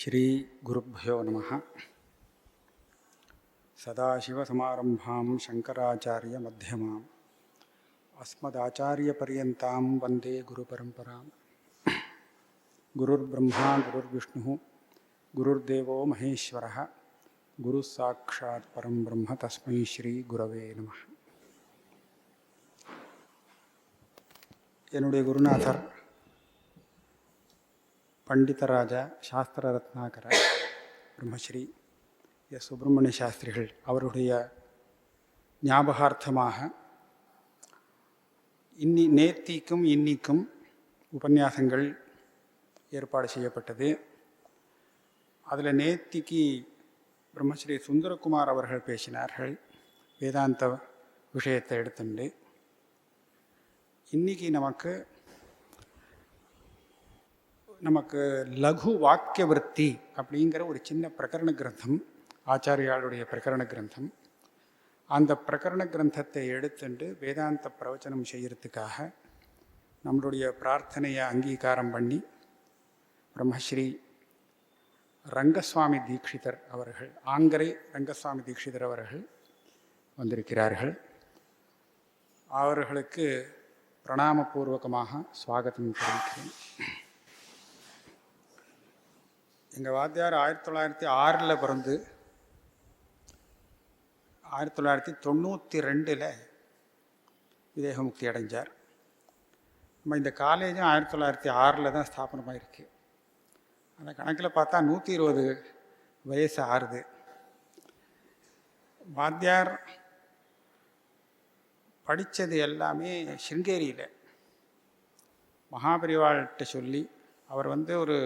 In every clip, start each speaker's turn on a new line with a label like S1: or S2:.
S1: श्री गुरुभ्यो नमः। सदाशिवसमारम्भां शंकराचार्यमध्यमाम् अस्मदाचार्यपर्यन्तां वन्दे गुरुपरम्परां। गुरुर्ब्रह्मा गुरुर्विष्णुः गुरुर्देवो महेश्वरः गुरुस्साक्षात् परं ब्रह्म तस्मै श्री गुरवे नमः। என்னுடைய குருநாதர் பண்டிதராஜா சாஸ்திர ரத்னாகர பிரம்மஸ்ரீ எஸ் சுப்பிரமணிய சாஸ்திரிகள் அவருடைய ஞாபகார்த்தமாக நேத்திக்கும் இன்னிக்கும் உபன்யாசங்கள் ஏற்பாடு செய்யப்பட்டது. அதில் நேத்திக்கு பிரம்மஸ்ரீ சுந்தரகுமார் அவர்கள் பேசினார்கள், வேதாந்த விஷயத்தை எடுத்துண்டு. இன்னைக்கு நமக்கு லகு வாக்கிய விருத்தி அப்படிங்கிற ஒரு சின்ன பிரகரண கிரந்தம், ஆச்சாரியாளுடைய பிரகரண கிரந்தம். அந்த பிரகரண கிரந்தத்தை எடுத்துட்டு வேதாந்த பிரவச்சனம் செய்யறதுக்காக நம்மளுடைய பிரார்த்தனையை அங்கீகாரம் பண்ணி பிரம்மஸ்ரீ ரங்கசுவாமி தீட்சிதர் அவர்கள், ஆங்கரை ரங்கசுவாமி தீட்சிதர் அவர்கள் வந்திருக்கிறார்கள். அவர்களுக்கு பிரணாமபூர்வகமாக ஸ்வாகத்தம் தெரிவிக்கிறேன். எங்கள் வாத்தியார் 1906 பிறந்து 1992 விதேகமுக்தி அடைஞ்சார். நம்ம இந்த காலேஜும் 1906 தான் ஸ்தாபனமாயிருக்கு. அந்த கணக்கில் பார்த்தா 120 வயசு ஆறுது. வாத்தியார் படித்தது எல்லாமே சிருங்கேரியில் மகாபரிவாள்கிட்ட சொல்லி, அவர் ஒரு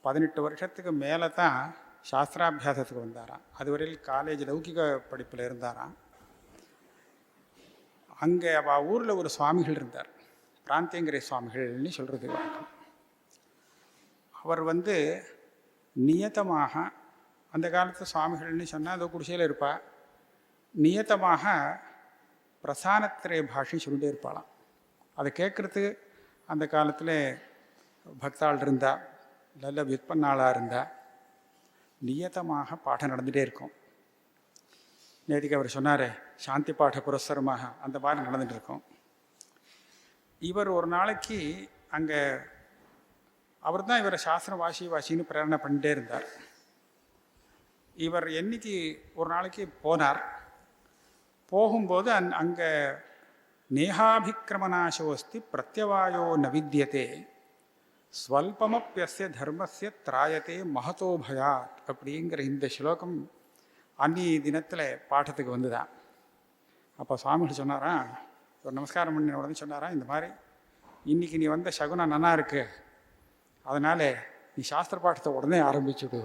S1: 18 வருஷத்துக்கு மேலே தான் சாஸ்திராபியாசத்துக்கு வந்தாராம். அதுவரையில் காலேஜ் லௌகிக படிப்பில் இருந்தாராம். அங்கே அவள் ஊரில் ஒரு சுவாமிகள் இருந்தார், பிராந்தியங்கரை சுவாமிகள்னு சொல்கிறது வழக்கம். அவர் நியத்தமாக, அந்த காலத்து சுவாமிகள்னு சொன்னால் அதோ குடிசையில் இருப்பாள், நியத்தமாக பிரசானத்திரை பாஷை சொல்லிகிட்டே இருப்பாளாம். அதை கேட்குறதுக்கு அந்த காலத்தில் பக்தாள் இருந்தால், நல்ல விற்பன்னாளாக இருந்தால் நியத்தமாக பாடம் நடந்துகிட்டே இருக்கும். நேற்றுக்கு அவர் சொன்னார், சாந்தி பாட புரஸ்தரமாக அந்த மாதிரி நடந்துகிட்டு இருக்கும். இவர் ஒரு நாளைக்கு அங்கே, அவர் தான் இவரை சாஸ்திரம் வாசின்னு பிரேரணை பண்ணிட்டே இருந்தார். இவர் என்னைக்கு ஒரு நாளைக்கு போனார். போகும்போது அங்கே நேகாபிக்கிரமநாசோஸ்தி பிரத்யவாயோ ந வித்யதே ஸ்வல்பமப்பியஸ்ய தர்மஸ்ய திராயத்தே மகதோ பயாத் அப்படிங்கிற இந்த ஸ்லோகம் அன்னி தினத்தில் பாட்டத்துக்கு வந்துதான். அப்போ சுவாமிகள் சொன்னாராம், ஒரு நமஸ்காரம் பண்ணி உடனே சொன்னாராம், இந்த மாதிரி இன்றைக்கி நீ வந்த சகுனம் நல்லா இருக்கு, அதனால் நீ சாஸ்திர பாட்டத்தை உடனே ஆரம்பிச்சுடு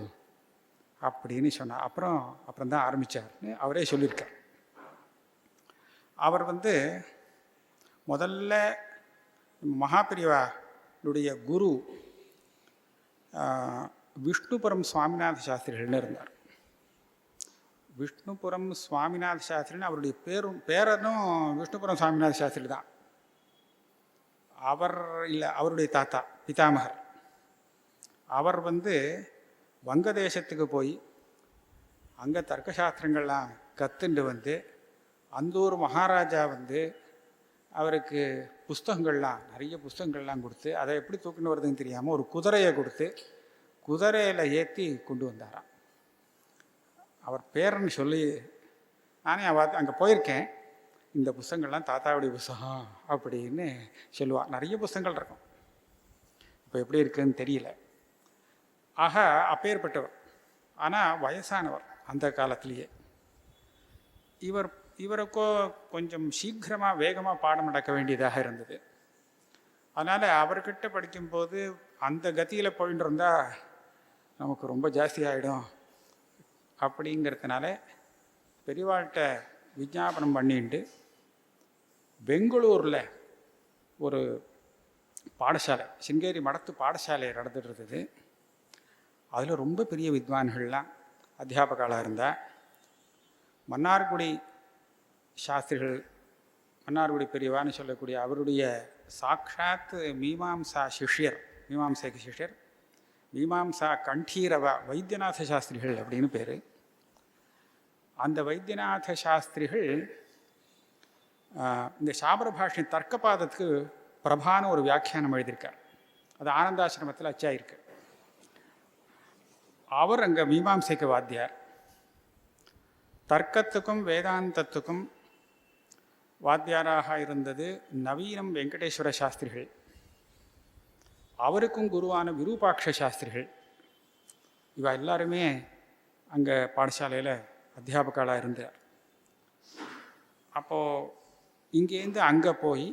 S1: அப்படின்னு சொன்னார். அப்புறம் தான் ஆரம்பித்தார்னு அவரே சொல்லியிருக்கார். அவர் முதல்ல மகாபிரிவாளுடைய குரு விஷ்ணுபுரம் சுவாமிநாத சாஸ்திரிகள்னு இருந்தார். விஷ்ணுபுரம் சுவாமிநாத சாஸ்திரின்னு அவருடைய பேரனும் விஷ்ணுபுரம் சுவாமிநாத சாஸ்திரி தான். அவர் இல்லை, அவருடைய தாத்தா பிதாமகர். அவர் வங்கதேசத்துக்கு போய் அங்கே தர்க்கசாஸ்திரங்கள்லாம் கற்றுண்டு அந்த ஒரு மகாராஜா அவருக்கு புஸ்தகங்கள்லாம், நிறைய புஸ்தகங்கள்லாம் கொடுத்து, அதை எப்படி தூக்கின்னு வருதுன்னு தெரியாமல் ஒரு குதிரையை கொடுத்து குதிரையில் ஏற்றி கொண்டு வந்தாராம். அவர் பேரன்னு சொல்லி நானே அங்கே போயிருக்கேன், இந்த புஸ்தகங்கள்லாம் தாத்தாவுடைய புஸ்தகம் அப்படின்னு சொல்லுவாள். நிறைய புஸ்தகங்கள் இருக்கும், இப்போ எப்படி இருக்குதுன்னு தெரியல. ஆக அப்பேற்பட்டவர், ஆனால் வயசானவர் அந்த காலத்திலேயே. இவருக்கோ கொஞ்சம் சீக்கிரமாக வேகமாக பாடம் நடக்க வேண்டியதாக இருந்தது. அதனால் அவர்கிட்ட படிக்கும்போது அந்த கதியில் போயின்னு இருந்தால் நமக்கு ரொம்ப ஜாஸ்தி ஆகிடும் அப்படிங்கிறதுனால பெரியவாள்கிட்ட விஞ்ஞாபனம் பண்ணிட்டு பெங்களூரில் ஒரு பாடசாலை, சிங்கேரி மடத்து பாடசாலை நடந்துட்டு இருந்தது. அதில் ரொம்ப பெரிய வித்வான்கள்லாம் அத்தியாபகாலாக இருந்தால் மன்னார்குடி சாஸ்திரிகள், மன்னார்குடி பெரியவான்னு சொல்லக்கூடிய அவருடைய சாட்சாத் மீமாம்சைக்கு சிஷ்யர் மீமாம்சா கண்டீரவ வைத்தியநாத சாஸ்திரிகள் அப்படின்னு பேர். அந்த வைத்தியநாத சாஸ்திரிகள் இந்த சாபர பாஷை தர்க்கபாதத்துக்கு பிரபான ஒரு வியாக்கியானம் எழுதியிருக்கார். அது ஆனந்தாசிரமத்தில் அச்சாயிருக்கு. அவர் அங்கே மீமாம்சைக்கு வாத்தியார். தர்க்கத்துக்கும் வேதாந்தத்துக்கும் வாத்தியாராக இருந்தது நவீனம் வெங்கடேஸ்வர சாஸ்திரிகள். அவருக்கும் குருவான விரூபாட்ச சாஸ்திரிகள். இவ எல்லாருமே அங்கே பாடசாலையில் அத்தியாபகளாக இருந்தார். அப்போது இங்கேருந்து அங்கே போய்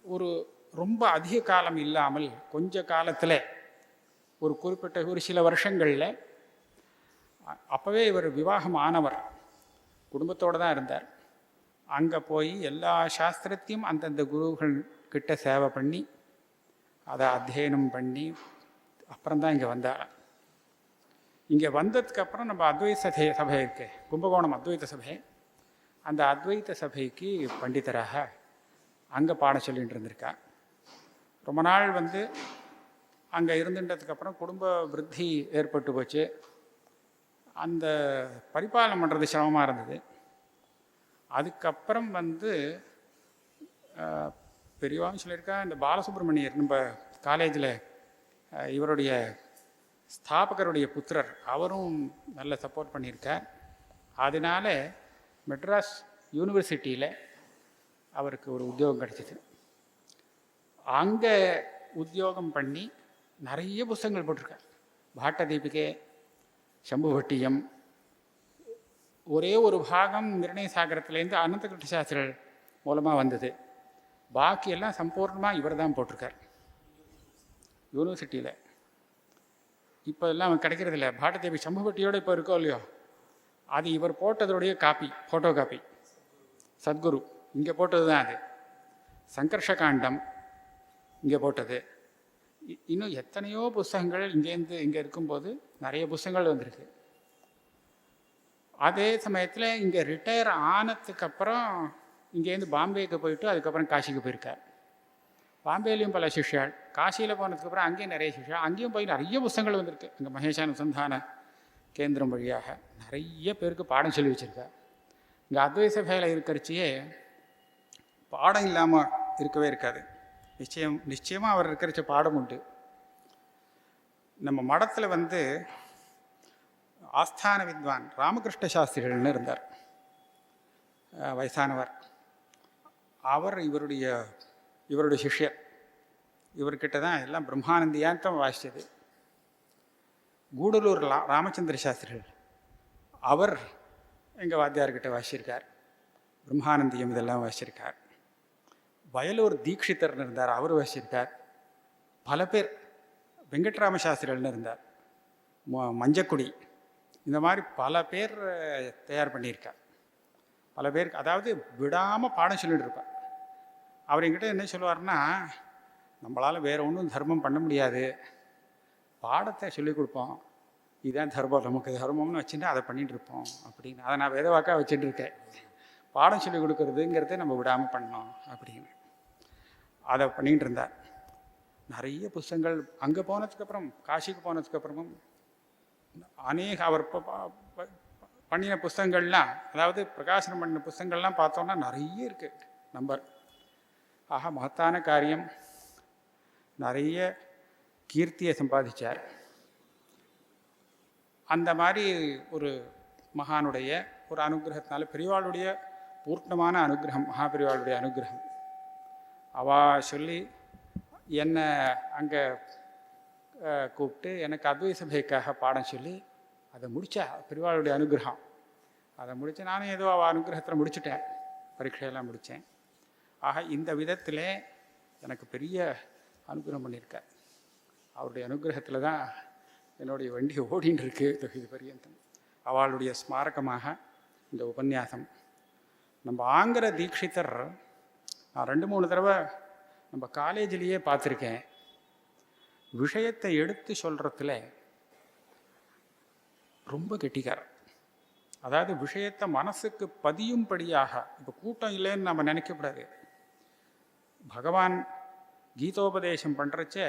S1: ஒரு ரொம்ப அதிக காலம் இல்லாமல் கொஞ்ச காலத்தில் ஒரு குறிப்பிட்ட ஒரு சில வருஷங்களில் அப்போவே இவர் விவாகம் ஆனவர், குடும்பத்தோடு தான் இருந்தார். அங்கே போய் எல்லா சாஸ்திரத்தையும் அந்தந்த குருகள் கிட்ட சேவை பண்ணி அதை அத்தியனம் பண்ணி அப்புறம்தான் இங்கே வந்தார். இங்கே வந்ததுக்கப்புறம் நம்ம அத்வைத சபை இருக்கு, கும்பகோணம் அத்வைத சபை. அந்த அத்வைத சபைக்கு பண்டிதராக அங்கே பாடம் சொல்லிகிட்டு இருந்திருக்கா. ரொம்ப நாள் அங்கே இருந்துட்டதுக்கப்புறம் குடும்ப விருத்தி ஏற்பட்டு போச்சு. அந்த பரிபாலனம் பண்ணுறது சிரமமாக இருந்தது. அதுக்கப்புறம் பெரியவான்னு சொல்லியிருக்கா, இந்த பாலசுப்ரமணியர் நம்ம காலேஜில் இவருடைய ஸ்தாபகருடைய புத்திரர், அவரும் நல்ல சப்போர்ட் பண்ணியிருக்கார். அதனால மெட்ராஸ் யூனிவர்சிட்டியில் அவருக்கு ஒரு உத்தியோகம் கிடச்சிது. அங்கே உத்தியோகம் பண்ணி நிறைய புஸ்தகங்கள் போட்டிருக்கார். பாட்ட தீபிகை, சம்புவட்டியம், ஒரே ஒரு பாகம் நிர்ணய சாகரத்துலேருந்து அனந்தகிருஷ்ண சாஸ்திரிகள் மூலமாக வந்தது. பாக்கியெல்லாம் சம்பூர்ணமாக இவர் தான் போட்டிருக்கார் யூனிவர்சிட்டியில். இப்போ எல்லாம் கிடைக்கிறதில்ல. பாட்டதேவி சம்புவட்டியோடு இப்போ இருக்கோ இல்லையோ, அது இவர் போட்டதோடைய காப்பி, ஃபோட்டோ காப்பி. சத்குரு இங்கே போட்டது தான் அது. சங்கர்ஷகாண்டம் இங்கே போட்டது. இன்னும் எத்தனையோ புஸ்தகங்கள் இங்கே இருக்கும்போது நிறைய புஸ்தகங்கள் வந்திருக்கு. அதே சமயத்தில் இங்கே ரிட்டையர் ஆனதுக்கப்புறம் இங்கேருந்து பாம்பேக்கு போயிட்டு அதுக்கப்புறம் காசிக்கு போயிருக்கார். பாம்பேலையும் பல சிஷ்யாள், காசியில் போனதுக்கப்புறம் அங்கேயும் நிறைய சிஷ்யாள். அங்கேயும் போய் நிறைய புஸ்தகங்கள் வந்திருக்கு. அங்கே மகேஷானுசந்தான கேந்திரம் வழியாக நிறைய பேருக்கு பாடம் சொல்லி வச்சுருக்கார். இங்கே அத்வைத சபையில் இருக்கிறச்சியே பாடம் இல்லாமல் இருக்கவே இருக்காது. நிச்சயமாக அவர் இருக்கிறச்ச பாடம் உண்டு. நம்ம மடத்தில் ஆஸ்தான வித்வான் ராமகிருஷ்ண சாஸ்திரிகள்னு இருந்தார், வயசானவர். அவர் இவருடைய சிஷ்யர். இவர்கிட்ட தான் எல்லாம் பிரம்மானந்தியாந்தம் வாசித்தது. கூடலூர் ராமச்சந்திர சாஸ்திரிகள், அவர் எங்கள் வாத்தியார்கிட்ட வாசிச்சிருக்கார். பிரம்மானந்தியம் இதெல்லாம் வாசிச்சிருக்கார். வயலூர் தீட்சிதர்னு இருந்தார், அவர் வாசிச்சிருக்கார். பல பேர், வெங்கட்ராம சாஸ்திரிகள்னு இருந்தார், மஞ்சக்குடி, இந்த மாதிரி பல பேர் தயார் பண்ணியிருக்கார். பல பேருக்கு அதாவது விடாமல் பாடம் சொல்லிட்டு இருப்பார். அவர் என்கிட்ட என்ன சொல்லுவார்னா, நம்மளால் வேறு ஒன்றும் தர்மம் பண்ண முடியாது, பாடத்தை சொல்லிக் கொடுப்போம், இதுதான் தர்மம், நமக்கு தர்மம்னு வச்சுட்டு அதை பண்ணிகிட்டு இருப்போம் அப்படின்னு. அதை நான் வேதவாக்காக வச்சுட்டு இருக்கேன். பாடம் சொல்லிக் கொடுக்குறதுங்கிறத நம்ம விடாமல் பண்ணோம் அப்படின்னு அதை பண்ணிகிட்டு இருந்தார். நிறைய புஸ்தகங்கள் அங்கே போனதுக்கப்புறம், காசிக்கு போனதுக்கப்புறமும் அவர் பண்ணின புஸ்தகங்கள்லாம், அதாவது பிரகாசனம் பண்ணின புஸ்தகங்கள்லாம் பார்த்தோன்னா நிறைய இருக்குது நம்பர். ஆக மகத்தான காரியம், நிறைய கீர்த்தியை சம்பாதிச்சார். அந்த மாதிரி ஒரு மகானுடைய ஒரு அனுகிரகத்தினால, பெரியவாளுடைய பூர்ணமான அனுகிரகம், மகாபெரிவாளுடைய அனுகிரகம். அவா சொல்லி என்னை அங்கே கூப்பிட்டு எனக்கு அத்வைத சபைக்காக பாடம் சொல்லி அதை முடித்தா, பெரியவாளுடைய அனுகிரகம். அதை முடித்து நானும் ஏதோ அவள் அனுகிரகத்தில் முடிச்சுட்டேன், பரீட்சையெல்லாம் முடித்தேன். ஆக இந்த விதத்தில் எனக்கு பெரிய அனுகிரகம் பண்ணியிருக்கார். அவருடைய அனுகிரகத்தில் தான் என்னுடைய வண்டி ஓடின்னு இருக்கு இது பரியந்தம். அவளுடைய ஸ்மாரகமாக இந்த உபன்யாசம். நம்ம ஆங்கிற தீட்சிதர் நான் 2-3 தடவை நம்ம காலேஜிலேயே பார்த்துருக்கேன். விஷயத்தை எடுத்து சொல்கிறதுல ரொம்ப கெட்டிக்கார். அதாவது விஷயத்தை மனசுக்கு பதியும்படியாக, இப்போ கூட்டம் இல்லைன்னு நம்ம நினைக்கக்கூடாது. பகவான் கீதோபதேசம் பண்ணுறச்சே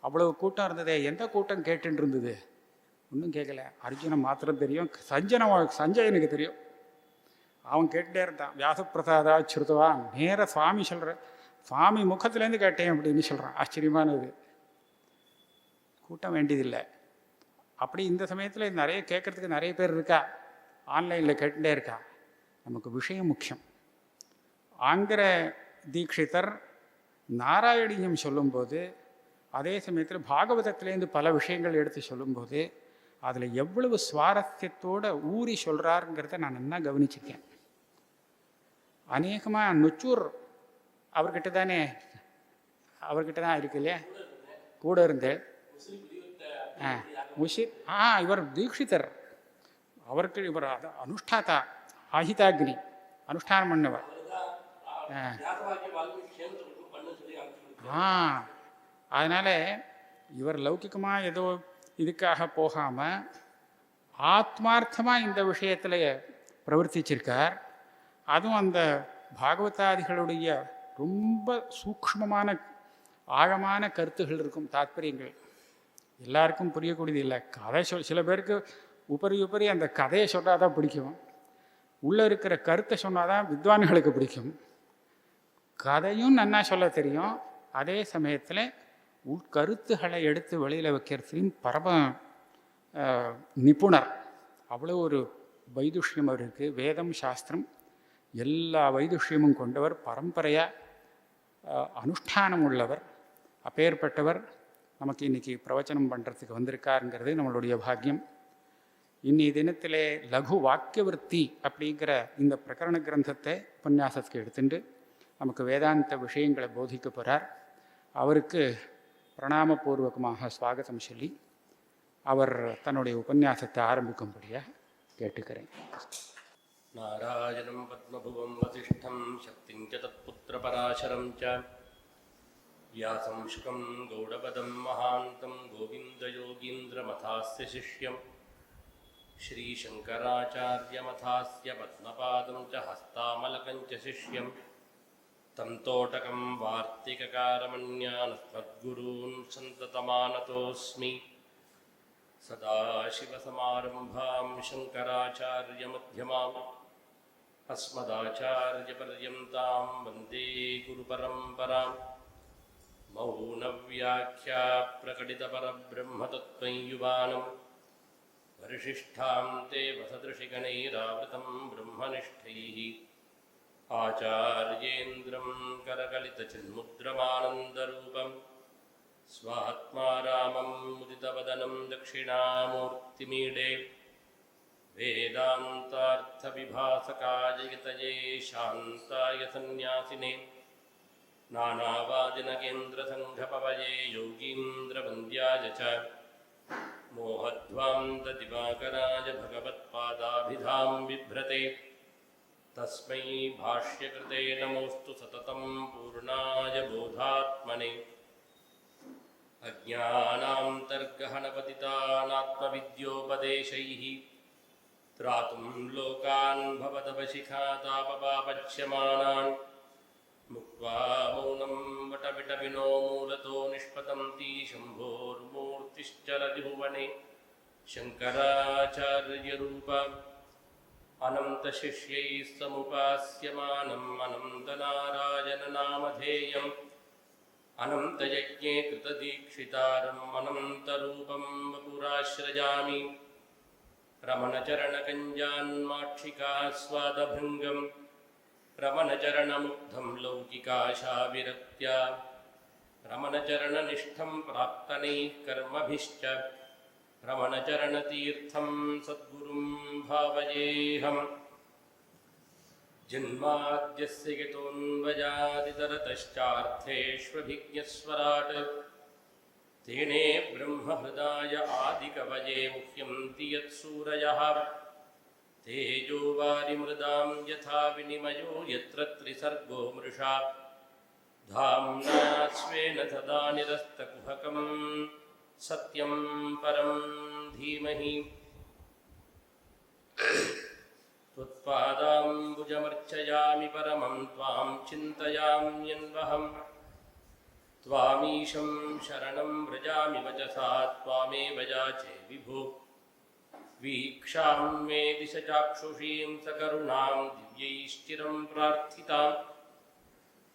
S1: அவ்வளவு கூட்டம் இருந்ததே, எந்த கூட்டம் கேட்டுன்னு இருந்தது? ஒன்றும் கேட்கல. அர்ஜுனன் மாத்திரம் தெரியும், சஞ்சயனுக்கு தெரியும். அவன் கேட்டுட்டே இருந்தான். வியாசப்பிரசாதா ஸ்ருதவா, நேர சுவாமி சொல்கிற, சுவாமி முகத்துலேருந்து கேட்டேன் அப்படின்னு சொல்கிறான். ஆச்சரியமானது. கூட்டம் வேண்டியதில்லை. அப்படி இந்த சமயத்தில் நிறைய கேட்குறதுக்கு நிறைய பேர் இருக்கா, ஆன்லைனில் கேட்டுட்டே இருக்கா. நமக்கு விஷயம் முக்கியம். ஆங்கிற தீட்சிதர் நாராயணியம் சொல்லும்போது, அதே சமயத்தில் பாகவதத்திலேருந்து பல விஷயங்கள் எடுத்து சொல்லும்போது, அதில் எவ்வளவு சுவாரஸ்யத்தோடு ஊறி சொல்கிறாருங்கிறத நான் என்ன கவனிச்சிருக்கேன். அநேகமாக நொச்சூர் அவர்கிட்ட தான் இருக்கு இல்லையா, கூட இருந்தேன். இவர் தீட்சிதர், அவருக்கு இவர் அனுஷ்டாத்தா, ஆஹிதாக்னி அனுஷ்டானம் பண்ணவர். அதனால் இவர் லௌகிகமாக ஏதோ இதுக்காக போகாமல் ஆத்மார்த்தமாக இந்த விஷயத்தில் பிரவர்த்திச்சிருக்கார். அதுவும் அந்த பாகவதாதிகளுடைய ரொம்ப சூக்ஷ்மமான ஆழமான கருத்துகள் இருக்கும், தாத்பரியங்கள் எல்லாருக்கும் புரியக்கூடியது இல்லை. கதை சில பேருக்கு உபரி அந்த கதையை சொன்னால் தான் பிடிக்கும், உள்ளே இருக்கிற கருத்தை சொன்னால் தான் வித்வான்களுக்கு பிடிக்கும். கதையும் நன்னா சொல்ல தெரியும், அதே சமயத்தில் உட்கருத்துகளை எடுத்து வெளியில் வைக்கிறதுலையும் பரம நிபுணர். அவ்வளோ ஒரு வைதுஷ்யம் அவருக்கு. வேதம் சாஸ்திரம் எல்லா வைதுஷ்யமும் கொண்டவர், பரம்பரையாக அனுஷ்டானம் உள்ளவர். அப்பேற்பட்டவர் நமக்கு இன்றைக்கி பிரவச்சனம் பண்ணுறதுக்கு வந்திருக்காருங்கிறது நம்மளுடைய பாக்கியம். இன்னி தினத்திலே லகு வாக்கியவர்த்தி அப்படிங்கிற இந்த பிரகரண கிரந்தத்தை உபன்யாசத்துக்கு எடுத்துட்டு நமக்கு வேதாந்த விஷயங்களை போதிக்க போகிறார். அவருக்கு பிரணாமபூர்வகமாக ஸ்வாகதம் சொல்லி அவர் தன்னுடைய உபன்யாசத்தை ஆரம்பிக்கும்படியாக கேட்டுக்கிறேன்.
S2: நாராயணம் பத்மபுவம் வசிஷ்டம் சக்திம் ச தத்புத்திரபராசரம் ச व्यासं शुकं गौडपदं महान्तं गोविन्दयोगीन्द्रमथास्य शिष्यं श्रीशङ्कराचार्यमथास्य पद्मपादं च हस्तामलकं च शिष्यं तं तोटकं वार्तिककारमण्यानस्मद्गुरून् सन्ततमानतोऽस्मि। सदाशिवसमारम्भां शङ्कराचार्यमध्यमाम् अस्मदाचार्यपर्यन्तां वन्दे गुरुपरम्पराम्। मौनव्याख्या प्रकटितपरब्रह्मतत्त्वं युवानं वरिशिष्ठां ते वसदृशिगणैरावृतं ब्रह्मनिष्ठैः आचार्येन्द्रं करकलितचिन्मुद्रमानन्दरूपं स्वात्मा रामं मुदितवदनं दक्षिणामूर्तिमीडे वेदान्तार्थविभासकाय यतये शान्ताय सन्न्यासिने नानावादिनकेन्द्रसङ्घपवये योगीन्द्रवन्द्याय च मोहध्वान्तदिवाकराय भगवत्पादाभिधां बिभ्रते तस्मै भाष्यकृते नमोऽस्तु सततं पूर्णाय बोधात्मने। अज्ञानान्तर्गहनपतितानात्मविद्योपदेशैः त्रातुं लोकान् भवदवशिखातापपापच्यमानान् मुक्त्वा मौनं वटविटविनो मूलतो निष्पतन्ति शम्भोर्मूर्तिश्चरति भुवने शङ्कराचार्यरूप अनन्तशिष्यैः समुपास्यमानम् अनन्तनारायणनामधेयम् अनन्तयज्ञे कृतदीक्षितारम् अनन्तरूपं वपुराश्रयामि। रमणचरणकञ्जान्माक्षिकास्वादभृङ्गम् रमणचरणमुग्धं लौकिकाशाविरक्त्या रमणचरणनिष्ठं प्राप्तनैः कर्मभिश्च रमणचरणतीर्थं सद्गुरुं भावयेऽहम्। जन्माद्यस्य यतोऽन्वयादितरतश्चार्थेष्वभिज्ञस्वराट् तेने ब्रह्महृदाय आदिकवये मुह्यन्ति यत्सूरयः तेजो वारिमृदां यथा विनिमयो यत्र त्रिसर्गो मृषा धाम्ना स्वेन सदा निरस्तकुहकं सत्यं परं धीमहि। त्वत्पादाम्बुजमर्चयामि परमं त्वां चिन्तयाम्यन्वहम् त्वामीशं शरणं व्रजामि वचसा त्वामेव याचे विभो वीक्षां मे दिशचाक्षुषीं सकरुणां दिव्यैश्चिरं प्रार्थितां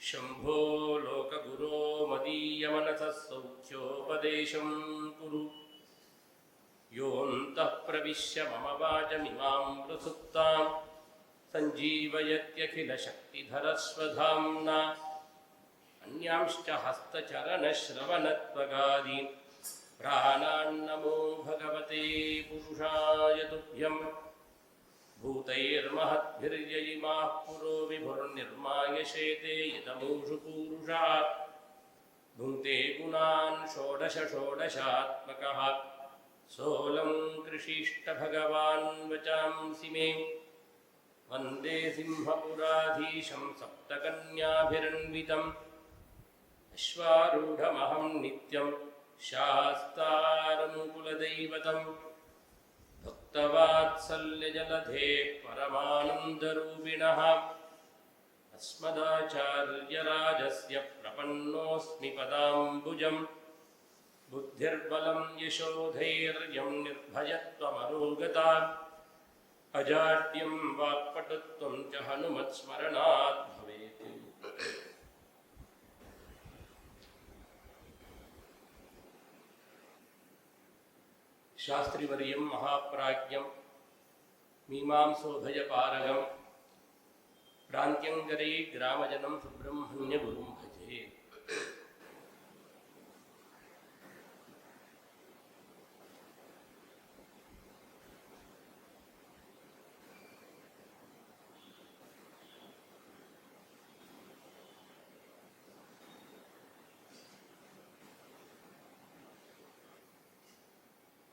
S2: शम्भो लोकगुरो मदीयमनसः सौख्योपदेशं कुरु योऽन्तः प्रविश्य मम वाचमिमां प्रसुप्तां सञ्जीवयत्यखिलशक्तिधरस्वधाम्ना अन्यांश्च हस्तचरणश्रवणत्वगादीन् प्राणान्नमो भगवते पुरुषाय तुभ्यं भूतैर्महद्भिर्ययिमाः पुरो विभुर्निर्माय शेते यदमूषु पूरुषा भुङ्क्ते गुणान् षोडश षोडशात्मकः सोऽलं कृषीष्टभगवान् वचांसि मे वन्दे सिंहपुराधीशं सप्तकन्याभिरन्वितम् अश्वारूढमहं नित्यं शास्तारनुकुलदैवतं भक्तवात्सल्यजलधे परमानन्दरूपिणः अस्मदाचार्यराजस्य प्रपन्नोऽस्मि पदाम्बुजम् बुद्धिर्बलं यशोधैर्यं निर्भयत्वमरोगता अजाड्यं वाक्पटुत्वं च हनुमत्स्मरणात् भवेत्। शास्त्रिवर्यं महाप्राज्ञं मीमांसोभयपारगं प्रान्त्यङ्गरे ग्रामजनं सुब्रह्मण्यगुरुं भजे।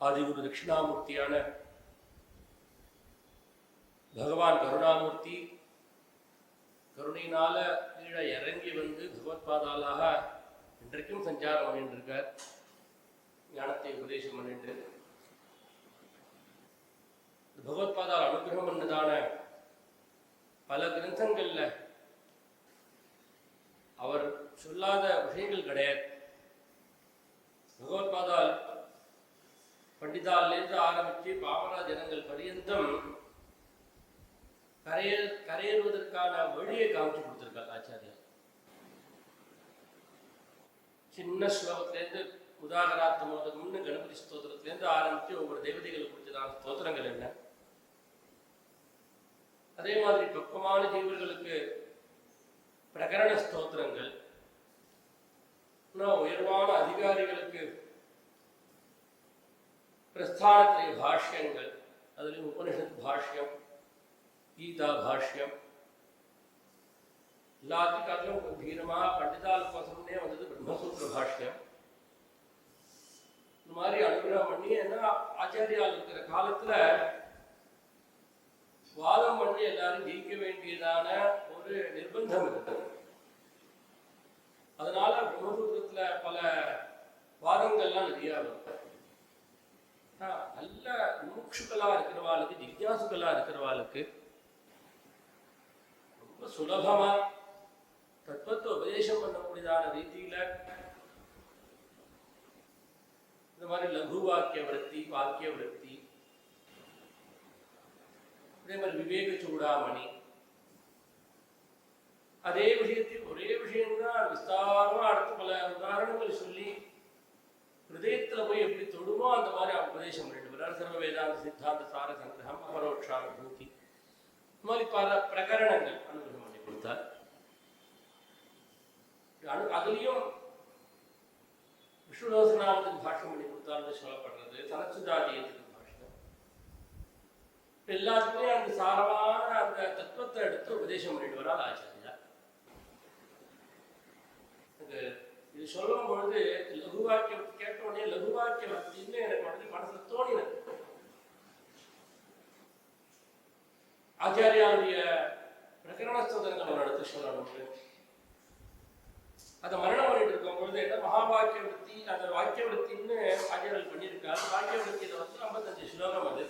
S2: ஆதிகுரு தட்சிணாமூர்த்தியான பகவான் கருணாமூர்த்தி கருணையினால கீழே இறங்கி வந்து பகவத்பாதாலாக இன்றைக்கும் சஞ்சாரம் பண்ணிட்டு இருக்கார். ஞானத்தை உபதேசம் பண்ணிட்டு பகவத்பாதால் அனுகிரகம் பண்ணதான பல கிரந்தங்கள்ல அவர் சொல்லாத விஷயங்கள் கிடையாது. பகவத்பாதால் பண்டிதாலேருந்து ஆரம்பித்து பாமர ஜனங்கள் பரியந்தம் கரையேறுவதற்கான வழியை காமிச்சு கொடுத்திருக்கார் ஆச்சாரியா. சின்ன ஸ்லோகத்திலேருந்து உதாகராத்தமோதகம்னு கணபதி ஸ்தோத்திரத்திலேருந்து ஆரம்பித்து ஒவ்வொரு தேவதைகளை குறித்ததான ஸ்தோத்திரங்கள் என்ன, அதே மாதிரி பக்குவமான ஜீவர்களுக்கு பிரகரண ஸ்தோத்திரங்கள், உயர்வான அதிகாரிகளுக்கு பிரஸ்தானத்திலே பாஷ்யங்கள், அதுலேயும் உபனிஷத் பாஷ்யம், கீதா பாஷ்யம், எல்லாத்துக்காட்டிலும் கம்பீரமாக பண்டிதாலுக்கோசம்னே வந்தது பிரம்மசூத்திர பாஷ்யம். இந்த மாதிரி அனுகிரகம் பண்ணி ஏன்னா ஆச்சாரியால் இருக்கிற காலத்துல வாதம் பண்ணி எல்லாரும் ஜெயிக்க வேண்டியதான ஒரு நிர்பந்தம் இருக்குது. அதனால பிரம்மசூத்திரத்துல பல வாதங்கள்லாம் நிறைய வரும். நல்ல முமுட்சுக்களா இருக்கிறவாளுக்கு, ஜிக்யாசுகளா இருக்கிறவாளுக்கு ரொம்ப சுலபமா தத்துவத்தை உபதேசம் பண்ணக்கூடியதான ரீதியில இந்த மாதிரி லகு வாக்கிய விருத்தி, வாக்கிய விருத்தி, அதே மாதிரி விவேக சூடாமணி, அதே விஷயத்தில் ஒரே விஷயம்தான் விஸ்தாரமா அடுத்து பல உதாரணங்கள் சொல்லி ஹிருதயத்துல போய் எப்படி தொடுமோ அந்த மாதிரி உபதேசம் பண்ணிட்டு வர்றார். சர்வ வேதாந்த சித்தாந்த சார சங்கிரகம், அபரோட்சானுபூதி, இந்த மாதிரி பல பிரகரணங்கள் அனுகிரகம் பண்ணி கொடுத்தார். அதுலயும் விஷ்ணுதாசனாமத்துக்கு பாஷ்யம் பண்ணி கொடுத்தாருன்னு சொல்லப்படுறது, சனச்சுதாதியத்துக்கு பாஷ்யம், எல்லாத்துக்குமே அந்த சாரமான அந்த தத்துவத்தை எடுத்து உபதேசம் பண்ணிட்டு வரால் ஆச்சாரியா. இது சொல்லும் பொழுது லகுவாக்கியம் கேட்ட உடனே லகுவாக்கிய வர்த்தின்னு எனக்கு உடனே மனசுல தோணினது. ஆச்சாரியாருடைய பிரகரண ஸ்தோத்திரங்கள் எடுத்து சொல்லணும். அதை மரணம் பண்ணிட்டு இருக்கும் பொழுது என்ன மகாவாக்கிய விருத்தி, அந்த வாக்கிய விருத்தின்னு ஆச்சாரியர்கள் பண்ணியிருக்காரு. வாக்கிய விருத்தியில வந்து 55 ஸ்லோகம் அது.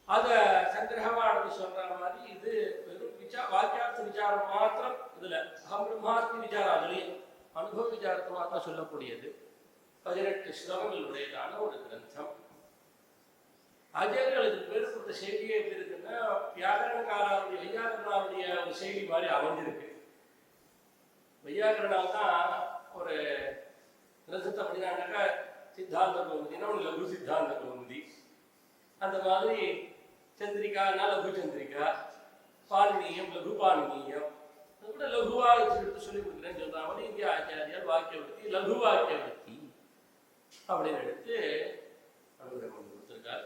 S2: அதை சங்கிரகமா எடுத்து சொல்ற மாதிரி இது வெறும் வாக்கியார்த்த விசாரம் மாத்திரம் இதுல அகம் பிரம்மாஸ்மி விசாரம் அதுலயும் அனுபவ பரமாத்மா சொல்லக்கூடியது. 18 ஸ்லோகங்கள் உடையதான ஒரு கிரந்தம். ஆச்சாரியர்கள் இதுக்கு பேர் கொடுத்த செய்தியே எப்படி இருக்குன்னா, வியாக்கரணக்காரருடைய வையாக்கரனாருடைய ஒரு செய்தி மாதிரி அமைஞ்சிருக்கு. வையாக்கரனால் தான் ஒரு கிரந்தத்தை அப்படின்னாக்கா சித்தாந்த கௌமுதினா ஒரு லகு சித்தாந்த கௌமுதி, அந்த மாதிரி சந்திரிகானா லகு சந்திரிகா, பாணினியம் லகு பாணினியம், அது கூட லகுவா எடுத்து சொல்லி கொடுக்குறேன்னு சொல்றாங்க. மாதிரி இந்திய ஆச்சாரியால் வாக்கியவர்த்தி லகு வாக்கியவர்த்தி அப்படின்னு எடுத்து அனுகிரகம் பண்ணி கொடுத்துருக்கார்.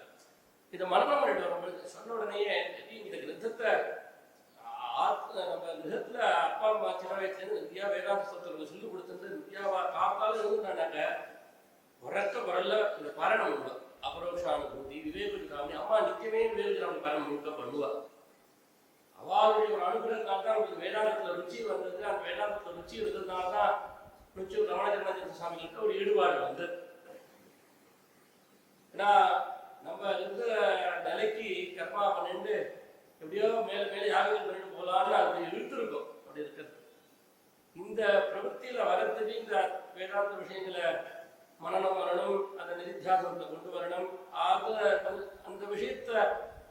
S2: இதை மரணம் பண்ணிட்டு வரும்போது சொன்ன உடனேயே இந்த கிரந்தத்தை நம்ம கிரகத்துல அப்பா அம்மா சின்ன வயசுலேருந்து வித்யா வேதாந்த சத்திரங்களை சொல்லி கொடுத்துட்டு வித்யாவா காப்பாலும் இருந்தாங்க. உறக்க குரல்ல இந்த பாரணம் பண்ணுவா. அபரோஷானுபூதி விவேகாமி அம்மா நிச்சயமே விவேகாமி பாரணம் முழுக்க பண்ணுவா. அவளுடைய ஒரு அனுகிரகத்தால் தான் உங்களுக்கு வேதாந்தத்துல ருச்சி வந்தது. அந்த வேதாந்தத்துல ருச்சி இருந்ததுனால தான் ருச்சி ரமணஜன்மஜன் சுவாமிகளுக்கு ஒரு ஈடுபாடு வந்தது. ஏன்னா நம்ம இருந்த நிலைக்கு கர்மா பண்ணிட்டு எப்படியோ மேலே மேலே யாகங்கள் பண்ணிட்டு போகலான்னு அது இழுத்துருக்கோம். அப்படி இருக்கிறது இந்த பிரவൃத்தியில வரதுக்கு இந்த வேதாந்த விஷயங்களை மனனம் வரணும், அந்த நிதித்தியாசனத்தை கொண்டு வரணும். அந்த விஷயத்துல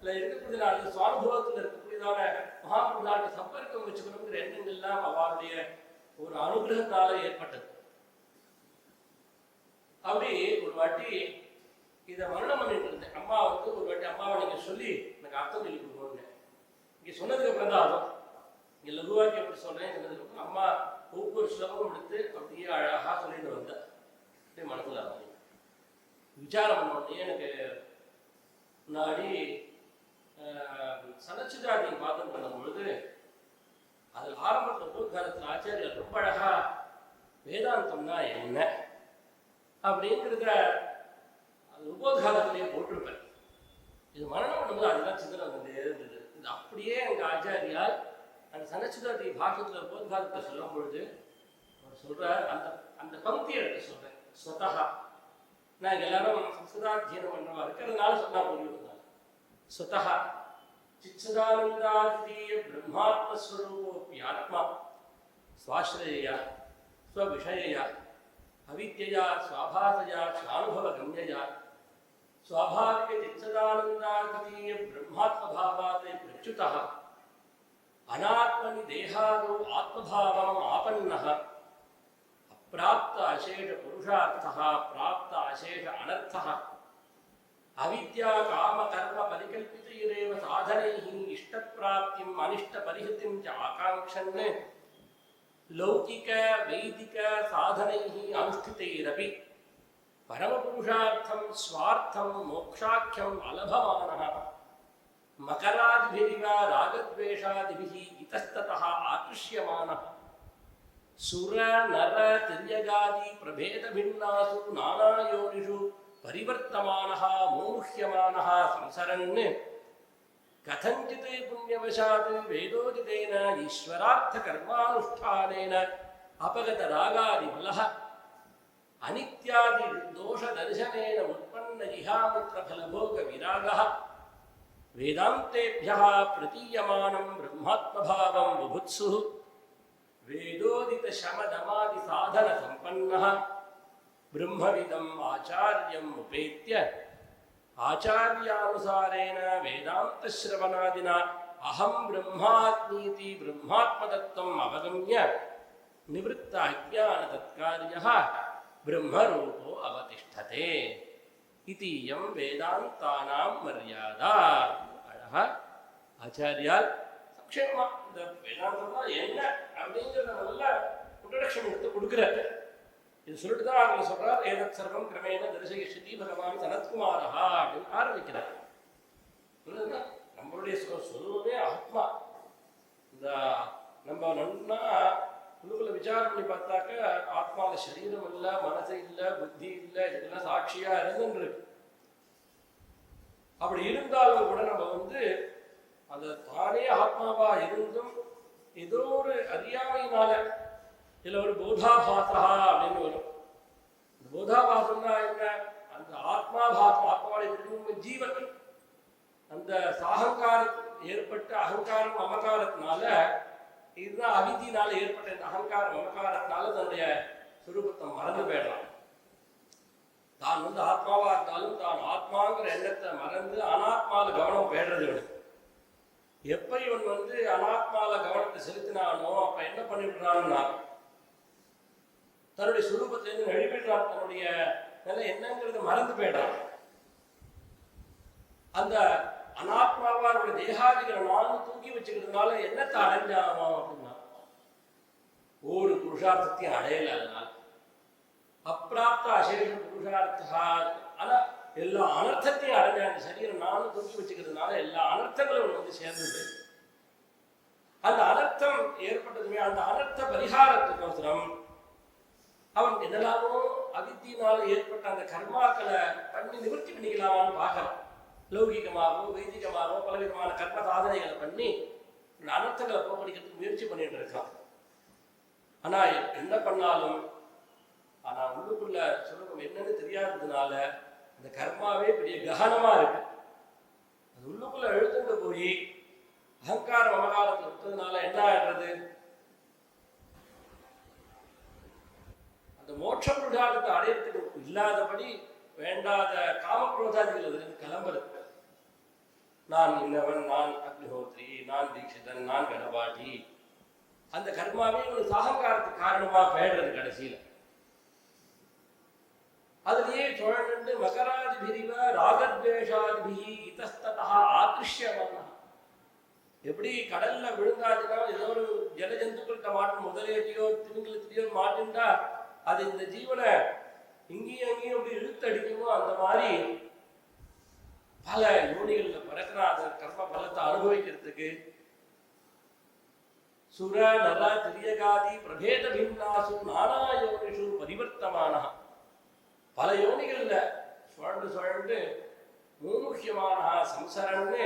S2: இருக்கக்கூடிய அந்த சுவானுபவத்தில் இருக்கக்கூடியதான மகாபுருஷாட்ட சம்பர்க்கம் வச்சுக்கணுங்கிற எண்ணங்கள்லாம் அவருடைய ஒரு அனுகிரகத்தால ஏற்பட்டது. அப்படி ஒரு வாட்டி இதை மரணம் பண்ணிட்டு இருந்தேன். அம்மா ஒரு வாட்டி அம்மாவை நீங்க சொல்லி எனக்கு அர்த்தம் சொல்லி கொடுக்கணும்னு இங்க சொன்னதுக்கு அப்புறம் தான் ஆகும். இங்க லகுவாக்கி எப்படி சொல்றேன் சொன்னதுக்கு அப்புறம் அம்மா ஒவ்வொரு ஸ்லோகம் எடுத்து அப்படியே அழகா சொல்லிட்டு வந்தேன். அப்படியே மனசுல விசாரம் பண்ண உடனே எனக்கு முன்னாடி சனச்சுஜாதியை பார்த்துட்டு பண்ணும் பொழுது அதில் ஆரம்பத்தில் உபோத்காரத்தில் ஆச்சாரியர் ரொம்ப அழகா வேதாந்தம்னா என்ன அப்படிங்கிறத அது உபோத்காரத்திலேயே போட்டிருப்பேன். இது மரணம் பண்ணும்போது அதெல்லாம் சிந்தனை வந்துட்டே இருந்தது. இது அப்படியே எங்கள் ஆச்சாரியால் அந்த சனச்சுஜாதி பாஷத்தில் உபோத்காரத்தை சொல்லும் பொழுது அவர் சொல்ற அந்த அந்த பக்தியை எடுத்து சொல்றேன். ஸ்வதஹா நான் எல்லாரும் சம்ஸ்கிருதாத்தியனம் பண்ணுவா இருக்கிறதுனால சொன்னா புரியுது. ஸ்வதஹா चिच्चिदानन्दाद्वितीय ब्रह्मात्मस्वरूपोऽपि आत्मा स्वाश्रयया स्वविषयया अविद्यया स्वाभासया स्वानुभवगम्यया स्वाभाविकचिच्चिदानन्दाद्वितीय ब्रह्मात्मभावात् प्रच्युतः अनात्मनि देहादौ आत्मभावम् आपन्नः अप्राप्त अशेष पुरुषार्थः प्राप्त अशेष अनर्थः अविद्या काम कर्म परिकल्पितैरेव साधनैः इष्टप्राप्तिम् अनिष्टपरिहृतिं च आकाङ्क्षन् लौकिक वैदिक साधनैः अनुष्ठितैरपि परमपुरुषार्थं स्वार्थं मोक्षाख्यम् अलभमानः मकरादिभिरिव रागद्वेषादिभिः इतस्ततः आकृष्यमानः सुर नर तिर्यगादि प्रभेदभिन्नासु नानायोनिषु परिवर्तमानः मोमुह्यमानः संसरन् कथञ्चित् पुण्यवशात् वेदोदितेन ईश्वरार्थकर्मानुष्ठानेन अपगतरागादिबलः अनित्यादिदोषदर्शनेन उत्पन्न इहामुत्रफलभोगविरागः वेदान्तेभ्यः प्रतीयमानं ब्रह्मात्मभावं बुभुत्सुः वेदोदितशमदमादिसाधनसम्पन्नः ब्रह्मविदम् आचार्यम् उपेत्य आचार्यानुसारेण वेदान्तश्रवणादिना अहं ब्रह्मात्मीति ब्रह्मात्मतत्त्वम् अवगम्य निवृत्त अज्ञानतत्कार्यः ब्रह्मरूपो अवतिष्ठते इतीयं वेदान्तानां मर्यादा. अழகா ஆச்சாரியால் சக்ஷேமா இந்த வேதாந்தம்னா என்ன அப்படிங்கிறத நல்லா இன்ட்ரோடக்ஷன் எடுத்து கொடுக்குறாரு. இது சொல்லிட்டு தான் அதில் சொல்றார், ஏதத் சர்வம் கிரமேண தரிசயிஷ்யதி பகவான் சனத்குமாரஹா அப்படின்னு ஆரம்பிக்கிறார். நம்மளுடைய சொருவமே ஆத்மா. இந்த நம்ம நன்னா உள்ளுக்குள்ள விசாரம் பண்ணி பார்த்தாக்க ஆத்மாவில சரீரம் இல்லை, மனசு இல்லை, புத்தி இல்லை, இதெல்லாம் சாட்சியா இருந்துருக்கு. அப்படி இருந்தாலும் கூட நம்ம அந்த தானே ஆத்மாவா இருந்தும் ஏதோ ஒரு அறியாமையினால இதுல ஒரு போதாபாசா அப்படின்னு வரும். இந்த போதாபாசம்னா என்ன? அந்த ஆத்மாபாசம், ஆத்மாவுடைய ஜீவன் அந்த சாகங்காரம் ஏற்பட்ட அகங்காரம் மமகாரத்தினால, இதுதான் அவிதியினால ஏற்பட்ட இந்த அகங்காரம் மமகாரத்தினால தன்னுடைய சுரூபத்தை மறந்து போயிடலாம். தான் வந்து ஆத்மாவா இருந்தாலும் தான் ஆத்மாங்கிற எண்ணத்தை மறந்து அனாத்மால கவனம் போயிடுறது விட, எப்ப இவன் வந்து அனாத்மால கவனத்தை செலுத்தினானோ அப்ப என்ன பண்ணிவிடுறான்னா தன்னுடைய சுரூபத்திலிருந்து நழுவிடுறான். தன்னுடைய நிலை என்னங்கிறது மறந்து போயிடான். அந்த அனாத்மாவா அவருடைய தேகாதிகளை நானும் தூக்கி வச்சுக்கிறதுனால என்னத்தை அடைஞ்சானோ அப்படின்னா ஒரு புருஷார்த்தத்தையும் அடையல. அதனால அப்பிராப்த அசேஷ புருஷார்த்தா, ஆனா எல்லா அனர்த்தத்தையும் அடைஞ்சாங்க. சரீரம் நானும் தூக்கி வச்சுக்கிறதுனால எல்லா அனர்த்தங்களும் வந்து சேர்ந்தது. அந்த அனர்த்தம் ஏற்பட்டதுமே அந்த அனர்த்த பரிகாரத்துக்கோசரம் அவன் என்னெல்லாமோ அவித்தியினால ஏற்பட்ட அந்த கர்மாக்களை பண்ணி நிவர்த்தி பண்ணிக்கலாமான்னு பார்க்கலாம். லௌகிகமாகவோ வைதிகமாகவோ பலவிதமான கர்ம சாதனைகளை பண்ணி அனர்த்தங்களை போக்கடிக்கிறதுக்கு முயற்சி பண்ணிட்டு இருக்கான். ஆனா என்ன பண்ணாலும் ஆனா உள்ளுக்குள்ள சுரூபம் என்னன்னு தெரியாததுனால அந்த கர்மாவே பெரிய ககனமா இருக்கு. அது உள்ளுக்குள்ள எழுத்துண்டு போய் அகங்கார மமகாரத்தில் விட்டதுனால என்ன ஆயிடுறது, அந்த மோட்ச புருஷார்த்தத்தை அடையறதுக்கு இல்லாதபடி வேண்டாத காமக்ரோதாதிகள் அதிலிருந்து கிளம்புறது. நான் இன்னவன், நான் அக்னிஹோத்ரி, நான் தீட்சிதன், நான் கடபாட்டி, அந்த கர்மாவே ஒரு அகங்காரத்துக்கு காரணமா போயிடுறது. கடைசியில அதுலயே சுழண்டு மகராதி பிரிவ ராகத்வேஷாதிபி இத்தஸ்ததா ஆகிருஷ்யமான, எப்படி கடல்ல விழுந்தாச்சுன்னா ஏதோ ஒரு ஜலஜந்துக்கள்கிட்ட மாட்டும், முதலேட்டியோ திமிங்கலத்திலையோ மாட்டுண்டா அது இந்த ஜீவனை இங்கேயும் அங்கேயும் அப்படி இழுத்து அடிக்குமோ அந்த மாதிரி பல யோனிகள்ல பிறக்கிறான். அந்த கர்ம பலத்தை அனுபவிக்கிறதுக்கு சுர நர திரியகாதி பிரபேத பின்னாசு நானா யோனிஷு பரிவர்த்தமான பல யோனிகள்ல சுழண்டு சுழண்டு முக்கியமான சம்சரன்னு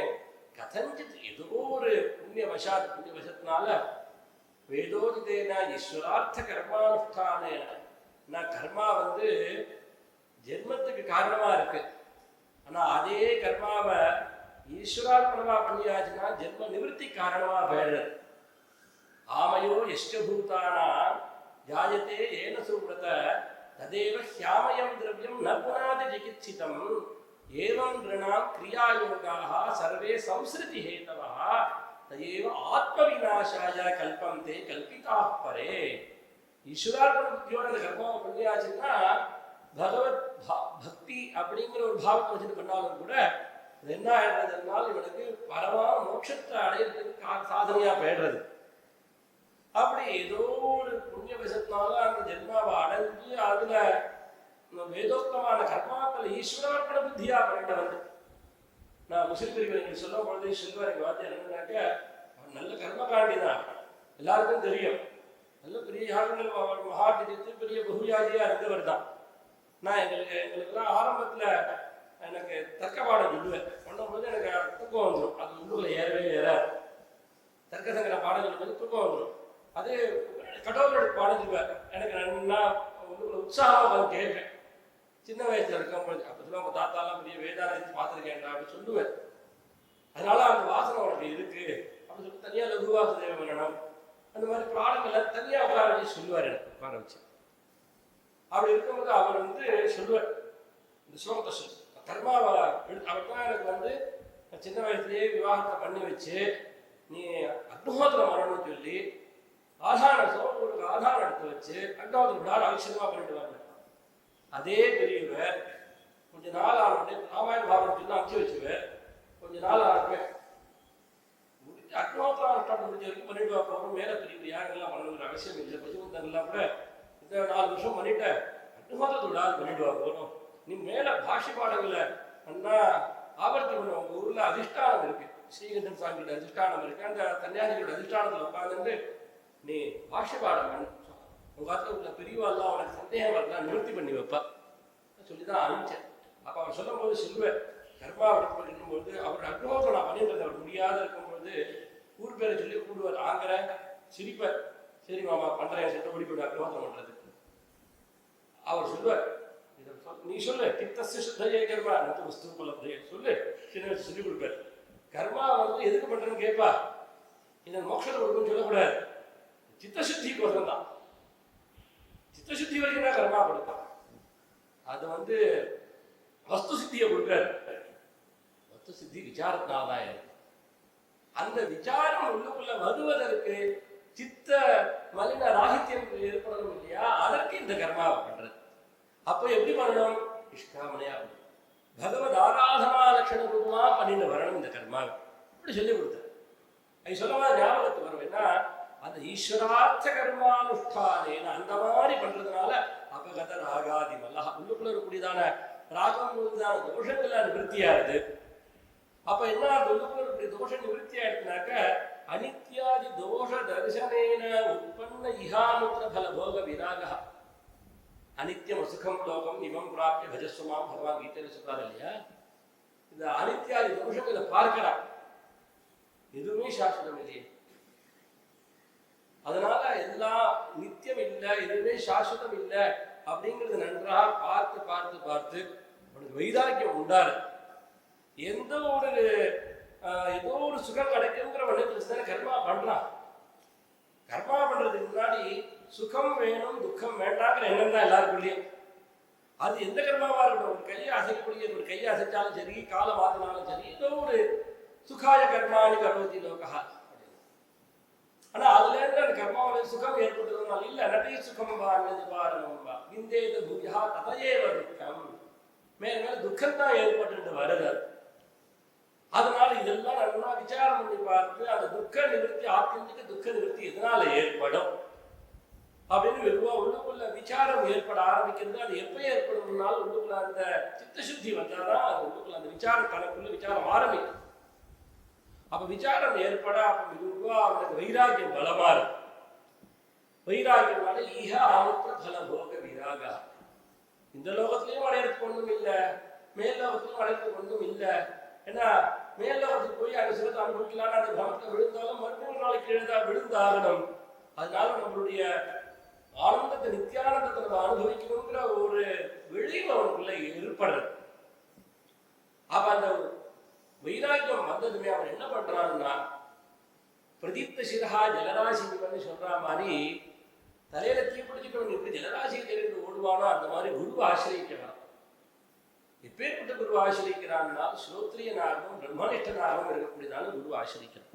S2: கதஞ்சித் ஏதோ ஒரு புண்ணியவசத்தினால வேதோதிதேன ஈஸ்வரார்த்த கர்மானுஷ்டானேன, கர்மா வந்து ஜென்மத்துக்கு காரணமா இருக்கு. ஆனா அதே கர்மாவை ஈஸ்வரார்ப்பணமா பண்ணியாச்சுன்னா ஜென்ம நிவர்த்தி காரணமா போயிடுறது. ஆமயோ யஷ்டபூதானா ஜாயத்தே ஏன சுப்ரத ததேவ ஹ்யாமயம் திரவியம் ந புனாதி சிகித்சிதம் ஏவம் ரிணாம் கிரியாயோகாः சர்வே சம்ஸ்ருதி ஹேதவः தயேவ ஆத்மவிநாசாய கல்பந்தே கல்பிதாः பரே. ஈஸ்வரார்ப்பண புத்தியோட அந்த கர்மாவை பண்ணியாச்சுன்னா பகவத் பக்தி அப்படிங்கிற ஒரு பாவத்தை வச்சுட்டு பண்ணாலும் கூட இது என்ன ஆயிடுறதுனால இவனுக்கு பரமான மோட்சத்தை அடையிறதுக்கு சாதனையா போயிடுறது. அப்படி ஏதோ ஒரு புண்ணிய விஷத்தினால அந்த ஜென்மாவை அடைஞ்சு அதுல வேதோக்தமான கர்மாக்களை ஈஸ்வரார்ப்பண புத்தியா பண்ணிட்டவன். நான் முஸ்லிம் பிரிவினை சொல்லும் பொழுது சொல்லுவார் எங்க வார்த்தை என்னன்னாக்க, அவன் நல்ல கர்மகாண்டி தான், எல்லாருக்கும் தெரியும், நல்ல பெரிய யாகங்கள் மகாதிரித்து பெரிய பகுயாதியா இருந்தவர் தான். நான் எங்களுக்கெல்லாம் ஆரம்பத்துல எனக்கு தர்க்க பாடம் சொல்லுவேன். பண்ணும்போது எனக்கு தூக்கம் வந்துடும், அது உள்ளுக்குள்ள ஏறவே ஏறாது. தர்க்க சங்கர பாடம் சொல்லும்போது தூக்கம் வந்துடும். அது கடவுளோட பாடம் சொல்லுவேன், எனக்கு நான் உள்ளுக்குள்ள உற்சாகமாக கேட்பேன். சின்ன வயசுல இருக்கும்போது அப்போ சொல்லுவாங்க, உங்க தாத்தாலாம் பெரிய வேதாந்தி பார்த்துருக்கேன்டா அப்படின்னு சொல்லுவேன். அதனால அந்த வாசனை உனக்கு இருக்கு அப்படின்னு சொல்லி தனியாக லகுவாச தேவ வேணும் அந்த மாதிரி பாடங்களை தனியாக உட்கார வச்சு சொல்லுவார். எனக்கு உட்கார வச்சு அப்படி இருக்கும்போது அவர் வந்து சொல்லுவார் இந்த ஸ்லோகத்தை கர்மாவை அவர் தான் எனக்கு வந்து சின்ன வயசுலேயே விவாகத்தை பண்ணி வச்சு நீ அக்னிஹோத்திரம் வரணும்னு சொல்லி ஆதாரம் சோழர்களுக்கு ஆதாரம் எடுத்து வச்சு அக்னிஹோத்திரம் விடாது அவசியமாக பண்ணிட்டு வரல. அதே பெரியவர் கொஞ்ச நாள் ஆனோடனே ராமாயண பாரதம் சொல்லி அனுப்பிச்சு வச்சுவேன். கொஞ்ச நாள் ஆனவே அக்னிஹோத்திரம் அனுஷ்டானம் முடிஞ்ச வரைக்கும் பண்ணிட்டு போகிறோம். மேலே பெரிய யாரெல்லாம் பண்ணணுங்கிற அவசியம் இல்லை. பசுமந்தன்லாம் கூட இந்த 4 வருஷம் பண்ணிட்டு அக்னிஹோத்திரத்தை விடாது பண்ணிட்டு போகிறோம். நீ மேலே பாஷி பாடங்களை அண்ணா ஆபர்த்தி பண்ண உங்கள் ஊரில் அதிஷ்டானம் இருக்கு, ஸ்ரீகண்டன் சாமியோட அதிஷ்டானம் இருக்கு, அந்த கன்னியாகுமரியோட அதிஷ்டானத்தில் உட்காந்துட்டு நீ பாஷி பாடம் பண்ணு, உங்கள் காலத்தில் உள்ள பெரியவாள்லாம் அவனுக்கு சந்தேகம் வரலாம் நிவர்த்தி பண்ணி வைப்பா சொல்லி தான் அனுப்பிச்சேன். அப்போ அவர் சொல்லும் போது சொல்லுவேன், கர்மா இருக்கும்போது அவர் அக்னிஹோத்திரம் நான் பண்ணிடுறது அவர் முடியாத இருக்கும்போது ஊர் பேரை சொல்லி கூடுவார். ஆங்கிற சிரிப்பார், சரி மாமா பண்ணுறேன் சொல்லிட்டு ஓடி போய்டு அக்னிஹோத்திரம் பண்ணுறதுக்கு. அவர் சொல்லுவார், நீ சொல்லு கித்தஸ்ய சுத்தஜெய கர்மா நத்து வஸ்து உபலப்தே சொல்லு, சின்ன வயசு சொல்லி கொடுப்பார். கர்மா வந்து எதுக்கு பண்ணுறேன்னு கேட்பா, இதன் மோட்சத்தை கொடுக்குன்னு சொல்லக்கூடாது, சித்தசுத்திக்கோசரம் தான். சித்தசுத்தி வரைக்கும் தான் கர்மா கொடுப்பான். அது வந்து வஸ்து சித்தியை கொடுக்காரு. வஸ்து சித்தி விசாரத்தினால்தான் இருக்கு. அந்த விசாரம் உள்ளுக்குள்ள வருவதற்கு சித்த மலின ராகித்யம் ஏற்படணும் இல்லையா, அதற்கு இந்த கர்மாவை பண்றது. அப்போ எப்படி பண்ணணும்? நிஷ்காமனையா பகவத் ஆராதனா லட்சண ரூபமா பண்ணிட்டு வரணும் இந்த கர்மாவை. இப்படி சொல்லி கொடுத்தார். அது சொல்லவா ஞாபகத்துக்கு வரும். ஏன்னா அந்த ஈஸ்வரார்த்த கர்மானுஷ்டானேன்னு அந்த மாதிரி பண்றதுனால அபகத ராகாதி மல்லா உள்ளுக்குள்ள இருக்கக்கூடியதான ராகம் உள்ளதான தோஷங்கள் நிவர்த்தியாகுது. அப்ப என்ன உள்ளுக்குள்ள இருக்கக்கூடிய தோஷம் நிவர்த்தி ஆயிடுச்சுனாக்க அனித்யாதி தோஷ தர்சனேன உற்பன்ன இஹாமுத்திர பல போக விராகா அனித்யம் அசுகம் லோகம் இவம் பிராப்திய பஜஸ்வமாம் பகவான் கீதையில சொல்றாரு இல்லையா. இந்த அனித்யாதி தோஷங்களை பார்க்கலாம், எதுவுமே சாஸ்திரம் இல்லையே. அதனால எல்லாம் நித்தியம் இல்லை, எதுவுமே சாஸ்வதம் இல்லை அப்படிங்கிறது நன்றாக பார்த்து பார்த்து பார்த்து உனக்கு வைராக்கியம் உண்டாரு. ஏதோ ஒரு சுகம் கிடைக்குங்கிற வண்ணத்துல கர்மா பண்றான். கர்மா பண்றதுக்கு முன்னாடி சுகம் வேணும் துக்கம் வேண்டாங்கிற எண்ணம் தான் எல்லாருக்குள்ளேயும். அது எந்த கர்மாவா இருக்கட்டும், ஒரு கையை அசைக்கக்கூடிய, ஒரு கையை அசைச்சாலும் சரி, காலை மாத்தினாலும் சரி, ஏதோ ஒரு சுகாய கர்மானி கரோதி லோகா. ஆனா அதுல இருந்து அந்த கர்மாவோட சுகம் ஏற்படுறதுனால இல்ல நடி சுகம் பாரணம் விந்தேத பூஜா ததையேவ துக்கம், மேல மேல துக்கம் தான் ஏற்பட்டு வருது. அதனால இதெல்லாம் நல்லா விசாரம் பண்ணி பார்த்து அந்த துக்க நிவர்த்தி, ஆத்மீக துக்க நிவர்த்தி எதனால ஏற்படும் அப்படின்னு வெறுவா உள்ளுக்குள்ள விசாரம் ஏற்பட ஆரம்பிக்கிறது. அது எப்ப ஏற்படும்னாலும் உள்ளுக்குள்ள அந்த சித்தசுத்தி வந்தாதான் அது உள்ளுக்குள்ள அந்த விசாரம் தனக்குள்ள விசாரம் ஆரம்பிக்கும். அப்ப விசாரம் ஏற்பட அப்ப மெதுவா அவனுக்கு வைராக்கியம் பலமா இருக்கும். வைராக்கியம்னால ஈக ஆமுத்திர பல போக விராகா. இந்த லோகத்திலையும் அடையறதுக்கு ஒன்றும் இல்லை, மேல் லோகத்திலையும் அடையறதுக்கு ஒன்றும் இல்லை. ஏன்னா மேல் லோகத்துக்கு போய் அந்த சிலத்தை அனுபவிக்கலான்னு அந்த கிரமத்தை விழுந்தாலும் மறுபடியும் நாளைக்கு எழுதா விழுந்தாகணும். அதனால நம்மளுடைய ஆனந்தத்தை நித்தியானந்தத்தை நம்ம அனுபவிக்கணுங்கிற ஒரு விளைவு அவனுக்குள்ள ஏற்படுறது. அப்ப அந்த வைராக்கியம் வந்ததுமே அவன் என்ன பண்றான்னா பிரதீப்த சிரஹா ஜலராசி சொல்ற மாதிரி தலையில தீப்பிடிச்சுட்டு எப்படி ஜலராசியை தெரிந்து ஓடுவானோ அந்த மாதிரி குருவை ஆசிரியக்கிறான். எப்பேற்பட்ட குருவை ஆசிரியக்கிறான்னா ஸ்ரோத்ரியனாகவும் பிரம்மனிஷ்டனாகவும் இருக்கக்கூடியதான குருவை ஆசிரியக்கிறான்.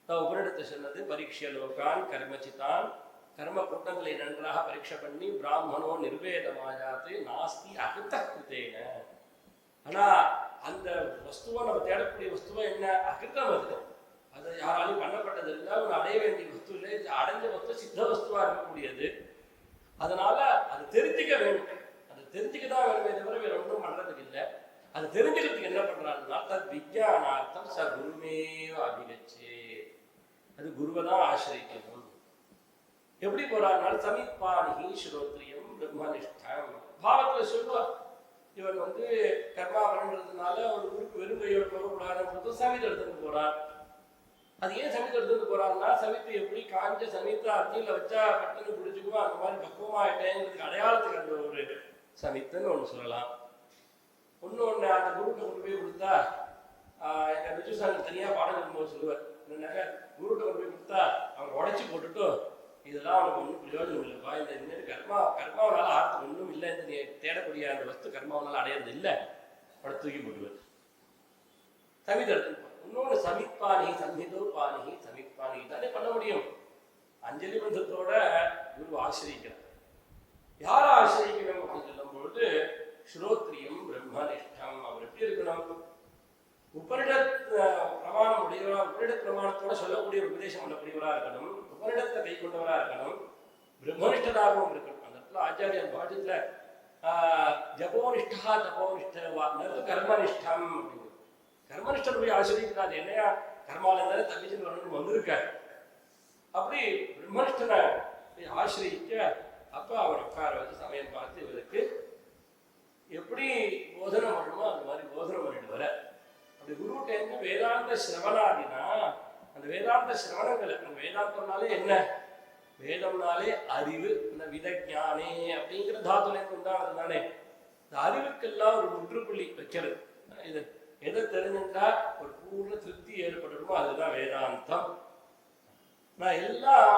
S2: உபனிடத்தை சொன்னது பரீட்சை லோகான் கர்மச்சித்தான், கர்ம கூட்டங்களை நன்றாக பரீட்சை பண்ணி பிராமணோ நிர்வேதமாயாத்து நாஸ்தி அகிருத்த கிருத்தேன. ஆனா அந்த வஸ்துவை நம்ம தேடக்கூடிய வஸ்துவை என்ன அகிருத்தம், அது யாராலையும் பண்ணப்பட்டது இல்லை, அவன் அடைய வேண்டிய வஸ்து இல்லை, அடைஞ்ச வஸ்து சித்த வஸ்துவா இருக்கக்கூடியது. அதனால அது தெரிஞ்சுக்க வேண்டும், அது தெரிஞ்சுக்கதான் வேணுமே தவிர வேற ஒன்றும் பண்றதுக்கு இல்லை. அது தெரிஞ்சுக்கிறதுக்கு என்ன பண்றாங்கன்னா தத் விஜயானார்த்தம் ச குருமேவ அபிகச்சே, அது குருவை தான் ஆசிரியக்கணும். எப்படி போறாருனால சமீபானிகி ஸ்ரோத்ரியம் பிரம்மனிஷ்டம் பாவத்துல சொல்லுவார். இவன் கர்மா பண்ணுறதுனால ஒரு குருக்கு வெறும் கையோடு போகக்கூடாதுன்னு சமீத்தை எடுத்துட்டு போறார். அது ஏன் சமீத்தை எடுத்துட்டு போறாருன்னா சமீத்தை எப்படி காஞ்ச சமீத்தை அத்தியில வச்சா பட்டுன்னு பிடிச்சிக்குவோம் அந்த மாதிரி பக்குவமாயிட்டேங்கிறதுக்கு அடையாளத்துக்கு அந்த ஒரு சமீத்துன்னு ஒன்று சொல்லலாம். ஒன்று அந்த குருட்டை கொண்டு போய் கொடுத்தா எங்கள் ரிஜுசாமி தனியாக பாடம் சொல்லும்போது சொல்லுவார், என்னன்னாக்கா குருட்டை கொண்டு போய் கொடுத்தா அவங்க உடச்சி போட்டுட்டு இதெல்லாம் அவனுக்கு ஒன்றும் பிரயோஜனம் இல்லைப்பா, இந்த இன்னொரு கர்மாவனால ஆர்த்து ஒன்றும் இல்லை, இந்த நீ தேடக்கூடிய அந்த வஸ்து கர்மாவனால அடையிறது இல்லை, படம் தூக்கி போடுவார். சமீத எடுத்துப்பான். இன்னொன்று சமீத்பானி சம்ஹிதோ பானி சமீத்பானி தானே பண்ண முடியும். அஞ்சலி பந்தத்தோட குரு ஆசிரியிக்கிறார். யாரை ஆசிரியக்கணும் அப்படின்னு சொல்லும் பொழுது ஸ்ரோத்ரியம் பிரம்மனிஷ்டம். அவர் எப்படி இருக்கணும்? உபனிடத் பிரமாணம் உடையவரா, உபனிடத் பிரமாணத்தோட சொல்லக்கூடிய ஒரு உபதேசம் பண்ணக்கூடியவரா இருக்கணும், உபனிடத்தை கை கொண்டவரா இருக்கணும், பிரம்மனிஷ்டராகவும் இருக்கணும். அந்த இடத்துல ஆச்சாரியன் பாடத்துல ஜபோனிஷ்டா தபோனிஷ்டவா கர்மனிஷ்டம் அப்படின்னு கர்மனிஷ்டன் போய் ஆசிரியக்கிறார். என்னையா கர்மாவில இருந்தாலும் தப்பிச்சுன்னு வரணும்னு வந்திருக்காரு. அப்படி பிரம்மனிஷ்டனை போய் ஆசிரியிக்க அப்ப அவர் உட்கார வச்சு சமயம் பார்த்து இவருக்கு எப்படி போதனை பண்ணணுமோ அந்த மாதிரி போதனை பண்ணிட்டு வர. அப்படி குருட்ட என்ன வேதாந்த சிரவணாதினா அந்த வேதாந்த சிரவணங்களை, அந்த வேதாந்தம்னாலே என்ன, வேதம்னாலே அறிவு, இந்த விதஞானே அப்படிங்கிற தாத்துல உண்டானது தானே. இந்த அறிவுக்கெல்லாம் ஒரு முற்றுப்புள்ளி வைக்கிறது. இது எதை தெரிஞ்சுட்டா ஒரு பூர்ண திருப்தி ஏற்படணுமோ அதுதான் வேதாந்தம். நான் எல்லாம்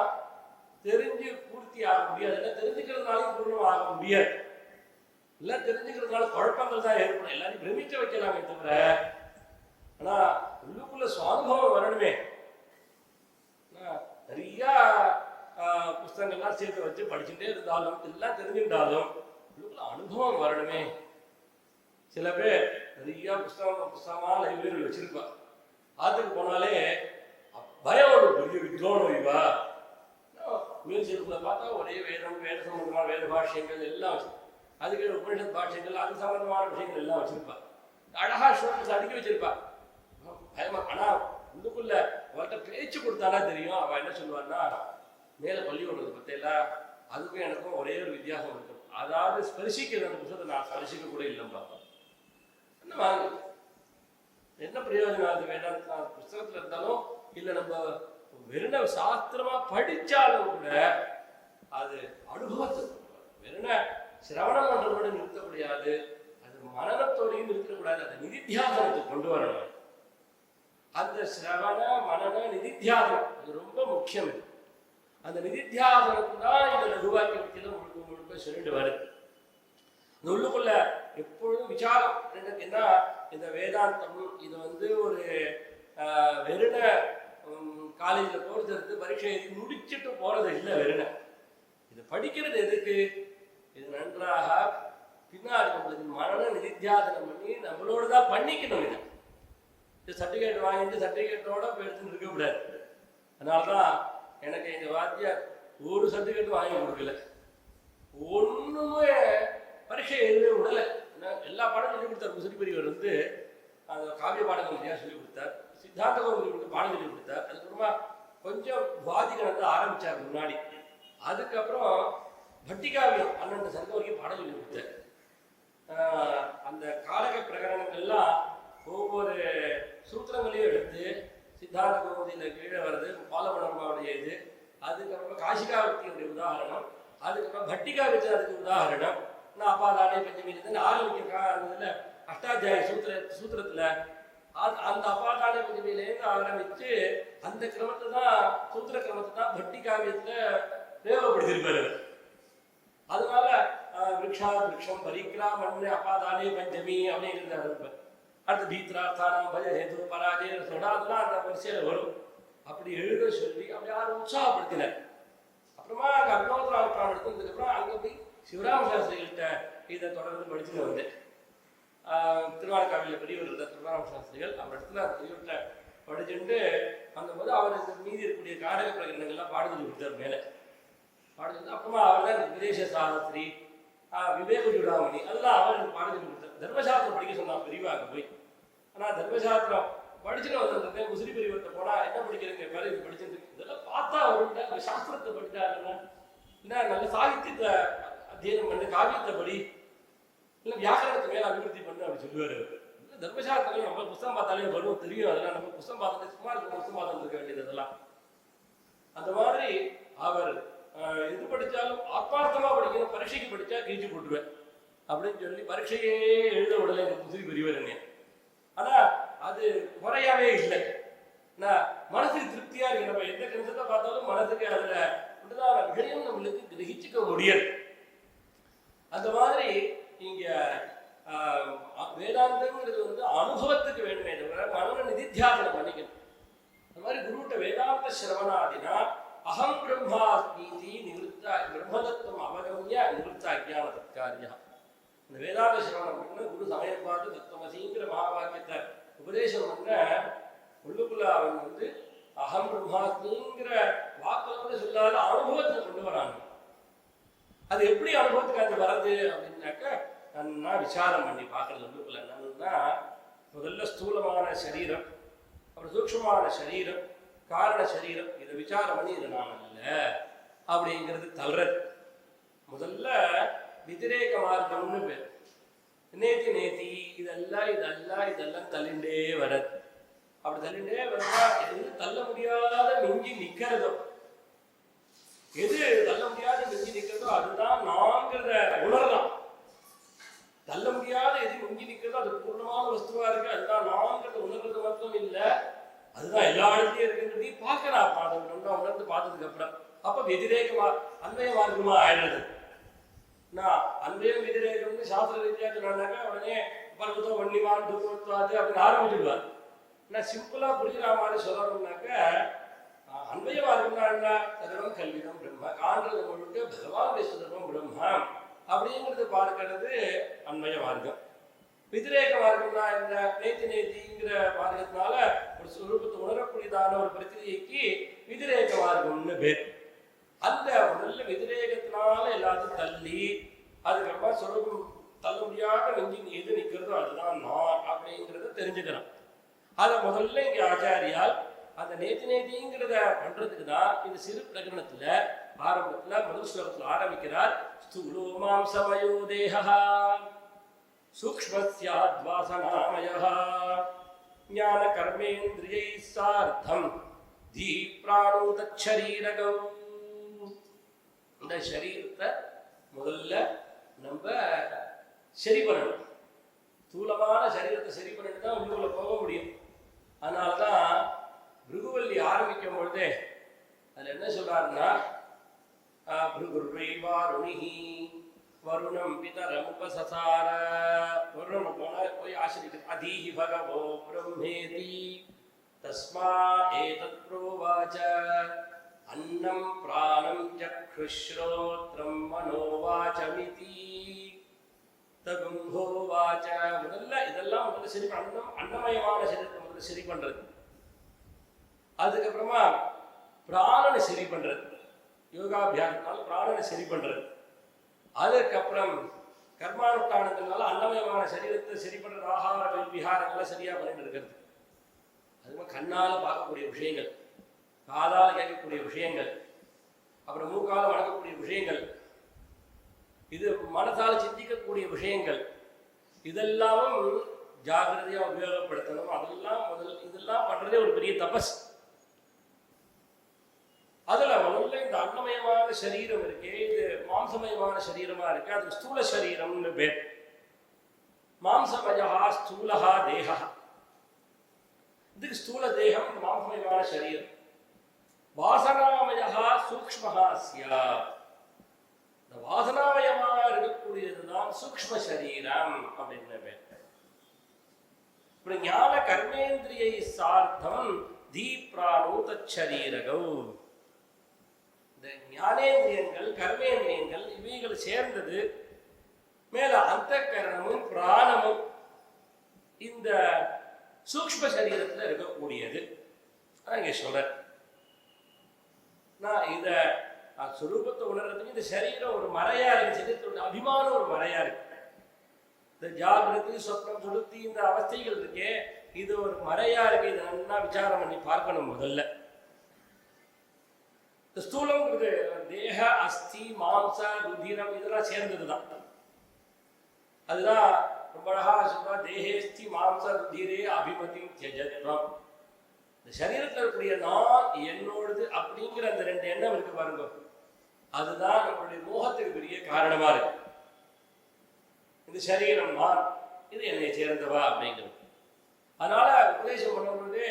S2: தெரிஞ்சு பூர்த்தி ஆக முடியாது. எல்லாம் தெரிஞ்சுக்கிறதுனாலும் பூர்ணம் ஆக முடியாது. எல்லாம் தெரிஞ்சுக்கிறதுனால குழப்பங்கள் தான் ஏற்படும். எல்லாரையும் பிரமிக்க வைக்கலாமே தவிர, ஆனா உள்ளுக்குள்ள சுவானுபவம் வரணுமே. நிறைய புஸ்தகங்கள்லாம் சேர்த்து வச்சு படிச்சுட்டே இருந்தாலும் எல்லாம் தெரிஞ்சுக்கிட்டாலும் உள்ளுக்குள்ள அனுபவம் வரணுமே. சில பேர் நிறைய புஸ்தகமா லைப்ரரி வச்சிருப்பா. ஆத்துக்கு போனாலே பயம் ஒரு பெரிய வித்வானம் இவா. மியூசியத்துல பார்த்தா ஒரே வேதம், வேத சம்பந்தமான வேத பாஷ்யங்கள் எல்லாம் வச்சு, அதுக்கு உபனிஷத் பாஷ்யங்கள், அது சம்பந்தமான விஷயங்கள் எல்லாம் வச்சிருப்பா. அழகா ஸ்லோகத்தை அடுக்கி வச்சிருப்பா. பயமா. ஆனா உள்ளுக்குள்ள அவர்கிட்ட பேச்சு கொடுத்தானா தெரியும். அவ என்ன சொல்லுவான்னா, மேல பள்ளி ஒன்று பத்தையெல்லாம் அதுக்கும் எனக்கும் ஒரே ஒரு வித்தியாசம் இருக்கும். அதாவது ஸ்பரிசிக்கிறது, அந்த புத்தகத்தை நான் ஸ்பரிசிக்க கூட இல்லைம்பா. என்ன வாங்க, என்ன பிரயோஜனம்? அது வேண்டாம் புஸ்தகத்துல இருந்தாலும் இல்லை, நம்ம வெறுன சாஸ்திரமா படிச்சாலும் கூட அது அனுபவத்தை வெறுன சிரவணம் பண்றதோட நிறுத்த முடியாது, அது மனநத்தோடையும் நிறுத்தக்கூடாது. அதை நிதித்தியாசனத்தை கொண்டு வரணும். அந்த சிரவண மனன நிதித்தியாசனம் அது ரொம்ப முக்கியம். அந்த நிதித்தியாசனத்துக்கு தான் இந்த லகுவாக்கிய வித்தியில முழுக்க முழுக்க சொல்லிட்டு வருது. இந்த உள்ளுக்குள்ள எப்பொழுதும் விசாரம் என்ன, இந்த வேதாந்தம் இது ஒரு வெறுன காலேஜில் கோர்ஸ் எடுத்து பரீட்சை எழுதி முடிச்சுட்டு போறது இல்லை. வெறுன இது படிக்கிறது எதுக்கு? இது நன்றாக பின்னாடி நம்மளுக்கு மரண நிதித்தியாசனம் பண்ணி நம்மளோட தான் பண்ணிக்கணும். இது சர்டிஃபிகேட் வாங்கிட்டு சர்டிஃபிகேட்டோட போய் எடுத்துன்னு இருக்கக்கூடாது. அதனாலதான் எனக்கு எங்க வாத்தியார் ஒரு சர்டிஃபிகேட்டும் வாங்கி கொடுக்கல, ஒண்ணுமே பரீட்சை எழுதவே விடலை. எல்லா பாடம் சொல்லி கொடுத்தார். முசிறி பெரியவர் அந்த காவிய பாடங்கள் நிறையா சொல்லி கொடுத்தார். சித்தாந்த கோவில் பாடம் சொல்லி கொடுத்தார். அதுக்கப்புறமா கொஞ்சம் வாதிகள் ஆரம்பிச்சார் முன்னாடி. அதுக்கப்புறம் பட்டிகாவியம் 12 சர்க்கம் வரைக்கும் பாடம் சொல்லி கொடுத்தார். அந்த காரக பிரகரணங்கள்லாம் ஒவ்வொரு சூத்திரங்களையும் எடுத்து சித்தாந்த கோவிலில் கீழே வருது பாலமணர்மாவுடைய இது, அதுக்கப்புறம் காசிகாவியத்தினுடைய உதாரணம், அதுக்கப்புறம் பட்டிகாவியத்தில் அதுக்கு உதாரணம், அப்பாதானே பஞ்சமியிலிருந்து ஆரம்பிக்க அஷ்டாத்தியாய சூத்திரத்துல அந்த அப்பாதான பஞ்சமியிலேருந்து ஆரம்பிச்சு அந்த கிரமத்தை தான் சூத்திர கிரமத்தை தான் பட்டி காவியத்துல தேவைப்படுத்திருப்பாரு. அதனால விரக்ஷம் பரிக்ராமன் அப்பாதானே பஞ்சமி அப்படின்னு அடுத்து பீத்ரார்த்தானம் பஜ ஹேது பராஜய சொன்னா அதெல்லாம் அந்த வரிசையில வரும். அப்படி எழுத சொல்லி அப்படி யாரும் உற்சாகப்படுத்தினார். அப்புறமா அங்கே அக்னோத்தராவட்டான் எடுத்ததுக்கப்புறம் அங்கே போய் சிவராம சாஸ்திரிகள்கிட்ட இதை தொடர்ந்து படிச்சுட்டு வந்தேன். திருவாரூர்காவியில் பெரியவர் இருந்த திருவாராம சாஸ்திரிகள் அவர் இடத்துல அந்த பெரியவர்கிட்ட படிச்சுட்டு வந்தபோது அவர் இந்த மீதி இருக்கக்கூடிய காரக பிரகடனங்கள்லாம் பாடல் கொடுத்தார். மேலே பாடல் அப்புறமா அவர் தான் விதேச சாஸ்திரி, விவேக ஜுடாமணி அதெல்லாம் அவர் எனக்கு பாடல் கொடுத்தார். தர்மசாஸ்திரம் படிக்க சொன்னார் பெரியவாக போய். ஆனால் தர்மசாஸ்திரம் படிச்சுட்டு வந்திருக்கேன். முசிறி பெரியவர்கிட்ட போனால் என்ன படிக்கிறீங்க பேர் இது படிச்சுட்டு இதெல்லாம் பார்த்தா அவர்கிட்ட சாஸ்திரத்தை படித்தாருன்னா இல்லை நல்ல சாகித்யத்தை அத்தியனம் பண்ணு, காவியத்தை படி, இல்லை வியாக்கரணத்தை மேலே அபிவிருத்தி பண்ணு அப்படி சொல்லுவார். இல்லை தர்மசாஸ்திரம் நம்ம புத்தகம் பார்த்தாலே வரும் தெரியும். அதெல்லாம் நம்ம புத்தகம் பார்த்துட்டு சும்மா இருக்க புத்தகம் பார்த்துட்டு இருக்க வேண்டியது அதெல்லாம். அந்த மாதிரி அவர் எது படித்தாலும் ஆத்மார்த்தமாக படிக்கணும். பரீட்சைக்கு படித்தா கிழிச்சு போட்டுருவேன் அப்படின்னு சொல்லி பரீட்சையே எழுத விடலை எங்கள் புதிரி பெரியவர் என்ன. ஆனால் அது குறையாவே இல்லை. நான் மனசுக்கு திருப்தியா இருக்கு. நம்ம எந்த கிரந்தத்தை பார்த்தாலும் மனசுக்கு அதுல உண்டான விஷயம் நம்மளுக்கு கிரகிச்சுக்க முடியாது. அந்த மாதிரி இங்க வேதாந்தங்கிறது அனுபவத்துக்கு வேணுமே தவிர மனன நிதித்தியாசனம் பண்ணிக்கணும். அந்த மாதிரி குருட்ட வேதாந்த சிரவணாதினா அகம் பிரம்மாஸ்மீதி நிவృత్త பிரம்மதத்துவம் அவகமிய நிவృత్త அஜ்ஞான தற்காரியா. இந்த வேதாந்த சிரவணம் பண்ண குரு சமயம் பார்த்து தத்துவமசிங்கிற மகாவாக்கியத்தை உபதேசம் பண்ண உள்ளுக்குள்ள அவன் அகம் பிரம்மாஸ்மிங்கிற வாக்குல சொல்லாத அனுபவத்தை கொண்டு வராங்க. அது எப்படி அனுபவத்துக்கு அது வர்றது அப்படின்னாக்க நன்னா விசாரம் பண்ணி பார்க்கறது. உள்ளுக்குள்ள என்னன்னா முதல்ல ஸ்தூலமான சரீரம், அப்புறம் சூக்ஷ்மமான சரீரம், காரண சரீரம், இதை விசாரம் பண்ணி இது நான் இல்லை அப்படிங்கிறது தள்ளுறது. முதல்ல விதிரேக மார்க்கம்னு பேர். நேத்தி நேத்தி இதெல்லாம் தள்ளிண்டே வர்றது. அப்படி தள்ளிண்டே வந்தா எது தள்ள முடியாத மிஞ்சி நிக்கிறதோ, எது தள்ள முடியாத மிஞ்சி நிக்கிறதோ அதுதான் நாங்கிறத உணரலாம். தள்ள முடியாத எது மிஞ்சி நிக்கிறதோ அது பூர்ணமான வஸ்துவா இருக்கு, அதுதான் நாங்கிறத உணர்றது மட்டும் இல்லை, அதுதான் எல்லா இடத்துலயும் இருக்குன்றதையும் பார்க்கலாம். அதை உணர்ந்து பார்த்ததுக்கு அப்புறம் அப்ப வெதிரேகமா அன்வய மார்க்கமா ஆயிடுறது. நான் அன்வயம் வெதிரேகம்னு சாஸ்திர ரீதியா சொன்னாக்கா உடனே பர்வதம் வன்னிவான் தூக்கத்துவாது அப்படின்னு ஆரம்பிச்சுடுவார். நான் சிம்பிளா புரிஞ்சுற மாதிரி சொல்லணும்னாக்க அன்வய மார்க்கம்னா என்ன? சர்வம் கல்விதம் பிரம்மா, காண்றது முழுக்க பகவானுடைய சுதர்மம் பிரம்மா அப்படிங்கிறது பார்க்கிறது அன்வய மார்க்கம். விதிரேக மார்க்கம்னா என்ன? நேத்திங்கிற மார்க்கத்தினால ஒரு சுரூபத்தை உணரக்கூடியதான ஒரு பிரத்தியைக்கு விதிரேக மார்க்கம்னு பேர். அந்த முதல்ல விதிரேகத்தினால எல்லாத்தையும் தள்ளி அதுக்கப்புறமா சுரூபம் தள்ள முடியாத நெஞ்சு எது நிற்கிறதோ அதுதான் நான் அப்படிங்கிறத தெரிஞ்சுக்கிறோம். அதை முதல்ல இங்கே ஆச்சாரியால் அந்த நேத்திங்கிறத பண்றதுக்கு தான் இந்த சிறு பிரகடனத்துல ஆரம்பத்துல முதல் ஸ்லோகத்தில் ஆரம்பிக்கிறார். ஸ்தூலோ மாம்சமயோ தேஹா சூக்ஷ்மஸ்யாத்வாசனாமயः ஞான கர்மேந்திரியை சார்த்தம் தி பிராணோ தச்சரீரகௌ. இந்த சரீரத்தை முதல்ல நம்ம சரி பண்ணணும். ஸ்தூலமான சரீரத்தை சரி பண்ணிட்டு தான் உள்ளுக்குள்ள போக முடியும். அதனால்தான் பிருகுவல்லி ஆரம்பிக்கும் பொழுதே அதில் என்ன சொல்றாருன்னா பிருகுர்வைவாருணிஹி வருணம் பிதரமுபசசார. வருணம் போனா போய் ஆசிரியம் அதீஹி பகவோ பிரம்மேதி தஸ்மா ஏதத் ப்ரோவாச்ச அன்னம் பிராணம் சக்ஷுஸ்ரோத்ரம் மனோவாசமிதி தகும்போவாச்ச. முதல்ல இதெல்லாம் முதல்ல சரி பண்ணணும். அன்னமயமான சரீரத்தை முதல்ல சரி பண்றது, அதுக்கப்புறமா பிராணனை சரி பண்றது, யோகாபியாசத்தினால பிராணனை சரி பண்றது, அதுக்கப்புறம் கர்மானுஷ்டானத்தினால அன்னமயமான சரீரத்தை சரி பண்றது, ஆகார விஹாரங்கள்லாம் சரியா பண்ணிட்டு இருக்கிறது. அதுமாதிரி கண்ணால பார்க்கக்கூடிய விஷயங்கள், காதால் கேட்கக்கூடிய விஷயங்கள், அப்புறம் மூக்கால வணங்கக்கூடிய விஷயங்கள், இது மனசால் சிந்திக்கக்கூடிய விஷயங்கள், இதெல்லாமும் ஜாகிரதையா உபயோகப்படுத்தணும். அதெல்லாம் இதெல்லாம் பண்றதே ஒரு பெரிய தபஸ். அதுல முதல்ல இந்த அன்னமயமான சரீரம் இருக்கே, இது மாம்சமயமான சரீரமா இருக்கு, அது ஸ்தூல சரீரம்னு பேர். மாம்சமயா ஸ்தூலஹா தேகா, இதுக்கு ஸ்தூல தேகம், இந்த மாம்சமயமான சரீரம். வாசனாமயா சூக்ஷ்மஹா ஸ்யாத், இந்த வாசனாமயமா இருக்கக்கூடியதுதான் சூக்ஷ்ம சரீரம் அப்படின்னு பேர். இப்படி ஞான கர்மேந்திரியை சார்த்தம் தி பிராணோ தச்சரீரகௌ. இந்த ஞானேந்திரியங்கள் கர்மேந்திரியங்கள் இவைகள் சேர்ந்தது மேல அந்த கரணமும் பிராணமும் இந்த சூக்ஷ்ம சரீரத்தில் இருக்கக்கூடியது. இங்க சொல்ற நான் இத சுரூபத்தை உணர்றதுக்கு இந்த சரீரம் ஒரு மறையா இருக்கு, சரீரத்தோட அபிமானம் ஒரு மறையா இருக்கு. இந்த ஜாகிரதி சொப்னம் சுளுத்தி இந்த அவஸ்தைகள் இருக்கே, இது ஒரு மறையா இருக்கு. இதை நல்லா விசாரம் பண்ணி பார்க்கணும். முதல்ல இந்த ஸ்தூலங்கிறது தேக அஸ்தி மாம்ச ருதிரம் இதெல்லாம் சேர்ந்ததுதான். அதுதான் ரொம்ப அழகா சொல்றா, தேகேஸ்தி மாம்ச ருதிரே அபிமதி தியஜத்வம். இந்த சரீரத்தில் இருக்கக்கூடிய நான் என்னோடது அப்படிங்கிற அந்த ரெண்டு எண்ணம் இருக்கு பாருங்க, அதுதான் நம்மளுடைய மோகத்துக்கு பெரிய காரணமா இருக்கு. இந்த சரீரம் நான், இது என்னை சேர்ந்தவா அப்படிங்கிறது. அதனால உபதேசம் பண்ணும்போது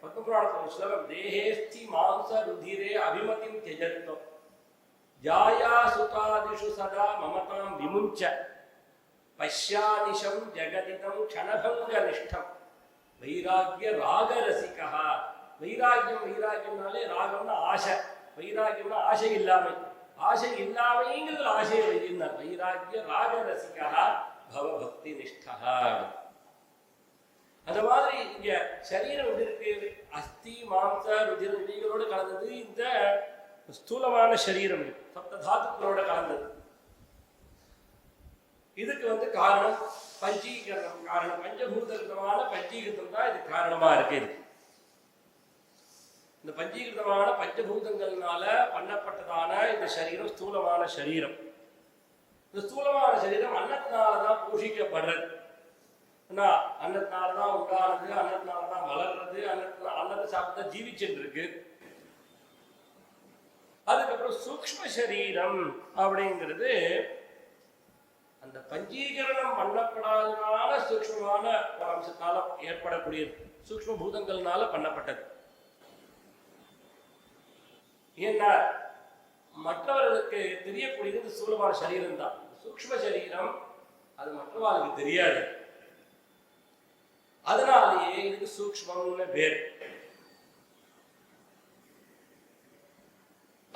S2: பத்மபுராணத்தில் ஒரு ஸ்லோகம், தேகேஸ்தி மாம்ச ருதிரே அபிமதிம் தியஜத்வம் ஜாயா சுதாதிஷு சதா மமதாம் விமுஞ்ச பஷ்யானிஷம் ஜெகதிதம் க்ஷணபங்க நிஷ்டம் வைராக்கிய ராகரசிகா. வைராக்கியம்னாலே ராகம்னா ஆசை, வைராக்கியம்னா ஆசை இல்லாமை, ஆசை இல்லாமைங்கிறதுல ஆசையை வைத்திருந்தார். வைராக்கிய ராகரசிகா பவபக்தி நிஷ்டா. அந்த மாதிரி இங்க சரீரம் எப்படி இருக்கு, அஸ்தி மாம்ச ருதிரம் இவைகளோடு கலந்தது. இந்த ஸ்தூலமான சரீரம் இருக்கு, சப்த தாத்துக்களோட கலந்தது. இதுக்கு காரணம் பஞ்சீகரணம். காரணம் பஞ்சபூதமான பஞ்சீகிருத்தம் தான் இது காரணமா இருக்கு. இது இந்த பஞ்சீகிருத்தமான பஞ்சபூதங்கள்னால பண்ணப்பட்டதான இந்த சரீரம் ஸ்தூலமான சரீரம். இந்த ஸ்தூலமான சரீரம் அன்னத்தினாலதான் போஷிக்கப்படுறது. அன்னத்தினாலதான் உண்டானது, அன்னத்தினாலதான் வளர்றது, அன்னத்தை சாப்பிட்டு ஜீவிச்சுட்டு இருக்கு. அதுக்கப்புறம் சூக்ஷ்ம சரீரம் அப்படிங்கிறது அந்த பஞ்சீகரணம் பண்ணப்படாதனால சூக்ஷ்மமான அம்சத்தால ஏற்படக்கூடியது, சூக்ஷ்ம பூதங்கள்னால பண்ணப்பட்டது. ஏன்னா மற்றவர்களுக்கு தெரியக்கூடியது இந்த ஸ்தூலமான சரீரம் தான். சூக்ஷ்ம சரீரம் அது மற்றவர்களுக்கு தெரியாது. அதனாலேயே இதுக்கு சூக்ஷ்மம்னு பேர்.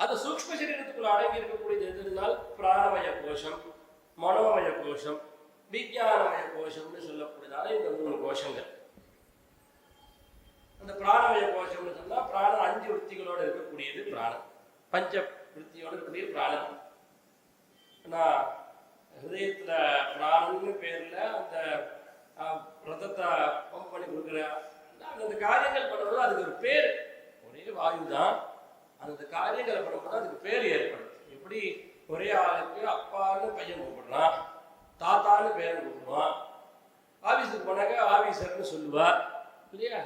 S2: அந்த சூக்ஷ்ம சரீரத்துக்குள்ள அடங்கி இருக்கக்கூடியது எதுனால் பிராணமய கோஷம், மனோமய கோஷம், விஞ்ஞானமய கோஷம்னு சொல்லக்கூடியதால இந்த 3 கோஷங்கள். அந்த பிராணமய கோஷம்னு சொன்னா பிராணம் 5 விருத்திகளோட இருக்கக்கூடியது பிராணம், பஞ்ச விருத்தியோட இருக்கக்கூடிய பிராணம். நான் ஹிருதயத்துல பிராணம்னு பேர்ல அந்த ரத்தத்தை பம்ப் பண்ணி கொடுக்குற அந்த காரியங்கள் பண்ணும்போது அதுக்கு ஒரு பேர், ஒரே வாயு தான். அந்த காரியங்களை பண்ணும்போது அதுக்கு பேர் ஏற்படும். எப்படி ஒரே ஆளுக்கு அப்பான்னு பையன் கூப்பிடுறான், தாத்தான்னு பேரை கூப்பிடுவான், ஆபீஸுக்கு போனாக்க ஆபீசர்னு சொல்லுவா இல்லையா?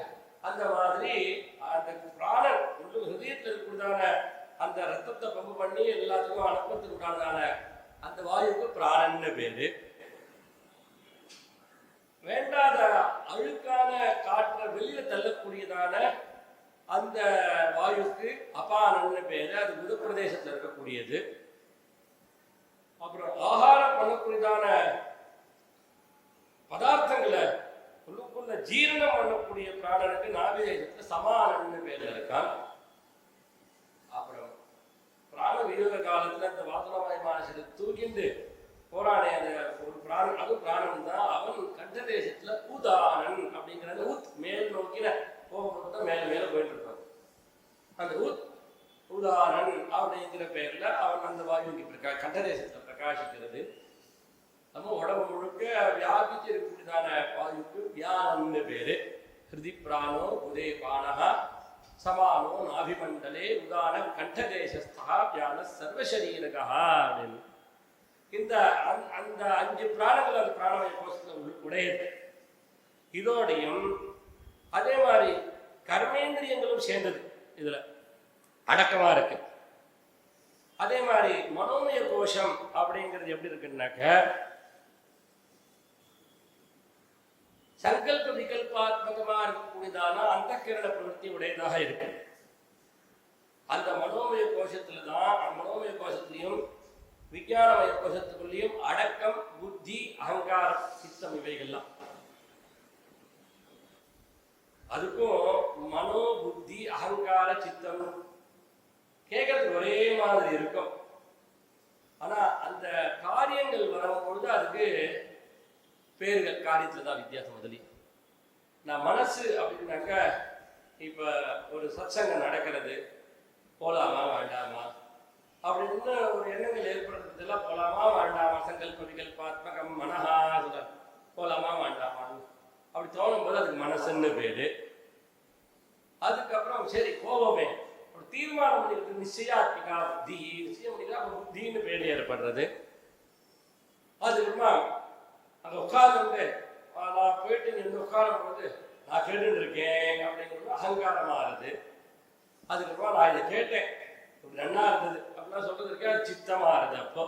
S2: அந்த மாதிரி அந்த பிராணன் ஹிருதயத்தில் இருக்கக்கூடியதான அந்த ரத்தத்தை பம்பு பண்ணி எல்லாத்துக்கும் அனுப்பத்துக்கு உண்டானதான அந்த வாயுக்கு பிராணன்னு பேரு. வேண்டாத அழுக்கான காற்றை வெளியில தள்ளக்கூடியதான அந்த வாயுக்கு அபானன்னு பேரு. அது புத பிரதேசத்தில் இருக்கக்கூடியது. அப்புறம் ஆகாரம் பண்ணக்கூடியதான பதார்த்தங்களை உள்ளுக்குள்ள ஜீரணம் பண்ணக்கூடிய பிராணனுக்கு நாபிதேசத்துல சமானன்னு பேர் இருக்கான். அப்புறம் பிராண வியோக காலத்துல அந்த வாசனமயமான சில தூக்கிண்டு போராடைய அந்த ஒரு பிராணன், அது பிராணன் தான். அவன் கண்ட தேசத்துல ஊதானன் அப்படிங்கிறது ஊத் மேல் நோக்கின போக மேல மேல போயிட்டு இருப்பான். அந்த ஊதானன் அப்படிங்கிற பெயர்ல அவன் அந்த வாயுக்கு கண்ட தேசத்துல பிரகாசிக்கிறது. நம்ம உடம்பு முழுக்க வியாபிச்சு இருக்கக்கூடியதான வாயுக்கு வியானம்னு பேரு. ஹிருதி பிராணோ உதே பானகா சமானோ நாபிமண்டலே உதான கண்டதேசஸ்தா வியான சர்வசரீரகா அப்படின்னு. இந்த அந்த 5 பிராணங்கள் அந்த பிராணமய கோஷத்துல உடையது. இதோடையும் அதே மாதிரி கர்மேந்திரியங்களும் சேர்ந்தது இதுல அடக்கமா இருக்கு. அதே மாதிரி மனோமய கோஷம் அப்படிங்கிறது எப்படி இருக்குன்னாக்க சங்கல்ப விகல்பாத்மகமா இருக்கக்கூடியதான அந்த கிரண பிரவೃತ್ತಿ உடையதாக இருக்கு. அந்த மனோமய கோஷத்துல தான், மனோமய கோஷத்திலையும் விஞ்ஞானமய கோஷத்துக்குள்ளேயும் அடக்கம், புத்தி, அகங்காரம், சித்தம் இவைகள்லாம். அதுக்கும் மனோ, புத்தி, அகங்கார, சித்தம் கேட்கறதுக்கு ஒரே மாதிரி இருக்கும். ஆனா அந்த காரியங்கள் வரும்பொழுது அதுக்கு பேர்கள் காரியத்துல தான் வித்தியாசம். முதலி நான் மனசு அப்படின்னாக்க இப்ப ஒரு சத்சங்கம் நடக்கிறது, போலாமா வேண்டாமா அப்படின்னு ஒரு எண்ணங்கள் ஏற்படுறதுலாம், போலாமா வேண்டாமா, சங்கல்ப விகல்பாத்மகம் மனஹா சொல்ற போலாமா வேண்டாமா அப்படி தோணும் போது அதுக்கு மனசுன்னு பேரு. அதுக்கப்புறம் சரி கோபமே ஒரு தீர்மானம் பண்ணிக்கிறது, நிச்சயாத்மிகா புத்தி, நிச்சயம் பண்ணிக்கலாம் புத்தின்னு பேர் ஏற்படுறது. அதுக்கப்புறமா அங்கே உட்கார்ந்து நான் போயிட்டு இங்கே உட்காரும் போது நான் கேட்டுட்டு இருக்கேன் அப்படிங்கிறது அகங்காரமா இருது. அதுக்கப்புறமா நான் இதை கேட்டேன் இப்படி நன்னா இருந்தது அப்படின்னா சொல்றது இருக்கேன், அது சித்தமா இருது அப்போ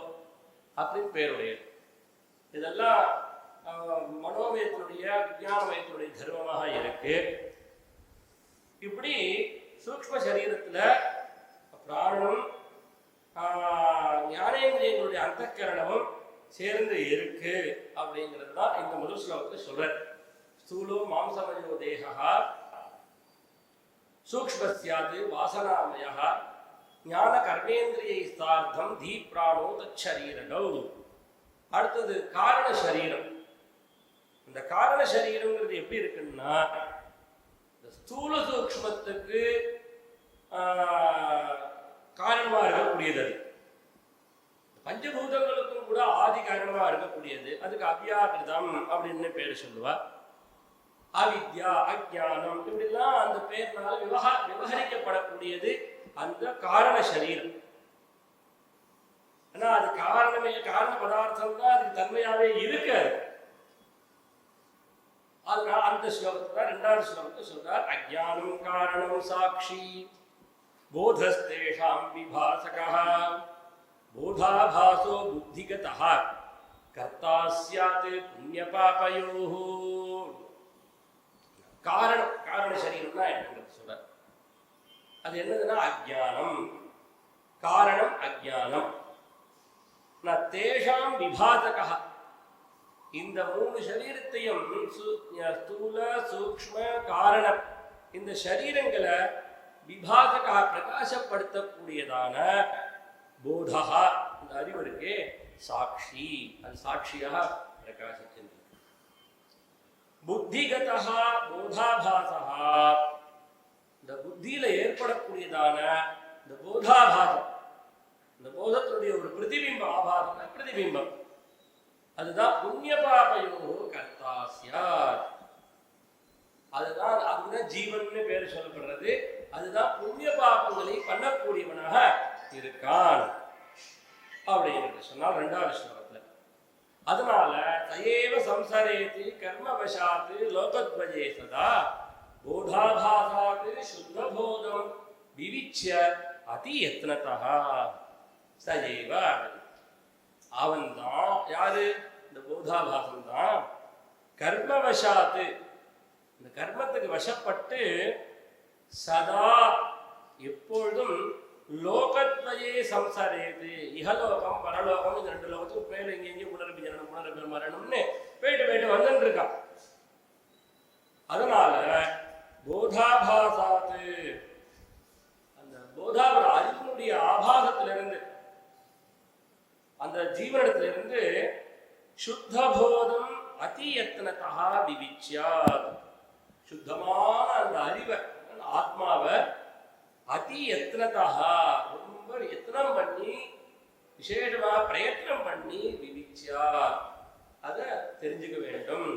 S2: அப்படின்னு பேருடையது. இதெல்லாம் மனோமயத்தினுடைய விஞ்ஞானமயத்தினுடைய தர்மமாக இருக்கு. இப்படி சூக்ஷ்ம சரீரத்துல பிராணனும் ஞானேந்திரியங்களுடைய அந்தக்கரணமும் சேர்ந்து இருக்கு அப்படிங்கிறது தான் இந்த முதல் ஸ்லோகத்தில் சொல்ற. ஸ்தூலோ மாம்சமயோ தேகா சூக்ஷ்மஸ்யாது வாசனாமயா ஞான கர்மேந்திரியை ஸ்தார்த்தம் தீ பிராணோ தச்சரீரகௌ. அடுத்தது காரண சரீரம். இந்த காரண சரீரம்ங்கிறது எப்படி இருக்குன்னா ஸ்தூல சூக்ஷ்மத்துக்கு காரணமா இருக்கக்கூடியது. பஞ்சபூதங்களுக்கும் கூட ஆதி காரணமா இருக்கக்கூடியது. அதுக்கு அவ்யாகிருதம் அப்படின்னு பேர் சொல்லுவா. அவித்யா, அஜ்ஞானம் இப்படிலாம் அந்த பேர்னால விவகரிக்கப்படக்கூடியது அந்த காரண சரீரம். ஆனா அது காரணமே, காரண பதார்த்தம் தான் அதுக்கு தன்மையாவே இருக்காது. அதனால அந்த ஸ்லோகத்துல 2வது ஸ்லோகத்தை சொல்றார், அஜ்ஞானம் காரணம் சாட்சி போதஸ்தேஷாம் விபாசகா போதாபாசோ புத்திகதः கர்த்தா ஸ்யாத் புண்ணிய பாபயோः. காரணம், காரண சரீரம்னா என்னன்னு சொல்றார். அது என்னதுன்னா அஜ்ஞானம், காரணம் அஜ்ஞானம். இந்த 3 சரீரத்தையும் ஸ்தூல சூக்ஷ்ம காரணம் இந்த சரீரங்களை விபாசகா பிரகாசப்படுத்தக்கூடியதான போதா இந்த அறிவு இருக்கே சாட்சி, அது சாட்சியாக பிரகாசிக்கின்றது. புத்திகதா போதாபாசா, இந்த புத்தியில ஏற்படக்கூடியதான இந்த போதாபாசம், இந்த போதத்தினுடைய ஒரு பிரதிபிம்பம், ஆபாசம் பிரதிபிம்பம், அதுதான் புண்ணிய பாபயோ கர்த்தா ஸ்யாத். அதுதான் ஜீவன் பேர் சொல்லப்படுறது. அதுதான் புண்ணிய பாபங்களை பண்ணக்கூடியவனாக இருக்கான் அப்படின்னு சொன்னால் 2வது ஸ்லோகத்துல. அதனால தயேவ சம்சரேதி கர்மவசாத்து லோகத்வஜே சதா போதாபாசாத்து சுத்தபோதம் விவிச்ய அதியத்னதா சயேவ. அவன்தான் யாரு? இந்த போதாபாசம் தான். கர்மவசாத்து, இந்த கர்மத்துக்கு வசப்பட்டு சதா எப்பொழுதும் லோகத்வயே சம்சாரேது, இகலோகம் பரலோகம் இந்த 2 லோகத்துக்கும் பேர் எங்கெங்கேயும் புனரபி ஜனனம் புனரபி மரணம்னு போயிட்டு வந்துட்டு இருக்கான். அதனால போதாபாசாத்து, அந்த போதாபர அறிவினுடைய ஆபாசத்திலிருந்து, அந்த ஜீவனத்திலிருந்து சுத்தபோதம் அதியத்னதா விவிச்யாத், சுத்தமான அந்த அறிவை ஆத்மாவை அதியத்னதா ரொம்ப யத்னம் பண்ணி விசேஷமா பிரயத்னம் பண்ணி விவிச்யாத் அதை தெரிஞ்சுக்க வேண்டும்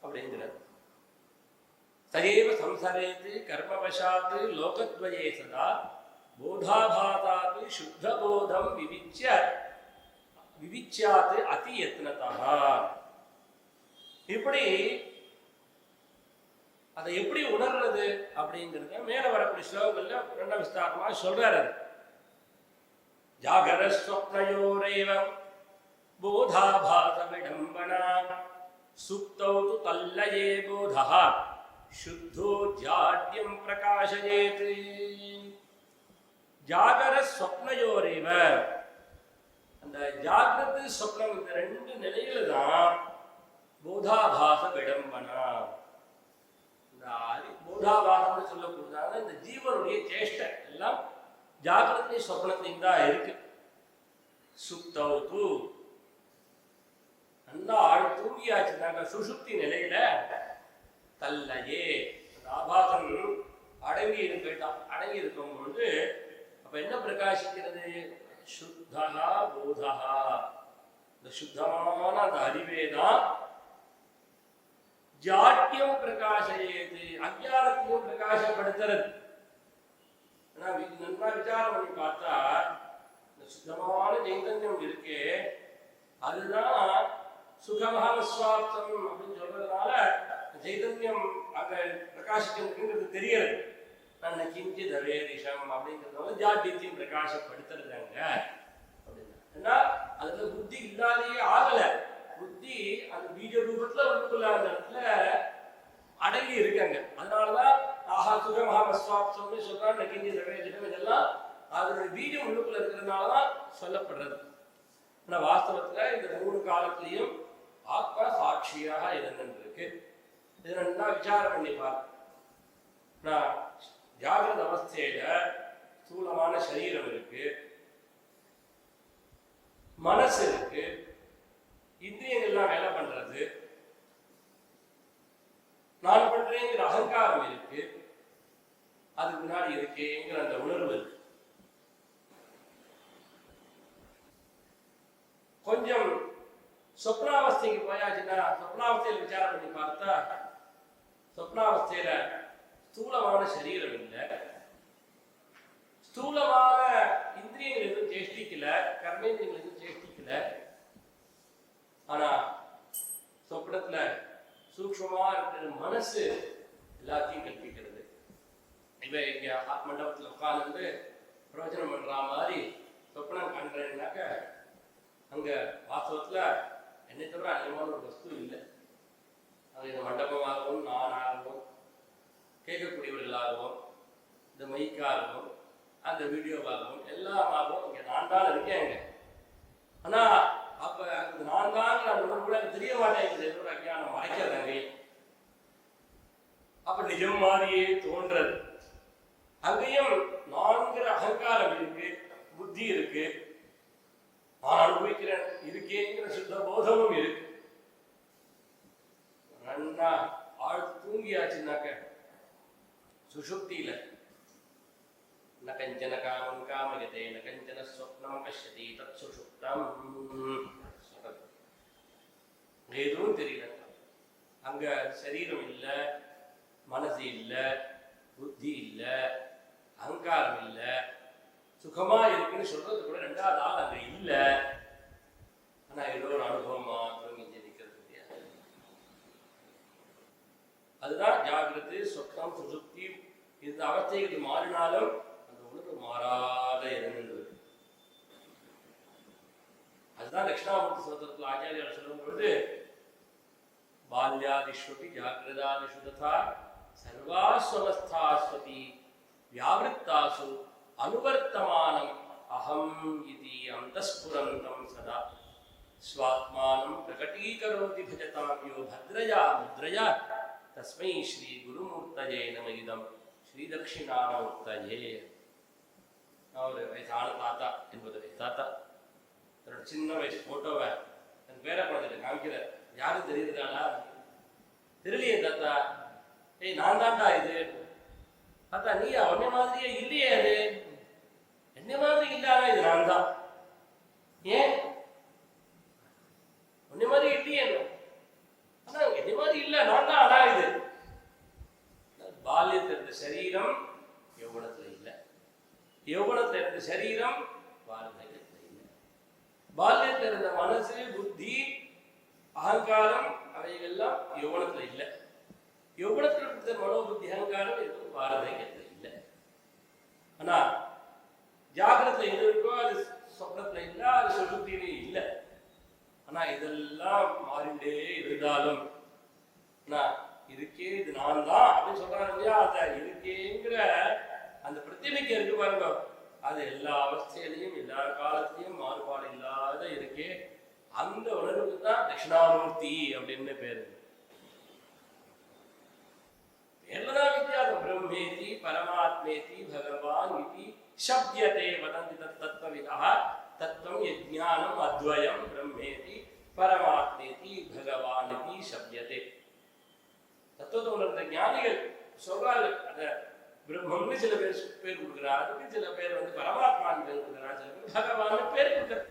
S2: அப்படிங்கிறார். சயேவ சம்சரேது கர்மவசாத் லோகத்வயே சதா போதாபாசாத் சுத்தபோதம் விவிச்யாத் அதியத்னதா. இப்படி அதை எப்படி உணர்றது அப்படிங்கிறத மேல வரக்கூடிய ஸ்லோகங்கள்ல ரொம்ப விஸ்தாரமா சொல்றாரு. ஜாகர ஸ்வப்னயோரேவ போதாபாச விடம்பனா சுப்தௌ து தல்லயே போதः சுத்தோ ஜாட்யம் பிரகாசயேத். ஜாகர ஸ்வப்னயோரேவ, அந்த ஜாகிரது ஸ்வப்னம் இந்த 2 நிலையில தான் போதாபாச விடம்பனா, போதாபாசம்னு சொல்லக்கூடியதான இந்த ஜீவனுடைய சேஷ்டை எல்லாம் ஜாகிரத்தையும் சொப்னத்தையும் தான் இருக்கு. சுப்தௌது, நல்லா ஆள் தூங்கியாச்சுனாங்க சுசுப்தி நிலையில, தல்லையே அந்த ஆபாசம் அடங்கி இருக்கும் பொழுது அப்ப என்ன பிரகாசிக்கிறது? சுத்தா போதா, இந்த சுத்தமான அந்த அறிவே தான் ஜாட்யம் பிரகாசயேது, அஞ்ஞானத்தையும் பிரகாசப்படுத்துறது. நன்மா விசாரம் பண்ணி பார்த்தா இந்த சுத்தமான சைதன்யம் இருக்கே, அதுதான் சுகமஹாஸ்வாப்தம் அப்படின்னு சொல்றதுனால சைதன்யம் அங்க பிரகாசிக்கிறது தெரியறது. நான் கிஞ்சி தவேரிஷம் அப்படிங்கிறத ஜாட்யத்தையும் பிரகாசப்படுத்துறதாங்க அப்படின்னா, அதுல புத்தி இல்லாதையே ஆகல. புத்தி அந்த பீஜ ரூபத்துல உள்ளுக்குள்ள அந்த இடத்துல அடங்கி இருக்காங்க. அதனாலதான் ஆஹா சுகமஹாஸ்வாப்தம்னு சொல்றாங்க. நகிஞ்சி தவேரிஷம் இதெல்லாம் அதனுடைய பீஜம் உள்ளுக்குள்ள இருக்கிறதுனாலதான் சொல்லப்படுறது. ஆனா வாஸ்தவத்துல இந்த 3 காலத்திலையும் ஆத்மா சாட்சியாக இருந்திருக்கு. இதை நல்லா விசாரம் பண்ணி பாரு. ஜாகிரத அவஸ்தையில ஸ்தூலமான சரீரம் இருக்கு, மனசு இருக்கு, இந்திரியங்கள்லாம் வேலை பண்றது, நான் பண்றேங்கிற அகங்காரம் இருக்கு, அதுக்கு முன்னாடி இருக்கேங்கிற அந்த உணர்வு இருக்கு. கொஞ்சம் சொப்னாவஸ்தைக்கு போயாச்சுன்னா, சொப்னாவஸ்தையில விசாரம் பண்ணி பார்த்தா சொப்னாவஸ்தையில ஸ்தூலமான சரீரம் இல்லை, ஸ்தூலமான இந்திரியங்கள் எதுவும் சேஷ்டிக்கல, கர்மேந்திரியங்கள் எதுவும் சேஷ்டிக்கல. ஆனா சொப்னத்துல சூக்ஷ்மமா இருக்கிற மனசு எல்லாத்தையும் கற்பிக்கிறது. இவ இங்க மண்டபத்துல உட்கார்ந்து பிரவச்சனம் பண்ற மாதிரி சொப்னம் கண்றேன்னாக்க அங்க வாஸ்தவத்துல என்னை தவிர அதிகமான ஒரு வஸ்து இல்லை. அது இந்த மண்டபமாகவும் நானாகவும் கேட்கக்கூடியவர்களாகவும் இந்த மைக்காகவும் அந்த வீடியோவாகவும் எல்லாமாகவும் இங்க நான் தான் இருக்கேங்க. ஆனா அப்ப அந்த நான் நான் தாங்கிற அந்த உணர்வு கூட எனக்கு தெரிய மாட்டேங்குது, ஒரு அஞ்ஞானம் மறைக்கிறதாங்க. அப்ப நிஜம் மாதிரியே தோன்றது. அங்கேயும் நான்கிற அகங்காரம் இருக்கு, புத்தி இருக்கு, நான் அனுபவிக்கிறேன் இருக்கேங்கிற சுத்த போதமும் இருக்கு. நன்னா ஆள் தூங்கியாச்சுன்னாக்க சுஷுப்தியில ந கஞ்சன காமம் காமயதே ந கஞ்சன ஸ்வப்னம் பஷ்யதி தத் சுஷுப்தம். எதுவும் தெரியல, அங்க சரீரம் இல்லை, மனசு இல்லை, புத்தி இல்லை, அகங்காரம் இல்லை, சுகமா இருக்குன்னு சொல்றது கூட ரெண்டாவது ஆள் அங்க இல்லை. ஆனா ஏதோ ஒரு அனுபவம் மாத்திரம் இங்க நிக்கிறது முடியாது. அதுதான் ஜாகிரதை, சொப்னம், சுசுப்தி. இந்த அவஸ்தைகள் மாறினாலும் அந்த உணர்வு மாறாத இருந்தது. அதுதான் தட்சிணாமூர்த்தி சோதரத்தில் ஆச்சாரியார் சொல்லும் பொழுது, பால்யாதிஷ்வபி ஜாகிரதாதிஷு ததா சர்வாஸ்வஸ்தாஸ்வதி வியாவிருத்தாசு அனுவர்த்தமானம் அகம் இதி அந்தஸ்புரந்தம் சதா ஸ்வாத்மானம் பிரகடீகரோதி பஜதாம் யோ பத்ரயா முத்ரயா தஸ்மை ஸ்ரீ குருமூர்த்தஜே நம இதம் ஸ்ரீ தட்சிணாமூர்த்தஜே. ஒரு வயசான தாத்தா, 80 வயசு தாத்தா, தன்னோட சின்ன வயசு போட்டோவை தன் பேர குழந்தைகிட்ட காமிக்கிறார். யாரும் தெரியுதுடாடா? தெரியலையே தாத்தா. ஏய், நான் தாண்டா இது. தாத்தா, நீயா? உன்னை மாதிரியே இல்லையே அது. என்ன மாதிரி இல்லாத இது நான் தான். ஏன் உன்னை மாதிரி இல்லையே? ஆனா என்ன மாதிரி இல்லை, நான் தான். ஆனா இது பால்யத்தில் இருந்த சரீரம் யௌவனத்துல இல்லை, யௌவனத்துல இருந்த சரீரம் வார்த்தகத்துல இல்லை. பால்யத்தில் இருந்த மனசு, புத்தி, அகங்காரம் அவைகள்லாம் யௌவனத்துல இல்லை. யௌவனத்தில் இருந்த மனோபுத்தி அகங்காரம் எதுவும் வார்த்தகத்துல இல்லை. ஆனா ஜாகிரத்துல எது இருக்கோ அது சொப்னத்துல இல்லை, அது சுசுப்தியிலே இல்லை. ஆனா இதெல்லாம் மாறிண்டே இருந்தாலும் இருக்கே, இது நான் தான் அப்படின்னு சொல்றாங்க இல்லையா? அந்த இருக்கேங்கிற அந்த பிரதிமைக்கு இருக்கு பாருங்க, அது எல்லா அவஸ்தையிலையும் எல்லா காலத்திலையும் மாறுபாடு இல்லாத இருக்கே. அந்த உணர்வுக்கு தான் தட்சிணாமூர்த்தி அப்படின்னு பேரு. பேர்லதான் வித்தியாசம். பிரம்மேதி பரமாத்மேதி பகவான் இதி சப்யதே வதந்தி தத்துவவிதா தத்துவம் யஜ்ஞானம் அத்வயம் பிரம்மேதி பரமாத்மேதி பகவான் இதி சப்யதே. தத்துவத்தை உணர்ந்த ஞானிகள் சொல்றாரு. அத பிரம்மம்னு சில பேர் கொடுக்குறாரு, அதுக்கு சில பேர் பரமாத்மான்னு பேர் கொடுக்குறாரு, சில பேர் பகவான் பேர் கொடுக்குறாரு.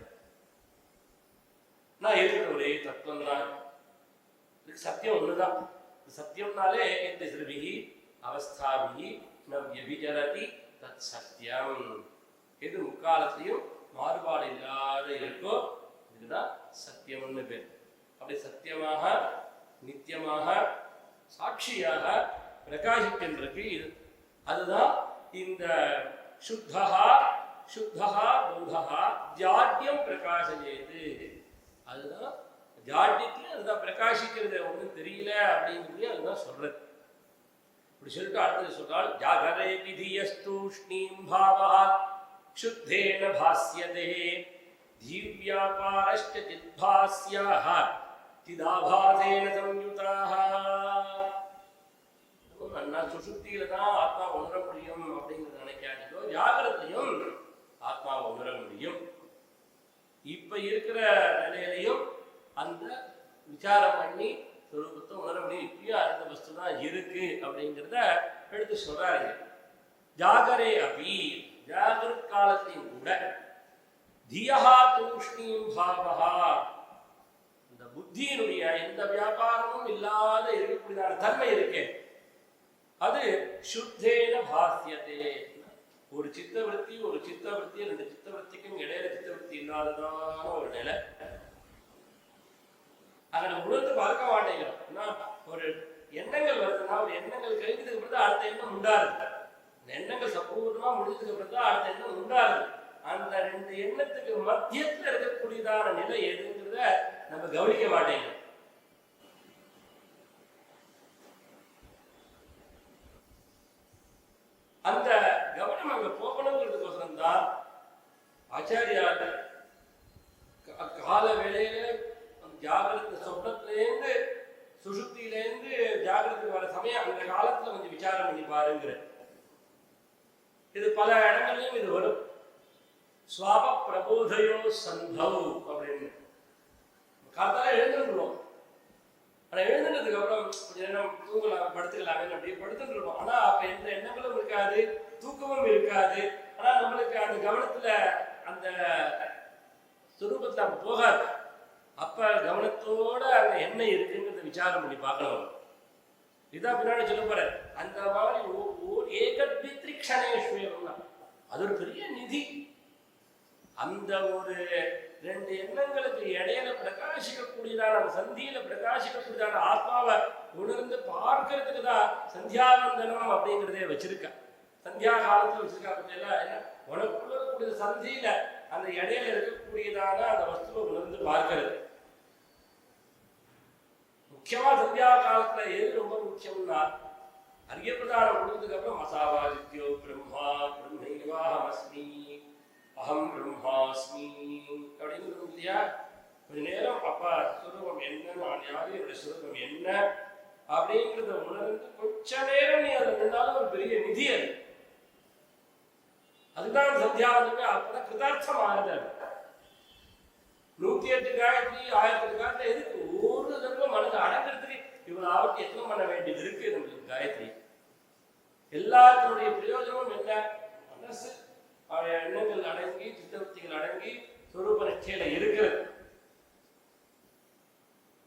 S2: நான் இருக்கிற ஒரே தத்துவம் தான், சத்தியம் ஒண்ணுதான். சத்தியம்னாலே எந்த சிறுபிகி அவஸ்தாபிகி வியபிச்சரதி தத் சத்தியம். எது முக்காலத்தையும் மாறுபாடு இல்லாத இருக்கோ இதுதான் சத்தியம்னு பேர். அப்படி சத்தியமாக நித்தியமாக சாட்சியாக பிரகாசிக்கின்றது. அதுதான் இந்த சுத்தா சுத்தா போதா ஜாட்யம் பிரகாசஜேது. அதுதான் ஜாட்யத்துல அதுதான் பிரகாசிக்கிறது. ஒன்றும் தெரியல அப்படிங்கிறது அதுதான் சொல்றது. இப்படி சொல்லிட்டு அடுத்தது சொல்றால், ஜாகரே விதியஸ்தூஷ்ணீம் பாவா சுத்தேன பாஸ்யதே தீவ்யாபாரஸ்ச சித்பாஸ்யாஹ சிதாபாசேன சம்யுதாஹ. அண்ணா சுசுப்தியில தான் ஆத்மா உணர முடியும் அப்படிங்கிறது நினைக்காதோ, ஜாகிரத்திலையும் ஆத்மாவை உணர முடியும். இப்ப இருக்கிற நிலையிலையும் அந்த விசாரம் பண்ணி சொரூபத்தை உணர முடியும். இப்பயும் அந்த வஸ்து தான் இருக்கு அப்படிங்கிறத எடுத்து சொல்றாரு. ஜாகரே அபி, ஜாகிரத் காலத்தையும் கூட தியஹா தூஷ்ணீம் பாவஹா, இந்த புத்தியினுடைய எந்த வியாபாரமும் இல்லாத இருக்கக்கூடியதான தன்மை இருக்கே, அது சுத்தேன பாஸ்யதே. ஒரு சித்தவருத்தி ஒரு சித்தவருத்தி, ரெண்டு சித்தவருத்திக்கும் இடையில சித்தவருத்தி இல்லாததான ஒரு நிலை. அதை நம்ம உணர்ந்து பார்க்க மாட்டேங்கிறோம். ஒரு எண்ணங்கள் வருதுன்னா, ஒரு எண்ணங்கள் கழிந்ததுக்கு பிறகு அடுத்த எண்ணம் உண்டாது. எண்ணங்கள் சம்பூர்ணமா முடிஞ்சதுக்கு பிறகு அடுத்த எண்ணம் உண்டாது. அந்த ரெண்டு எண்ணத்துக்கு மத்தியத்தில் இருக்கக்கூடியதான நிலை எதுங்கிறத நம்ம கவனிக்க மாட்டேங்கிறோம். அந்த கவனம் அங்க போகணுங்கிறதுக்கோசரம் தான் ஆச்சாரியார் கால வேளையில பெருமாளுங்கிற. இது பல இடங்கள்லையும் இது வரும். ஸ்வாப பிரபோதயோ சந்தவ் அப்படின்னு காத்தால எழுந்துருவோம். ஆனால் எழுந்துட்டதுக்கு அப்புறம் கொஞ்சம் நேரம் தூங்கலாம், படுத்துக்கலாமே அப்படியே படுத்துட்டு இருக்கோம். ஆனால் அப்போ எந்த எண்ணங்களும் இருக்காது, தூக்கமும் இருக்காது. ஆனால் நம்மளுக்கு அந்த கவனத்தில் அந்த சுரூபத்தில் அப்போ போகாது. அப்போ கவனத்தோட அந்த எண்ணெய் இருக்குங்கிறத விசாரம் பண்ணி பார்க்கணும். இதான் பின்னாடி சொல்ல போற. அந்த மாதிரி ஏகத்ரிக்ஷணேஸ்வரம்னா அது ஒரு பெரிய நிதி. அந்த ஒரு ரெண்டு எண்ணங்களுக்கு இடையில பிரகாசிக்கக்கூடியதான அந்த சந்தியில பிரகாசிக்கக்கூடியதான ஆத்மாவை உணர்ந்து பார்க்கறதுக்கு தான் சந்தியாவந்தனம் அப்படிங்கிறதே வச்சிருக்கா. சந்தியா காலத்துல வச்சிருக்கா. என்ன உனக்குள்ள இருக்கக்கூடிய சந்தியில அந்த இடையில இருக்கக்கூடியதான அந்த வஸ்துவை உணர்ந்து பார்க்கிறது. முக்கியமா சந்தியா காலத்துல எது ரொம்ப முக்கியம்னா அர்யப்பிரதானம் கொடுத்ததுக்கு அப்புறம் அசாவாதித்யோ பிரம்மா பிரம்மைவாஹமஸ்மி அகம் பிரம்மாஸ்மி அப்படின்னு இல்லையா? கொஞ்ச நேரம் அப்பா சுரூபம் என்ன, நான் யாரு, என்னுடைய சுரூபம் என்ன அப்படிங்கிறத உணர்ந்து கொஞ்ச நேரம் நீ அதை நின்றாலும் ஒரு பெரிய நிதி அது. அதுதான் சந்தியாவதுக்கு அப்பதான் கிருதார்த்தம் ஆகுது. 108 காயத்ரி 1000 காயத்ரி எதுக்கு? ஒரு தடவை மனதை அடங்கிறதுக்கு இவ்வளவு ஆவத்து எத்தனை பண்ண வேண்டியது இருக்கு நம்மளுக்கு காயத்ரி. எல்லாத்தினுடைய பிரயோஜனமும் என்ன? மனசு எண்ணங்கள் அடங்கி சித்தவృత్తిகள் அடங்கி சொரூப நிச்சயில இருக்கிறது.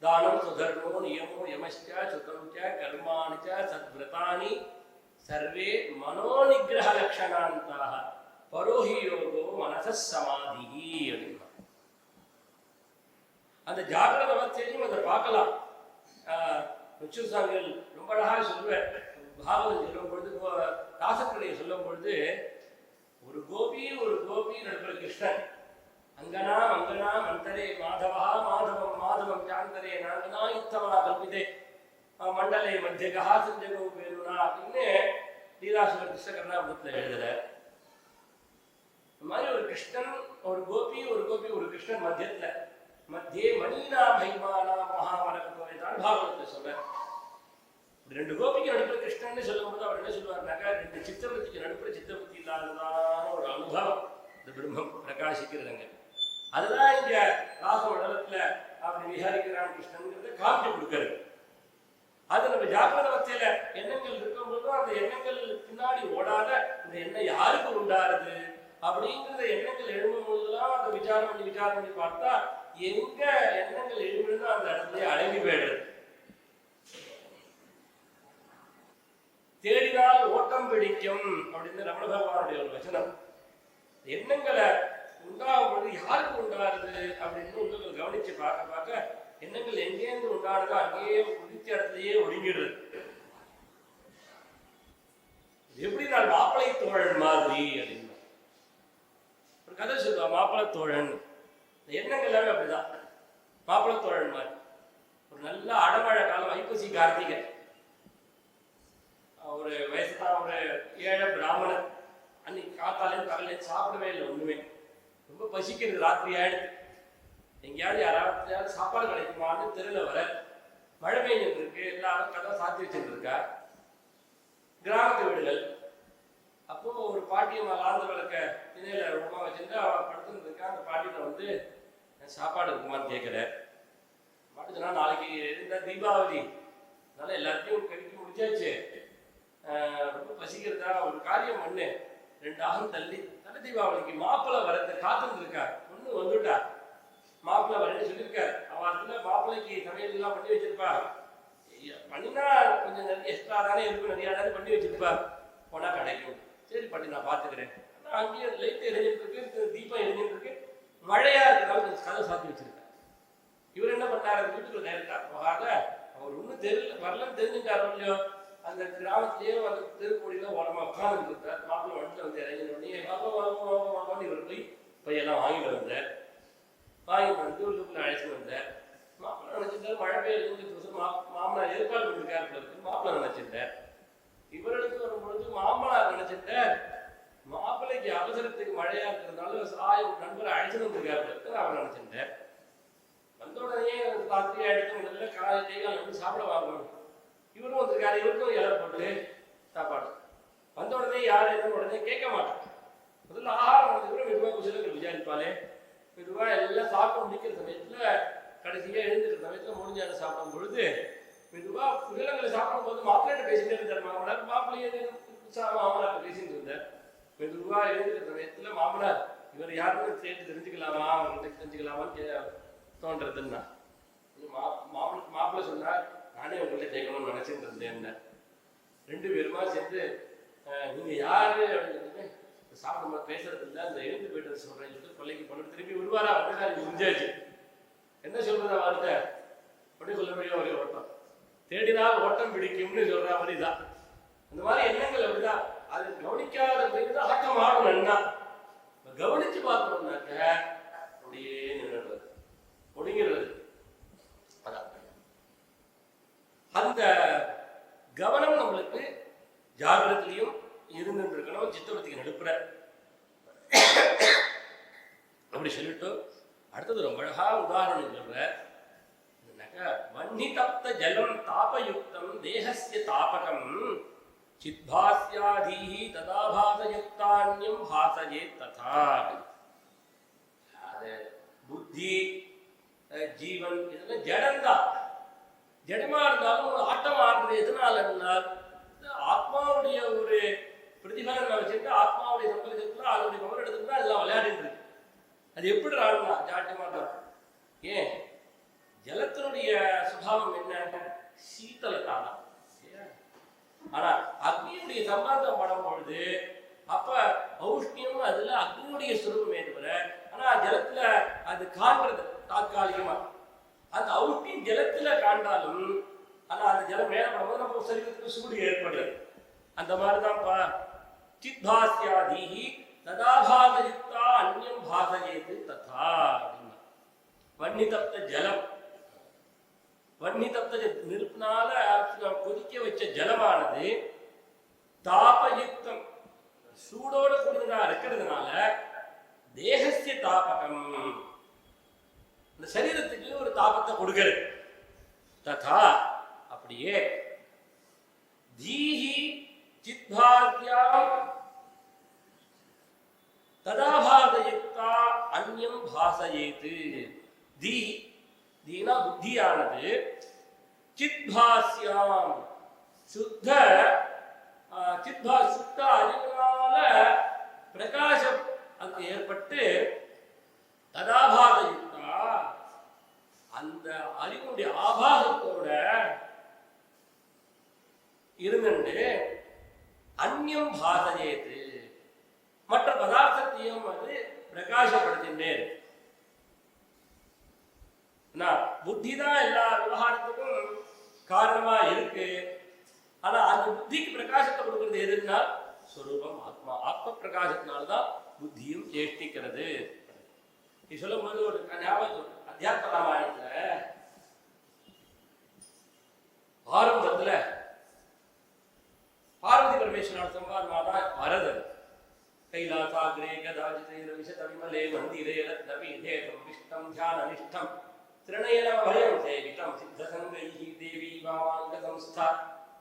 S2: தானம் சுதர்மோ நியமோ யமஸ்ச சுதம்ச கர்மாணிச்ச சத்விரதானி சர்வே மனோநிகிரக லட்சணாந்தாக பரோஹி யோகோ மனச சமாதி அப்படின்னா அந்த ஜாகிரத அவஸ்தையிலையும் அதை பார்க்கலாம். சாமிகள் ரொம்ப அழகாக சொல்லுவேன். பாகவதம் சொல்லும் பொழுது, ராசக்கடையை சொல்லும் பொழுது, ஒரு கோபி நடுவர் கிருஷ்ணன். அங்கனா மங்கனா மந்தரே மாதவா மாதவம் மாதவம் சாந்தரே நாங்கனா யுத்தமா கல்பிதே மண்டலே மத்தியகா சஞ்சகோ வேணுனா அப்படின்னு லீலாசுவர் கிருஷ்ண கர்ணாபுரத்தில் எழுதுற. இந்த மாதிரி ஒரு கிருஷ்ணன் ஒரு கிருஷ்ணன் மத்தியத்துல மத்தியே மணினா பைமானா மகாமரகத்தான் பாகவதத்தை சொல்ற. ரெண்டு கோபிக்கு நடுப்புற கிருஷ்ணன் சொல்லும்போது அவர் என்ன சொல்லுவார்னாக்கா, ரெண்டு சித்தவృత్తిக்கு நடுப்புற சித்தவృత్తి இல்லாததான ஒரு அனுபவம் இந்த பிரம்மம் பிரகாசிக்கிறதுங்க. அதுதான் இங்க ராசமண்டலத்துல அப்படி விஹாரிக்கிறான் கிருஷ்ணன்கிறத காமிச்சு கொடுக்கறது. அது நம்ம ஜாகிரத அவஸ்தையில எண்ணங்கள் இருக்கும்போதும் அந்த எண்ணங்கள் பின்னாடி ஓடாத இந்த எண்ணம் யாருக்கு உண்டாருது அப்படிங்கிறத எண்ணங்கள் எழும்பும் போதுலாம் அதை விசாரம் பண்ணி பார்த்தா எங்க எண்ணங்கள் எழும்புன்னு அந்த இடத்துல அடங்கி போயிடுறது. தேடினால் ஓட்டம் பிடிக்கும் அப்படின்னு ரமண பகவானுடைய ஒரு வசனம். எண்ணங்களை உண்டாகும் பொழுது யாருக்கு உண்டாருது அப்படின்னு உங்களுக்கு கவனிச்சு பார்க்க எண்ணங்கள் எங்கேருந்து உண்டானதோ அங்கேயே உதித்த இடத்துலயே ஒடுங்கிடுறது. எப்படி நான் மாப்பிளை தோழன் மாதிரி அப்படின்னு ஒரு கதை சொல்லுவா. மாப்பிளை தோழன் எண்ணங்கள் எல்லாமே அப்படிதான். மாப்பிளை தோழன் மாதிரி ஒரு நல்ல அடமழை காலம், ஐப்பசி கார்த்திகை, ஒரு வயசுதான் ஒரு ஏழை பிராமணன். அன்னைக்கு காத்தாலையும் பகலையும் சாப்பிடவே இல்லை, ஒண்ணுமே. ரொம்ப பசிக்கிறது, ராத்திரி ஆயிடுது. எங்கேயாவது யாராவது சாப்பாடு கிடைக்குமான்னு தெருவில் வர. மழை பெய்ஞ்சிட்டு இருக்கு, எல்லாரும் கதை சாத்தி வச்சுட்டு இருக்கா. கிராமத்து வீடுகள். அப்போ ஒரு பாட்டியம்மா லாந்த விளக்க திணையில ரொம்ப வச்சுட்டு அவன் படுத்துட்டு இருக்கா. அந்த பாட்டியில வந்து சாப்பாடு இருக்குமான்னு கேட்குற. பாட்டு சொன்னா, நாளைக்கு இருந்த தீபாவளி, அதனால எல்லாத்தையும் கழிக்க முடிச்சாச்சு, ரொம்ப பசிக்கிறதா, ஒரு காரியம் பண்ணு, 2 ஆகம் தள்ளி தலை தீபாவளிக்கு மாப்பிள்ளை வரத காத்துட்டு இருக்கா. ஒண்ணு வந்துட்டா, மாப்பிள்ளை வரேன்னு சொல்லியிருக்காரு. அவன் மாப்பிள்ளைக்கு சமையல் எல்லாம் பண்ணி வச்சிருப்பா. பண்ணினா கொஞ்சம் நிறைய எக்ஸ்ட்ரா தானே இருக்கும், நிறையா தானே பண்ணி வச்சிருப்பா. போனா கிடைக்கும். சரி பாட்டி நான் பார்த்துக்கிறேன். அங்கேயே லைட் எரிஞ்சிட்டு இருக்கு, தீபம் எரிஞ்சிட்டு இருக்கு, மழையா இருக்கிறாலும் கதை சாத்தி வச்சிருக்காரு. இவர் என்ன பண்ணாரு, வீட்டுக்குள்ள நேரத்தா போகாத, அவர் ஒன்றும் தெரியல வரலன்னு தெரிஞ்சுட்டாரோ இல்லையோ, அந்த கிராமத்திலேயே அந்த தெருக்கோடியில ஓரமா உட்கார்ந்து இருந்தார். மாப்பிள்ளை வண்டியில் வந்து இறங்கினோடனே இவர் போய் பையெல்லாம் வாங்கிட்டு வந்தார். வாங்கிட்டு வந்து உள்ளுக்குள்ள அழைச்சிட்டு வந்தார். மாப்பிள்ளை நினைச்சிருந்தார், மழை பெய்யுது, மாமனார் ஏற்பாடு பண்ணிருக்காரு, மாப்பிள்ளை நினைச்சிருந்தார். இவர்களுக்கு வரும்பொழுது மாமனார் நினைச்சிட்டார், மாப்பிள்ளைக்கு அவசரத்துக்கு மழையா இருக்கிறதுனால நண்பரை அழைச்சிட்டு வந்திருக்காரு அவர் நினைச்சிருந்தார். வந்த உடனே ராத்திரி ஆயிடுத்து, முதல்ல காலை கைகால் வந்து சாப்பிட வாங்கணும். இவரும் வந்திருக்காரு, இவருக்கும் இலை போட்டு சாப்பாடு பொழுது மெதுவா புகழங்களை சாப்பிடும் போது மாப்பிள்ளைகிட்ட பேசிட்டே இருந்தார் மாமனார். மாப்பிள்ளையே மாமனார் பேசிட்டு இருந்தார். மெதுவா எழுந்துக்கிற சமயத்துல மாமனார் இவர் யாருன்னு சேர்த்து தெரிஞ்சுக்கலாமா, அவர்கிட்ட தெரிஞ்சுக்கலாமான்னு தோன்றதுன்னா மாப்பிள்ளை சொன்னார், நானே உங்கள்கிட்ட கேட்கணும்னு நினைச்சிட்டு இருந்தேன். ரெண்டு பேருமா சேர்ந்து நீங்க யாரு அப்படின்னு சாப்பிடும்போது பேசுறது இல்லை, அந்த எழுந்து போயிட்டு சொல்றேன்னு சொல்லிட்டு கொள்ளைக்கு போட்டு திருப்பி விடுவாரா அப்படின்னா முடிஞ்சாச்சு. என்ன சொல்றது வார்த்தை அப்படி சொல்ல முடியும், ஒரே ஓட்டம் தேடினால் ஓட்டம் பிடிக்கும்னு சொல்ற மாதிரி தான். அந்த மாதிரி எண்ணங்கள் அப்படிதான். அது கவனிக்காத போயிட்டு அடக்கம் ஆகணும்னா கவனிச்சு பார்க்கணும்னாக்க அப்படியே நின்றுடுறது, ஒடுங்கிறது. அந்த கவனம் நம்மளுக்கு ஜாகிரத்திலையும் இருந்துட்டு இருக்கணும். சித்தவத்திக்கு நடுப்புற அப்படி சொல்லிட்டு அடுத்தது ரொம்ப அழகா உதாரணம் சொல்ற. வன்னி தப்த ஜலம் தாபயுக்தம் தேகஸ்ய தாபகம் சித்பாஸ்யாதீஹி ததாபாசயுக்தான்யம் பாசயே ததா. அது புத்தி ஜீவன் இதெல்லாம் ஜடம்தான். ஜடமா இருந்தாலும் ஆட்டம் ஆடுறது எதனால இருந்தால் ஆத்மாவுடைய ஒரு பிரதிபலன் வச்சுட்டு ஆத்மாவுடைய சம்பளத்துல அதனுடைய பவர் எடுத்துட்டு அதெல்லாம் விளையாடிட்டு இருக்கு. அது எப்படி ஆடுனா ஜாட்டியமா தான். ஏன் ஜலத்தினுடைய சுபாவம் என்ன, சீத்தலத்தானா. ஆனா அக்னியுடைய சம்பந்தம் படும் பொழுது அப்ப ஔஷ்ணியம் அதுல அக்னியுடைய சுரூபமே தவிர, ஆனா ஜலத்துல அது காண்றது தாற்காலிகமா. அந்த ஔஷ்ணியம் ஜலத்துல காண்டாலும் ஆனா அந்த ஜலம் மேல படும்போது நம்ம சரீரத்துக்கு சூடு ஏற்படுது. அந்த மாதிரிதான் சித்பாஸ்யாதீஹி ததாபாசயுக்தா அந்நியம் பாசயேது ததா அப்படின்னா. வன்னி தப்த ஜலம், வன்னி தப்த நெருப்பினால கொதிக்க வச்ச ஜலமானது தாபயுக்தம் சூடோட கூடுதலா இருக்கிறதுனால தேகசிய தாபகம் இந்த சரீரத்துக்கு ஒரு தாபத்தை கொடுக்கிறது. ததா அப்படியே தீஹி சித்பாஸ்யாம் ததாபாசயுக்தா அந்நியம் பாசயேது. தீஹி தீனா புத்தியானது சித்பாஸ்யாம் சுத்த சுத்த அறிவினால பிரகாசம் அங்கு ஏற்பட்டு ததாபாசயுக்தா அந்த அறிவுடைய ஆபாசத்தோட இருந்துட்டு அந்நியம் பாசயேது மற்ற பதார்த்தத்தையும் அது பிரகாசப்படுத்தின்றே. புத்தி தான் எல்லா விவகாரத்துக்கும் காரணமா இருக்கு. ஆனா அந்த புத்திக்கு பிரகாசத்தை கொடுக்கிறது எதுன்னா ஸ்வரூபம் ஆத்மா. ஆத்ம பிரகாசத்தினால்தான் புத்தியும் சேஷ்டிக்கிறது. நீ சொல்லும் போது ஒரு ஞாபகம், அத்தியாத்ம ராமாயணத்துல ஆரம்பத்துல பார்வதி பரமேஸ்வரன் சம்பாதமாதான் வரதன் கைலாசாகிரே கதாஜிதே விசத விமலே மந்திரே ரத்னபீடே சம்பிஷ்டம் தியானனிஷ்டம் திரணயனவயம் சேவிதம் சித்தசங்கைஹி தேவி வாமாங்க சம்ஸ்தா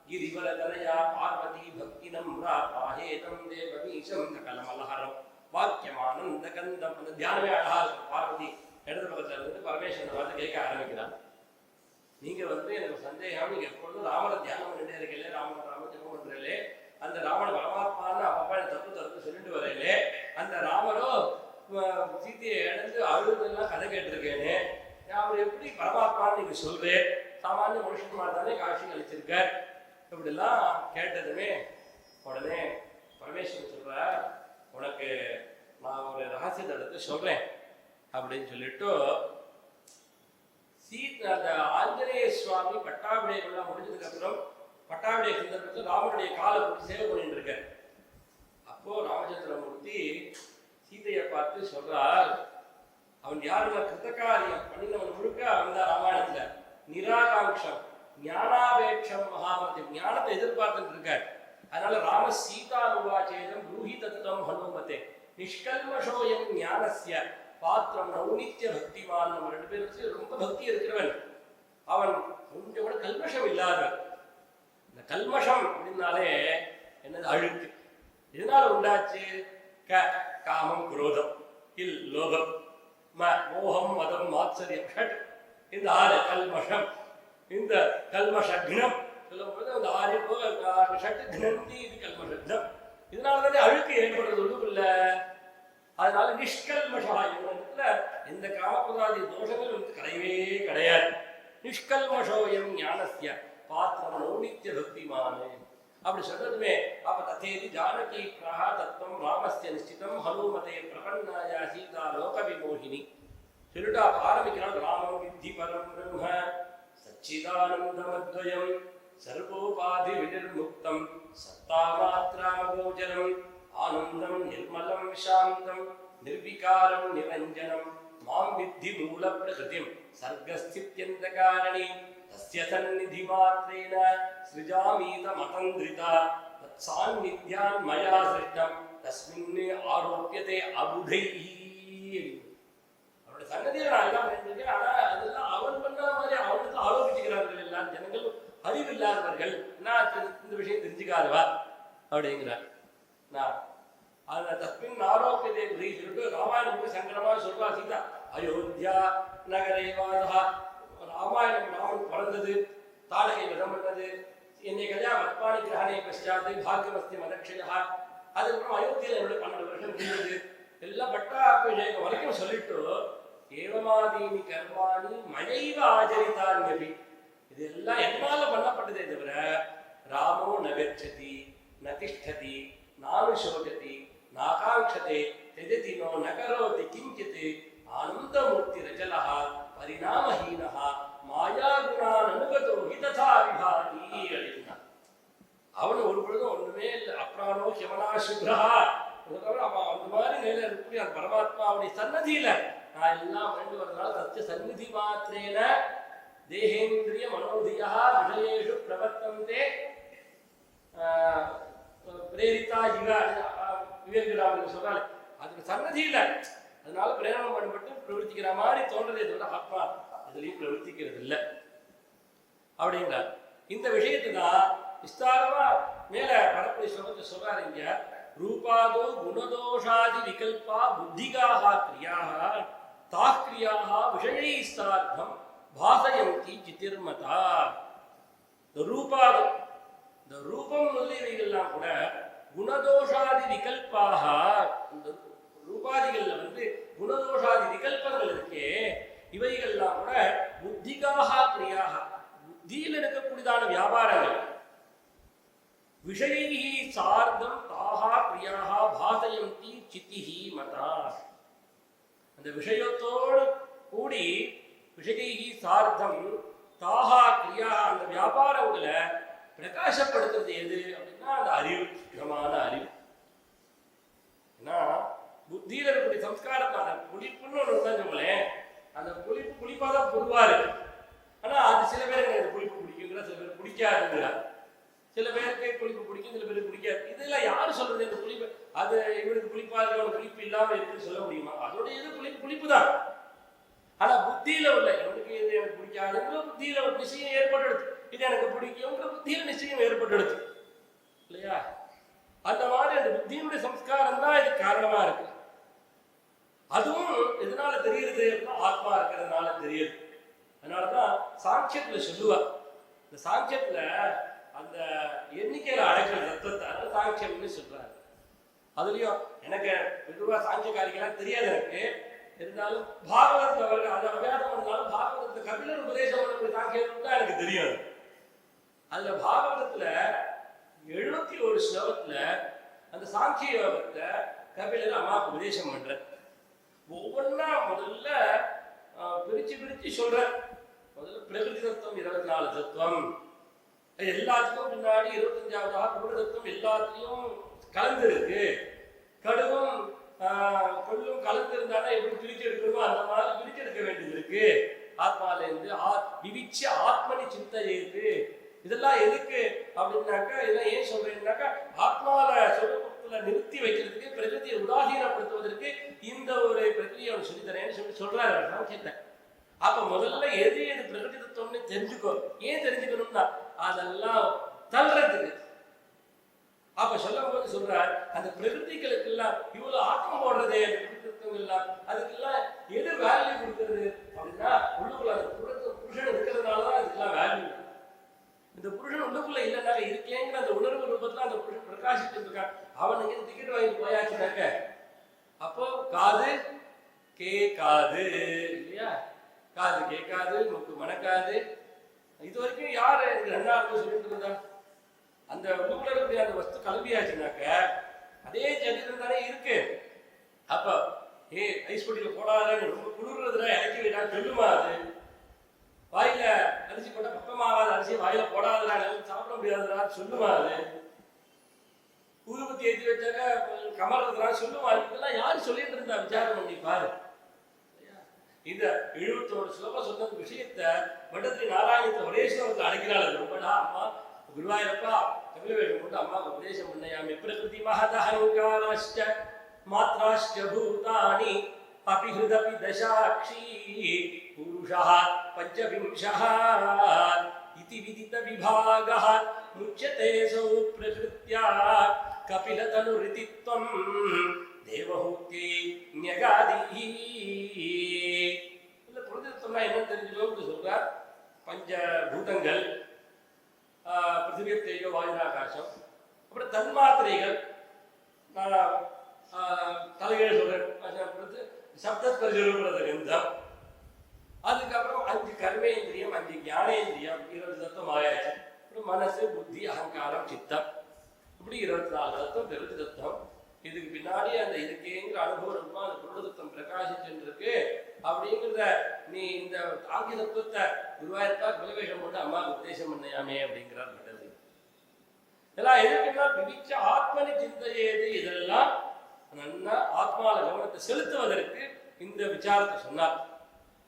S2: கிரிவலதனயா பார்வதி பக்தி நம்ராஹேதம் தேவமீஷம் கலமலஹரம் வாக்கியமானந்த கந்தம். அந்த தியானமே அழகா இருக்கும். பார்வதி இடது பக்கத்துல இருந்து பரமேஸ்வரனை பார்த்து கேட்க ஆரம்பிக்கிறான், நீங்க எனக்கு சந்தேகம், நீங்க எப்பொழுதும் ராமரை தியானம் பண்ணிட்டே இருக்கீங்களே, ராமன் ஜெபம் பண்றீங்களே, அந்த ராமன் பரமாத்மான்னு அப்பா தப்பு சொல்லிட்டு வரையிலே, அந்த ராமரோ சீத்தையை இழந்து அழுதெல்லாம் கதை கேட்டிருக்கேனே, அவர் எப்படி பரமாத்மான்னு நீங்க சொல்றேன், சாமானிய மனுஷன் தானே காட்சி அளிச்சிருக்கார், இப்படிலாம் கேட்டதுமே உடனே பரமேஸ்வரன் சொல்ற, உனக்கு நான் ஒரு ரகசியத்தை எடுத்து சொல்றேன் அப்படின்னு சொல்லிட்டு அந்த ஆஞ்சநேய சுவாமி பட்டாபிடேயெல்லாம் முடிஞ்சதுக்கு அப்புறம் பட்டாபிடேய சந்தர்ப்பத்தில் ராமனுடைய காலை போட்டு சேவை பண்ணிட்டு இருக்கார். அப்போ ராமச்சந்திரமூர்த்தி சீதையை பார்த்து சொல்றார், அவன் யாருன்னா கிருத்தகாரியம் பண்ணினவன் முழுக்க அவன் தான் ராமாயணத்துல நிராகாங்ஷம் ஞானாபேட்சம் மகாமதி, ஞானத்தை எதிர்பார்த்துட்டு இருக்கார். அதனால ராம சீதா உவாச்சேதம் ப்ரூஹி தத்துவம் ஹனுமதே நிஷ்கல்மஷோயம் ஞானஸ்ய பாத்திரம் நௌநித்திய பக்திவான். நம்ம ரெண்டு பேருக்கு ரொம்ப பக்தி இருக்கிறவன், அவன் கொஞ்சம் கூட கல்மஷம் இல்லாதவன். இந்த கல்மஷம் அப்படின்னாலே என்னது, அழுக்கு. இதனால உண்டாச்சு காமம் குரோதம் இல் லோகம் மோகம் மதம் மாத்சரியம் ஷட், இந்த 6 கல்மஷம். இந்த கல்மஷக்னம் சொல்லும்போது அந்த 6 ஷட்டு கிரந்தி, இது கல்மஷக்னம். இதனால தானே அழுக்கு ஏற்படுறது உள்ளுக்குள்ள. அதனால நிஷ்கல்மஷா இடத்துல எந்த காமபுராதி தோஷங்களும் வந்து கிடையவே கிடையாது. நிஷ்கல்மஷோயம் ஞானஸ்ய பாத்திரம் நௌனித்ய பக்திமானே அப்படி சொல்றதுமே. அப்ப ததேதி ஜானகி பிரஹா தத்துவம் ராமஸ்ய நிஷ்டிதம் ஹனுமதே பிரபன்னாய சீதா லோக விமோகினி சொல்லிட்டு ஆரம்பிக்கிறான். ராமம் வித்தி பரம் பிரம்ம சச்சிதானந்தமத்வயம் சர்வோபாதி வினிர்முக்தம் சத்தாமாத்ராமகோச்சரம் ஆனந்தம் நிர்மலம் சாந்தம் நிர்விகாரம் நிரஞ்சனம் மாம் வித்தி மூல பிரகிருதிம் சர்க்கஸ்தித்யந்த காரணி தஸ்ய சந்நிதி மாத்ரேன ஸ்ருஜாமீத மதந்திரிதா தத் சாநித்யான் மயா சிருஷ்டம் தஸ்மின் ஆரோப்யதே அபுதைஹி. அவருடைய சன்னதியில் நான் எல்லாம் பண்ணிருக்கேன். ஆனா அதெல்லாம் அவன் பண்ண மாதிரி அவனுக்கு ஆரோபிச்சுக்கிறார்கள் எல்லாம் ஜனங்கள் அறிவு இல்லாதவர்கள். நான் இந்த விஷயம் தெரிஞ்சுக்காதவா அப்படிங்கிறார். தஸ்மின் ஆரோக்கியத்தை சொல்லிட்டு ராமாயணம் சங்கரமா சொல்வா சீதா அயோத்தியா நகரேவாதா. ராமாயணம் ராமன் பிறந்தது, தாடகை விதம் பண்ணது, என்னை கல்யா மத்பாணி கிரகணை பஷாத்து பாக்கியமஸ்தி மதக்ஷயா. அதுக்கப்புறம் அயோத்தியில என்னோட 12 வருஷம் இருந்தது. எல்லாம் பட்டாபிஷேகம் வரைக்கும் சொல்லிட்டு ஏவமாதீனி கர்மாணி மழைவ ஆச்சரித்தான்யபி. இது எல்லாம் என்னால பண்ணப்பட்டதே தவிர ராமோ நகச்சதி நதிஷ்டதி நானுஷோகதி நாகாங்ஷதே தெஜதி நோ நகரோதி கிஞ்சித் ஆனந்தமூர்த்தி ரஜலஹ பரிணாமஹீனஹ மாயாகுணான் அனுகதோ ஹிததா விபாதி அப்படின்னா. அவனு ஒரு பொழுதும் ஒண்ணுமே இல்லை. அப்ராணோ ஹியமனா சுப்ரா. அவன் அந்த மாதிரி நிலையில இருக்கக்கூடிய அந்த பரமாத்மா அவனுடைய சன்னதியில நான் எல்லாம் வேண்டு வரதுனால சத்திய சந்நிதி மாத்திரேன தேகேந்திரிய மனோதியா விஷயேஷு பிரவர்த்தந்தே பிரேரிதா இவ விவேகராமன் சொல்றாரு. அதுக்கு சன்னதி இல்லை, அதனால பிரேரணம் பண்ணப்பட்டு பிரவர்த்திக்கிற மாதிரி தோன்றதே தவிர ஆத்மா இதுலயும் பிரவர்த்திக்கிறது இல்லை அப்படிங்கிறார். இந்த விஷயத்தை தான் விஸ்தாரமா மேல வரக்கூடிய ஸ்லோகத்தை சொல்றாரு. இங்க ரூபாதோ குணதோஷாதி விகல்பா புத்திகாக கிரியாக தா கிரியாக விஷயைஸ்தார்த்தம் பாசயந்தி சித்திர்மதா. இந்த ரூபாதம், இந்த ரூபம் முதலியவைகள்லாம் கூட குணதோஷாதி விகல்பாக, இந்த ரூபாதிகள்ல வந்து குணதோஷாதி விகல்பங்கள் இருக்கே, இவைகள்லாம் கூட புத்திகாக கிரியாக புத்தியில் இருக்கக்கூடியதான வியாபாரங்கள். விஷயைஹி சார்தம் தாஹா கிரியாஹா பாசயந்தி சித்திஹி மதா. அந்த விஷயத்தோடு கூடி விஷயைஹி சார்தம் தாஹா கிரியா அந்த வியாபாரங்களை பிரகாசப்படுத்துறது எது அப்படின்னா அந்த அறிவு, சுத்தமான அறிவு. ஏன்னா புத்தியில இருக்கக்கூடிய சம்ஸ்காரத்தான புளிப்புன்னு ஒன்று தான் சொல்லேன். அந்த புளிப்பாதான் பொதுவா இருக்கு. ஆனா அது சில பேருக்கு எனக்கு புளிப்பு பிடிக்குங்கிற, சில பேர் பிடிக்காதுங்கிறார். சில பேருக்கு புளிப்பு பிடிக்கும், சில பேருக்கு பிடிக்காது. இதெல்லாம் யாரு சொல்றது? இந்த புளிப்பு அது இவனுக்கு புளிப்பா இருக்கு, அவனுக்கு புளிப்பு இல்லாம இருக்குன்னு சொல்ல முடியுமா? அதோட இது புளிப்பு தான். ஆனா புத்தியில உள்ள இவனுக்கு இது எனக்கு பிடிக்காதுங்கிற புத்தியில ஒரு நிச்சயம் ஏற்பட்டுடுது, இது எனக்கு பிடிக்குங்கிற புத்தியில நிச்சயம் ஏற்பட்டுடுது இல்லையா? அந்த மாதிரி அந்த புத்தியினுடைய சம்ஸ்காரம் தான் இது காரணமா இருக்கு. அதுவும் எதனால தெரியுது? ஆத்மா இருக்கிறதுனால தெரியுது. அதனாலதான் சாங்கியத்துல சொல்லுவா, இந்த சாங்கியத்துல அந்த எண்ணிக்கையில அடக்கிற தத்துவத்தை சாங்கியம்னு சொல்றாரு. அதுலயும் எனக்கு பொதுவா சாங்கியக்காரிக்கெல்லாம் தெரியாது எனக்கு. இருந்தாலும் பாகவதத்துல அவர்கள் அதை அபியாசம் பண்ணாலும் பாகவதத்துல கபிலர் உபதேசம் பண்ணக்கூடிய சாங்கியம் தான் எனக்கு தெரியாது. அதுல பாகவதத்துல 71 ஸ்லோகத்துல அந்த சாங்கிய யோகத்தை கபிலர் அம்மாவுக்கு உபதேசம் பண்ற. ஒவ்வொன்னா முதல்ல பிரிச்சு சொல்ற. முதல்ல பிரகிருதி தத்துவம் 24 தத்துவம், எல்லாத்துக்கும் பின்னாடி 25வது புருட தத்துவம் எல்லாத்துலயும் கலந்து இருக்கு. கடுவும் கொள்ளும் கலந்து இருந்தாலும் எப்படி பிரிச்சு எடுக்கணுமோ அந்த மாதிரி பிரிச்சு எடுக்க வேண்டியது இருக்கு. ஆத்மால இருந்து விவிச்ச ஆத்மனி சிந்தை இருக்கு. இதெல்லாம் எதுக்கு அப்படின்னாக்கா, இதெல்லாம் ஏன் சொல்றேன்னாக்கா, ஆத்மால சொரூபத்துல நிறுத்தி வைக்கிறதுக்கு, பிரகிருதியை உதாசீனப்படுத்துவதற்கு இந்த ஒரு பிரக்ரியை அவன் சொல்லித்தரேன்னு சொல்றாரு சாங்கியத்தை. அப்ப முதல்ல எது பிரகிருதி தத்துவம்னு தெரிஞ்சுக்கோ. ஏன் தெரிஞ்சுக்கணும்னா அதெல்லாம் தள்ளுறதுக்கு. அப்ப சொல்லும் போது சொல்றார், அந்த பிரகிருதிகளுக்கு எல்லாம் இவ்வளவு ஆக்கம் போடுறதே எல்லாம், அதுக்கெல்லாம் எது வேல்யூ கொடுக்கறது அப்படின்னா உள்ளுக்குள்ள அந்த புருஷன் இருக்கிறதுனாலதான் அதுக்கெல்லாம் வேல்யூ புருஷன் உள்ளுக்குள்ள இல்லைனாக்க இருக்கேங்கிற அந்த உணர்வு ரூபத்துல அந்த புருஷன் பிரகாசிச்சுட்டு இருக்கான். அவனுக்கு டிக்கெட் வாங்கி போயாச்சுனாக்க அப்போ காது கேட்காது இல்லையா? காது கேட்காது, மூக்கு மணக்காது. இது வரைக்கும் யாரு எனக்கு ரெண்டாவது சொல்லிட்டு இருந்தா? அந்த உள்ளுக்குள்ள இருக்கக்கூடிய அந்த வஸ்து கல்வியாச்சுனாக்க அதே சரீரம் தானே இருக்கு. அப்ப ஐஸ் பொட்டியில போடாதுன்னு ரொம்ப குளிர்றதுல இறக்கி வைடா சொல்லுமா? அது வாயில அரிசி போட்டா பக்கமாகாத அரிசி வாயில போடாதுடா சாப்பிட முடியாதுடா சொல்லுமா? அது ஊதுபத்தி ஏற்றி வச்சாக்க கமர்றதுடா சொல்லுமா? இதெல்லாம் யாரு சொல்லிட்டு இருந்தா? விசாரம் பண்ணி பாரு. இந்த 71 ஸ்லோகம் சொன்ன விஷயத்தை வட்டத்திரி நாராயணத்தை ஒரே ஸ்லோகத்தை அடைக்கிறாள். ரொம்படா அம்மா குருவாயூரப்பா தமிழ் வேஷம் கொண்டு அம்மாவுக்கு உபதேசம் பண்ணையாமே பிரகிருதி மகதஹங்காராஷ்ட மாத்ராஷ்ட பூதானி அபிஹிருதபி தசாட்சி புருஷः பஞ்சவிம்சः இதி விதித விபாகः முச்யதே சௌ பிரகிருத்யா கபிலதனுரிதித்வம் தேவஹூதி ஞகாதி. இல்ல புரிதத்தம்னா என்ன தெரிஞ்சுக்கணும்னு சொல்றார். பஞ்சபூதங்கள், பிருத்திவி தேஜோ வாயு ஆகாசம், அப்புறம் தன்மாத்திரைகள், தலைகள் சொல்றேன், சப்தஸ்பரிசரூபத கந்தம், அதுக்கப்புறம் 5 கர்மேந்திரியம், 5 ஞானேந்திரியம், 20 தத்துவம் ஆயாச்சு. அப்புறம் மனசு, புத்தி, அகங்காரம், சித்தம், இப்படி 24 தத்துவம், பெருதி தத்துவம். இதுக்கு பின்னாடி அந்த இருக்கேங்கிற அனுபவம் அந்த புருடதத்துவம் பிரகாசிச்சுருக்கு. அப்படிங்கிறத நீ இந்த ஆங்கி தத்துவத்தை குருவாயிருப்பா குலவேஷம் போட்டு அம்மாவுக்கு உபதேசம் பண்ணையாமே அப்படிங்கிறார் பட்டது. இதெல்லாம் எதுக்குன்னா விவிச்ச ஆத்மனி சிந்தையேது. இதெல்லாம் நல்லா ஆத்மால கவனத்தை செலுத்துவதற்கு இந்த விசாரத்தை சொன்னார்.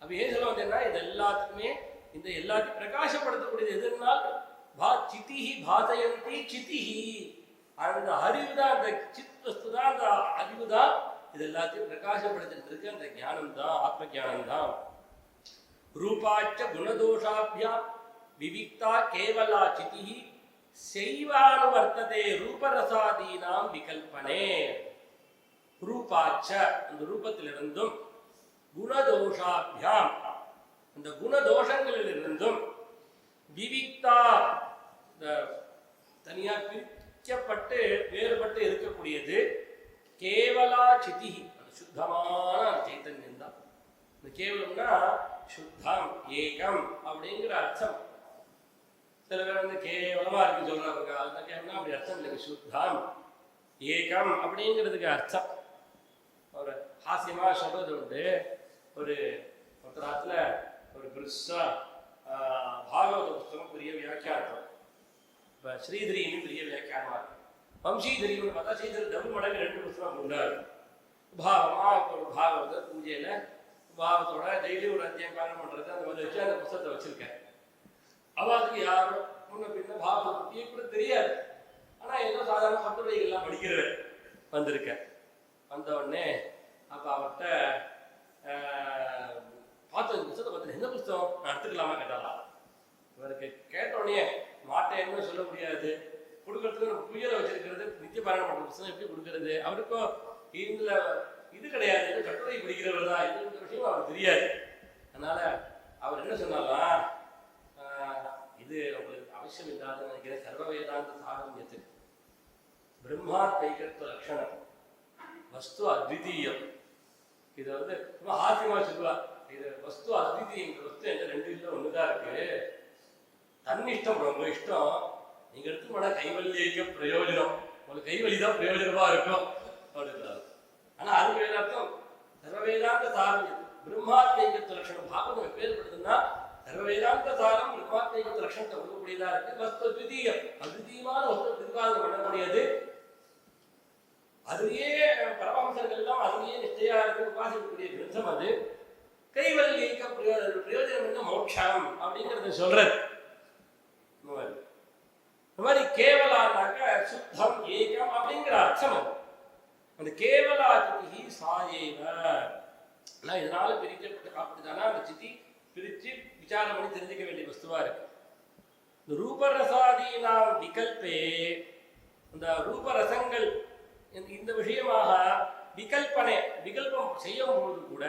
S2: அப்ப ஏன் சொல்ல வந்தேன்னா இது எல்லாத்துக்குமே இந்த எல்லாத்தையும் பிரகாசப்படுத்தக்கூடியது எதுனால் சித்திஹி பாசயந்தி சித்திஹி. அந்த அறிவு தான், அந்த சித் வஸ்து தான், அந்த அறிவு தான் இது எல்லாத்தையும் பிரகாசப்படுத்திட்டு இருக்கு. அந்த ஞானம் தான் ஆத்ம ஞானம் தான். ரூபாச்ச குணதோஷாபியா விவிக்தா கேவலா சித்திஹி செய்வானுவர்த்ததே ரூபரசாதீனாம் விகல்பனே. ரூபாச்ச அந்த ரூபத்திலிருந்தும் குணதோஷாபியாம் அந்த குணதோஷங்களிலிருந்தும் விவிக்தா தனியா பிரிக்கப்பட்டு வேறுபட்டு இருக்கக்கூடியது கேவலா சிதி. சுத்தமான சைத்தன்யம் தான். இந்த கேவலம்னா சுத்தம் ஏகம் அப்படிங்கிற அர்த்தம். சில பேர் வந்து கேவலமா இருக்கு சொல்றாங்க. அந்த கேவலம்னா அப்படி அர்த்தம் இல்லைங்க. சுத்தம் ஏகம் அப்படிங்கிறதுக்கு அர்த்தம். ஒரு ஹாஸ்யமா சொல்றது உண்டு. ஒருத்தராத்துல ஒரு பெருசா பாகவத புஸ்தகம் பெரிய வியாக்கியானம். இப்போ ஸ்ரீதரின்னு பெரிய வியாக்கியானமா இருக்கு. வம்சீதரின்னு பார்த்தா ஸ்ரீதரி டபுள் மடங்கு 2 புஸ்தகம் உண்டாரு. பாவமா ஒரு பாகவத பூஜையில பாவத்தோட டெய்லி ஒரு அத்தியாயம் பாராயணம் பண்றது அந்த மாதிரி வச்சு அந்த புஸ்தகத்தை வச்சிருக்கேன். அவருக்கு யாரும் முன்ன பின்ன பாவத்தை பற்றி கூட தெரியாது. ஆனா ஏதோ சாதாரண கட்டுரைகள்லாம் படிக்கிறவர் வந்திருக்கேன். வந்த உடனே அப்போ அவர்கிட்ட பார்த்து புத்தகத்தை பார்த்து என்ன புத்தகம் நான் எடுத்துக்கலாமா கேட்டாலாம். இவருக்கு கேட்டோடனே மாட்டேன்னு சொல்ல முடியாது. கொடுக்கறதுக்கு புயலை வச்சிருக்கிறது நித்திய பாராயணம் பண்ணுற புத்தகம் எப்படி கொடுக்கறது? அவருக்கும் இதுல இது கிடையாது, கட்டுரை படிக்கிறவர் தான். இது விஷயம் அவருக்கு தெரியாது. அதனால அவர் என்ன சொன்னாலாம், இது உங்களுக்கு அவசியம் இல்லாதுன்னு நினைக்கிறேன். சர்வ வேதாந்த சாரண்யத்து பிரம்மா தைக்கத்துவ லட்சணம் வஸ்து அத்விதீயம். இதை வந்து ரொம்ப ஹாஸ்யமா சொல்லுவா. இது வஸ்து அத்விதீயம். வஸ்து எந்த 2 இல்லை, 1 தான் இருக்கு. தன்னிஷ்டம் ரொம்ப இஷ்டம். நீங்க எடுத்து போனா கைவல்லிக்க பிரயோஜனம். உங்களுக்கு கைவலி தான் பிரயோஜனமா இருக்கும் அப்படின்றாரு. ஆனா அதுக்கு வேற அர்த்தம் சர்வவேதாந்த சாரம் பிரம்மாத்மைகத்துவ லட்சணம். பாகவதம் எப்பேற்படுதுன்னா சர்வவேதாந்த சாரம் பிரம்மாத்மைகத்துவ லட்சணத்தை கொடுக்கக்கூடியதா இருக்கு. வஸ்து அத்விதீயம், அத்விதீயமான வஸ்து பிரதிபாதனம் பண்ணக்கூடியது. அதுலயே பரமஹம்சர்கள் எல்லாம் அதுலயே நிஷ்டையா இருக்கு உபாசிக்கக்கூடிய கிரந்தம் அது. கைவல்லிக்க பிரயோஜனம் என்ன மோட்சம் அப்படிங்கிறத சொல்றது. இந்த மாதிரி கேவலானாக்க சுத்தம் ஏகம் அப்படிங்கிற அர்த்தம். அந்த கேவலா சித்தி சாயேவ. இதனால பிரிக்கப்பட்டு அப்படித்தானா அந்த சித்தி பிரிச்சு விசாரம் பண்ணி தெரிஞ்சுக்க வேண்டிய வஸ்துவா இருக்கு. இந்த ரூபரசாதீனாம் விகல்பே, அந்த ரூபரசங்கள் இந்த விஷயமாக விகல்பனை விகல்பம் செய்யும் போது கூட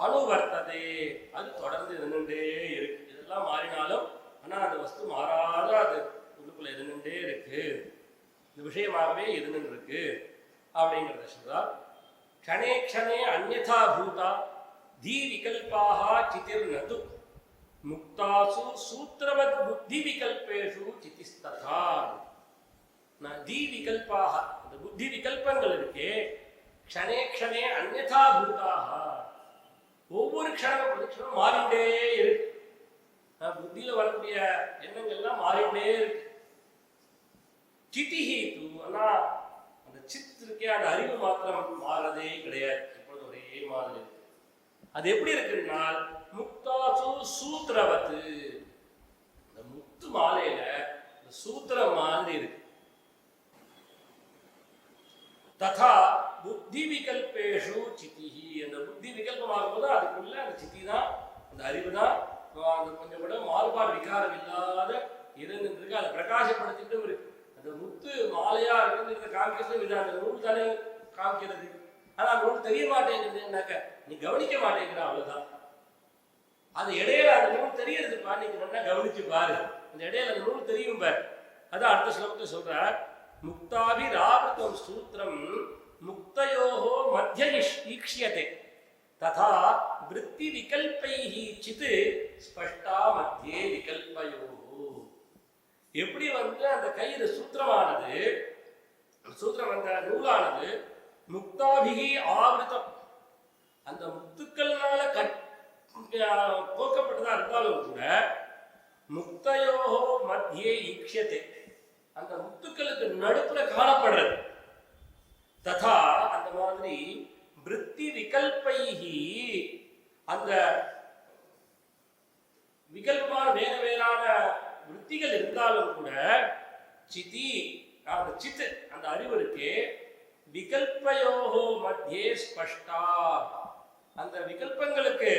S2: அணுவர்த்ததே, அது தொடர்ந்து நின்றுட்டே இருக்கு. இதெல்லாம் மாறினாலும் ஆனா அந்த வஸ்து மாறாத அது விஷயமாகவே இருந்துருக்கு அப்படிங்கிறத சொல்றார். க்ஷணே க்ஷணே அந்யதா பூதா தி விகல்பாக சிதிர் நது முக்தாசு சூத்திரவத் புத்தி விகல்பேஷு சிதிஸ்ததா. தி விகல்பாக, இந்த புத்தி விகல்பங்கள் இருக்கே, க்ஷணே க்ஷணே அந்யதா பூதாக, ஒவ்வொரு க்ஷணமும் பிரதிக்ஷணம் மாறிண்டே இருக்கு. புத்தியில வரக்கூடிய எண்ணங்கள்லாம் மாறிண்டே இருக்கு. சிதிஹி தூ, ஆனா அந்த சித் இருக்கே, அந்த அறிவு மாத்திரம் மாறதே கிடையாது, எப்பொழுது ஒரே மாதிரி இருக்கு. அது எப்படி இருக்குன்னா முக்தாசு சூத்திரவத்து, இந்த முத்து மாலையில இந்த சூத்திரம் மாதிரி இருக்கு. ததா புத்தி விகல்பேஷு சிதிஹி, அந்த புத்தி விகல்பமாகும் போது அதுக்குள்ள அந்த சித்தி தான், அந்த அறிவு தான் அந்த கொஞ்சம் கூட மாறுபாடு விகாரம் இல்லாத இருந்துருக்கு. அதை பிரகாசப்படுத்திட்டும் இருக்கு. அந்த முத்து மாலையா இருந்துருக்க காமிக்கிறது இது, அந்த நூல் தானே காமிக்கிறது. ஆனா அந்த நூல் தெரிய மாட்டேங்குதுன்னாக்க நீ கவனிக்க மாட்டேங்கிற, அவ்வளவுதான். அது இடையில அந்த நூல் தெரியறதுப்பா, நீங்க நல்லா கவனிச்சு பாரு, அந்த இடையில அந்த நூல் தெரியும் பாரு. அதான் அடுத்த ஸ்லோகத்தை சொல்ற. முக்தாபிராவிருத்தம் சூத்திரம் முக்தயோஹோ மத்திய ஈக்ஷ்யதே ததா விருத்தி விகல்பைஹி சித் ஸ்பஷ்டா மத்தியே விகல்பயோஹோ. எப்படி அந்த கயிறு சூத்திரமானது, சூத்திரம் அந்த நூலானது முக்தாபிகி ஆவிருத்தம், அந்த முத்துக்கள்னால போக்கப்பட்டதா இருந்தாலும் கூட முக்தயோஹோ மத்தியே ஈக்ஷ்யதே, அந்த முத்துக்களுக்கு நடுப்புல காணப்படுறது. ததா அந்த மாதிரி விருத்தி விகல்பைஹி, அந்த விகல்பமான வேற வேறான விருத்திகள் இருந்தாலும் கூட சிதி, அந்த சித்து, அந்த அறிவு இருக்கு, விகல்பயோஹோ மத்தியே ஸ்பஷ்டா, அந்த விகல்பங்களுக்கு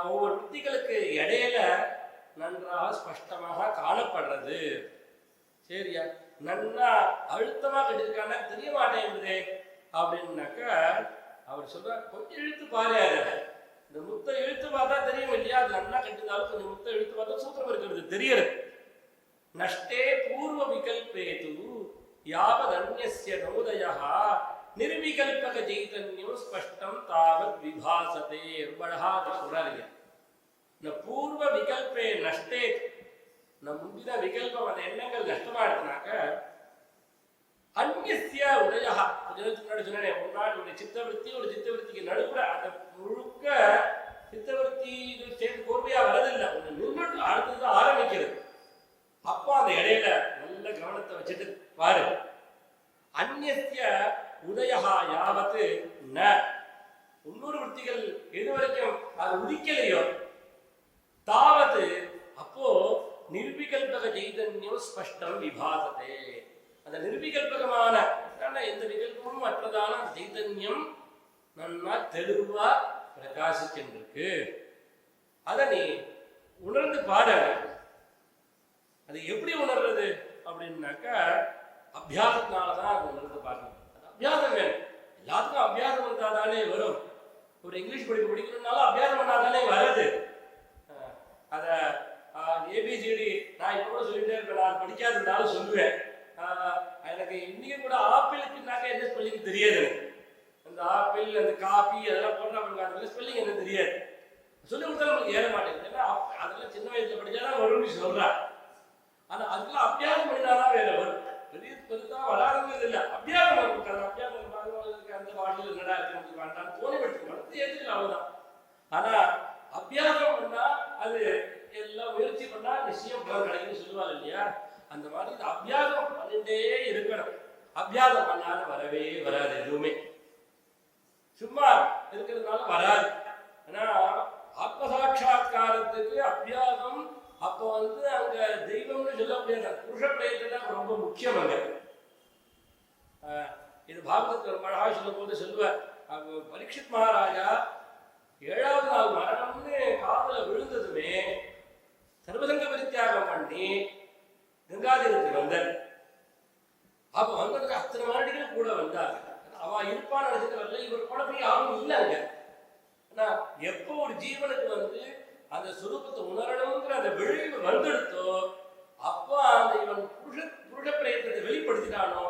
S2: ஒவ்வொரு விருத்திகளுக்கு இடையில நன்றாக ஸ்பஷ்டமாக காணப்படுறது. சரியா, நல்லா அழுத்தமா கட்டிருக்காங்க, தெரிய மாட்டேங்குது அப்படின்னாக்க அவர் சொல்ற, கொஞ்சம் இழுத்து பாரு, இந்த முத்தை இழுத்து பார்த்தா தெரியும் இல்லையா, அது நல்லா கட்டிருந்தாலும் கொஞ்சம் முத்தை இழுத்து பார்த்தா சூத்திரம் இருக்கிறது தெரியுது. நஷ்டே பூர்வ விகல்பேது யாவத் அன்யஸ்ய நோதயா நிர்விகல்பக சைதன்யம் ஸ்பஷ்டம் தாவத் விபாசதே. ரொம்ப அழகா சொல்றாரு. இந்த பூர்வ விகல்பே நஷ்டே, நம்ம முந்தின விகல்பம், அந்த எண்ணங்கள் நஷ்டமாயிடுனாக்க அந்நிய உதயா, கொஞ்ச நேரத்துக்கு முன்னாடி சொன்னேன், ஒரு நாள் ஒரு சித்தவருத்தி ஒரு சித்தவருத்திக்கு நடுப்புற அந்த முழுக்க சித்தவருத்தி இது சேர்ந்து கோர்வையா வரதில்லை, கொஞ்சம் நின்றுட்டு அடுத்ததுதான் ஆரம்பிக்கிறது. அப்போ அந்த இடையில நல்ல கவனத்தை வச்சுட்டு பாரு. அந்நிய உதயா யாவத்து ந, இன்னொரு விற்த்திகள் எது வரைக்கும் அது உதிக்கலையோ தாவது, அப்போ நிர்விகல்பக சைதன்யம் ஸ்பஷ்டம் விபாசதே, அந்த நிர்விகல்பகமான எந்த விகல்பமும் மற்றதான சைதன்யம் நல்லா தெளிவா பிரகாசிக்கின்றிருக்கு. அதை நீ உணர்ந்து பாட. அது எப்படி உணர்றது அப்படின்னாக்க அபியாசத்தினாலதான் அதை உணர்ந்து பார்க்கணும். அபியாசம் வேணும், எல்லாத்துக்கும் அபியாசம் இருந்தாதானே வரும். ஒரு இங்கிலீஷ் படிக்கணும்னாலும் அபியாசம் பண்ணாதானே வருது. அத ஏபிசிடி நான் இப்போ கூட சொல்லிட்டே இருப்பேன், நான் படிக்காததுனால சொல்லுவேன். எனக்கு இன்னைக்கு கூட ஆப்பிளுக்குனாக்க என்ன ஸ்பெல்லிங் தெரியாது. அந்த ஆப்பிள், அந்த காபி அதெல்லாம் போடுறாங்க, அதெல்லாம் ஸ்பெல்லிங் என்ன தெரியாது. சொல்லி கொடுத்தா நம்மளுக்கு ஏற மாட்டேங்குது. ஏன்னா அதெல்லாம் சின்ன வயசுல படிச்சாதான் வரும்னு சொல்றேன். ஆனா அதுக்கெல்லாம் அபியாசம் பண்ணினாதான் வேற வரும். பெரிய பெருசா வராதுங்கிறது இல்லை, அபியாசம் வரும். அந்த அபியாசம் அந்த வாட்டில் என்னடா இருக்கு வேண்டாம் தோணிப்படுத்தி வளர்த்து ஏற்றுக்கலாம், அவ்வளவுதான். ஆனா அபியாசம் பண்ணா, அது எல்லாம் முயற்சி பண்ணா நிச்சயம் பலன் கிடைக்குன்னு சொல்லுவாங்க இல்லையா, அந்த மாதிரி அபியாசம் பண்ணிட்டே இருக்கணும். அபியாசம் பண்ணாத வரவே வராது, எதுவுமே சும்மா இருக்கிறதுனால வராது. ஏன்னா ஆத்மசாட்சா்காரத்துக்கு அபியாசம் அப்போ அங்க தெய்வம்னு சொல்லக்கூடிய புருஷ பிரயத்தனம் ரொம்ப முக்கியம். அங்க இது பாகவதத்தில் ரொம்ப அழகா சொல்லும் போது சொல்லுவார், பரீட்சித் மகாராஜா 7வது நாள் மரணம்னு காதல விழுந்ததுமே சர்வசங்க பரித்தியாகம் பண்ணி கங்காதீரத்துக்கு வந்தார். அப்ப வந்ததுக்கு அத்தனை மரடிகளும் கூட வந்தாங்க. அவ இருப்பான்னு நினைச்சிட்டு வரல, இவர் கூட போய் யாரும் இல்லைங்க. ஆனா எப்போ ஒரு ஜீவனுக்கு அந்த சுரூபத்தை உணரணுங்கிற அந்த விழிவு வந்துடுத்தோ, அப்போ அந்த இவன் புருஷ பிரயத்தனத்தை வெளிப்படுத்தினானோ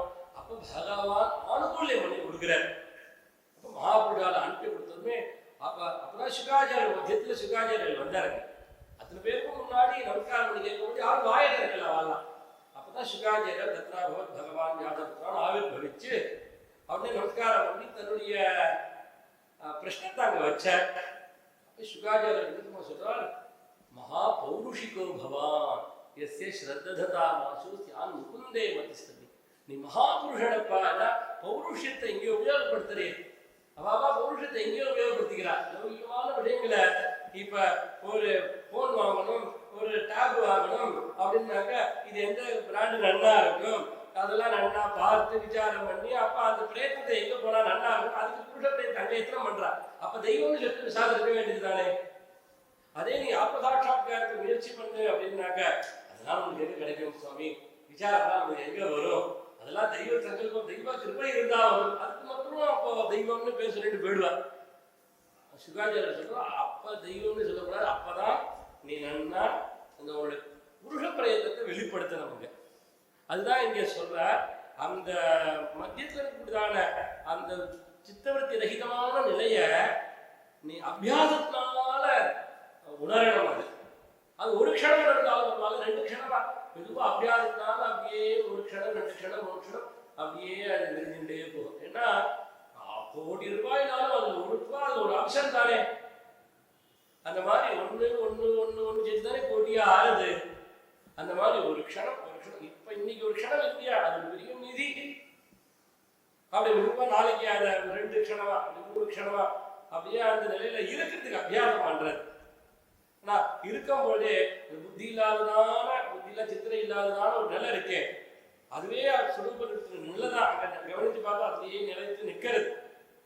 S2: சுகாச்சாரியர் தத்ராபவத் பகவான் யாதவத்தான் ஆவிர்பவிச்சு அவனே நமஸ்காரம் பண்ணி தன்னுடைய பிரஷ்னத்தை அங்கே வச்சார். சுகாச்சாரியர் சொல்றார், மகா பௌருஷிகோ பவான் எஸ்ய ஸ்ரத்ததா மாசு சியான் முகுந்தே மதிஸ்ததி. நீ மகாபுருஷனப்பா, பௌருஷத்தை எங்கேயோ உபயோகப்படுத்துறே. அவாவா பௌருஷத்தை எங்கேயோ உபயோகப்படுத்திக்கிறார். லௌகிகமான விஷயங்களை இப்ப ஒரு போன் வாங்கணும், ஒரு டேப் வாங்கணும் அப்படின்னாக்க இது எந்த பிராண்டு நன்னா இருக்கும், அதெல்லாம் நன்னா பார்த்து விசாரம் பண்ணி அப்ப அந்த பிரயத்தனத்தை எங்க போனா நன்னா இருக்கும், அதுக்கு புருஷத்தை தங்கயத்திரம் பண்றா. அப்ப தெய்வம்னு சொல்லி விசாரம் இருக்க வேண்டியது தானே. அதே நீ ஆத்மசாட்சாத்காரத்துக்கு முயற்சி பண்ணு அப்படின்னாக்க அதெல்லாம் உங்களுக்கு எங்க கிடைக்கும் சுவாமி, விசாரம் தான் உங்களுக்கு எங்க வரும், அதெல்லாம் தெய்வ சங்கல்பம் தெய்வ கிருபை இருந்தா வரும், அதுக்கு மட்டும் அப்போ தெய்வம்னு பேர் சொல்லிட்டு போயிடுவார். சுகாச்சாரியர் சொல்றோம், அப்ப தெய்வம்னு சொல்லக்கூடாது, அப்பதான் நீ நன்னா அந்த புருஷ பிரயத்தனத்தை வெளிப்படுத்த நமக்கு. அதுதான் இங்க சொல்ற அந்த மத்தியத்தில் இருக்கக்கூடியதான அந்த சித்தவர்த்தி ரகிதமான நிலைய நீ அபியாசத்தினால உணரணும். அது ஒரு க்ஷணம் இருந்தாலும் ரெண்டு க்ஷணமா மெதுவாக அபியாசத்தினால அப்படியே ஒரு க்ஷணம் ரெண்டு க்ஷணம் ஒரு க்ஷணம் அப்படியே அது நெருங்கிட்டே போகும். ஏன்னா கோடி ரூபாய்னாலும் அது ஒரு ரூபாய், அது ஒரு அம்சம் தானே. அந்த மாதிரி ஒன்று ஒன்று ஒன்று ஒன்று சேர்த்து தானே கோடியா ஆறுது. அந்த மாதிரி ஒரு க்ஷணம் இப்ப இன்னைக்கு ஒரு க்ஷணம் இல்லையா, அது ஒரு பெரிய நிதி. அப்படி மெதுவாக நாளைக்கு அதை ரெண்டு க்ஷணமா மூணு க்ஷணமா அப்படியே அந்த நிலையில இருக்கிறதுக்கு அபியாசம் பண்றது. ஆனால் இருக்கும்போதே புத்தி இல்லாததான புத்தியில சித்திரை இல்லாததான ஒரு நிலை இருக்கே, அதுவே சுரூபத்திற்கு நிலைதான். அங்கே கவனித்து பார்த்தா அப்படியே நிலைத்து நிற்கிறது.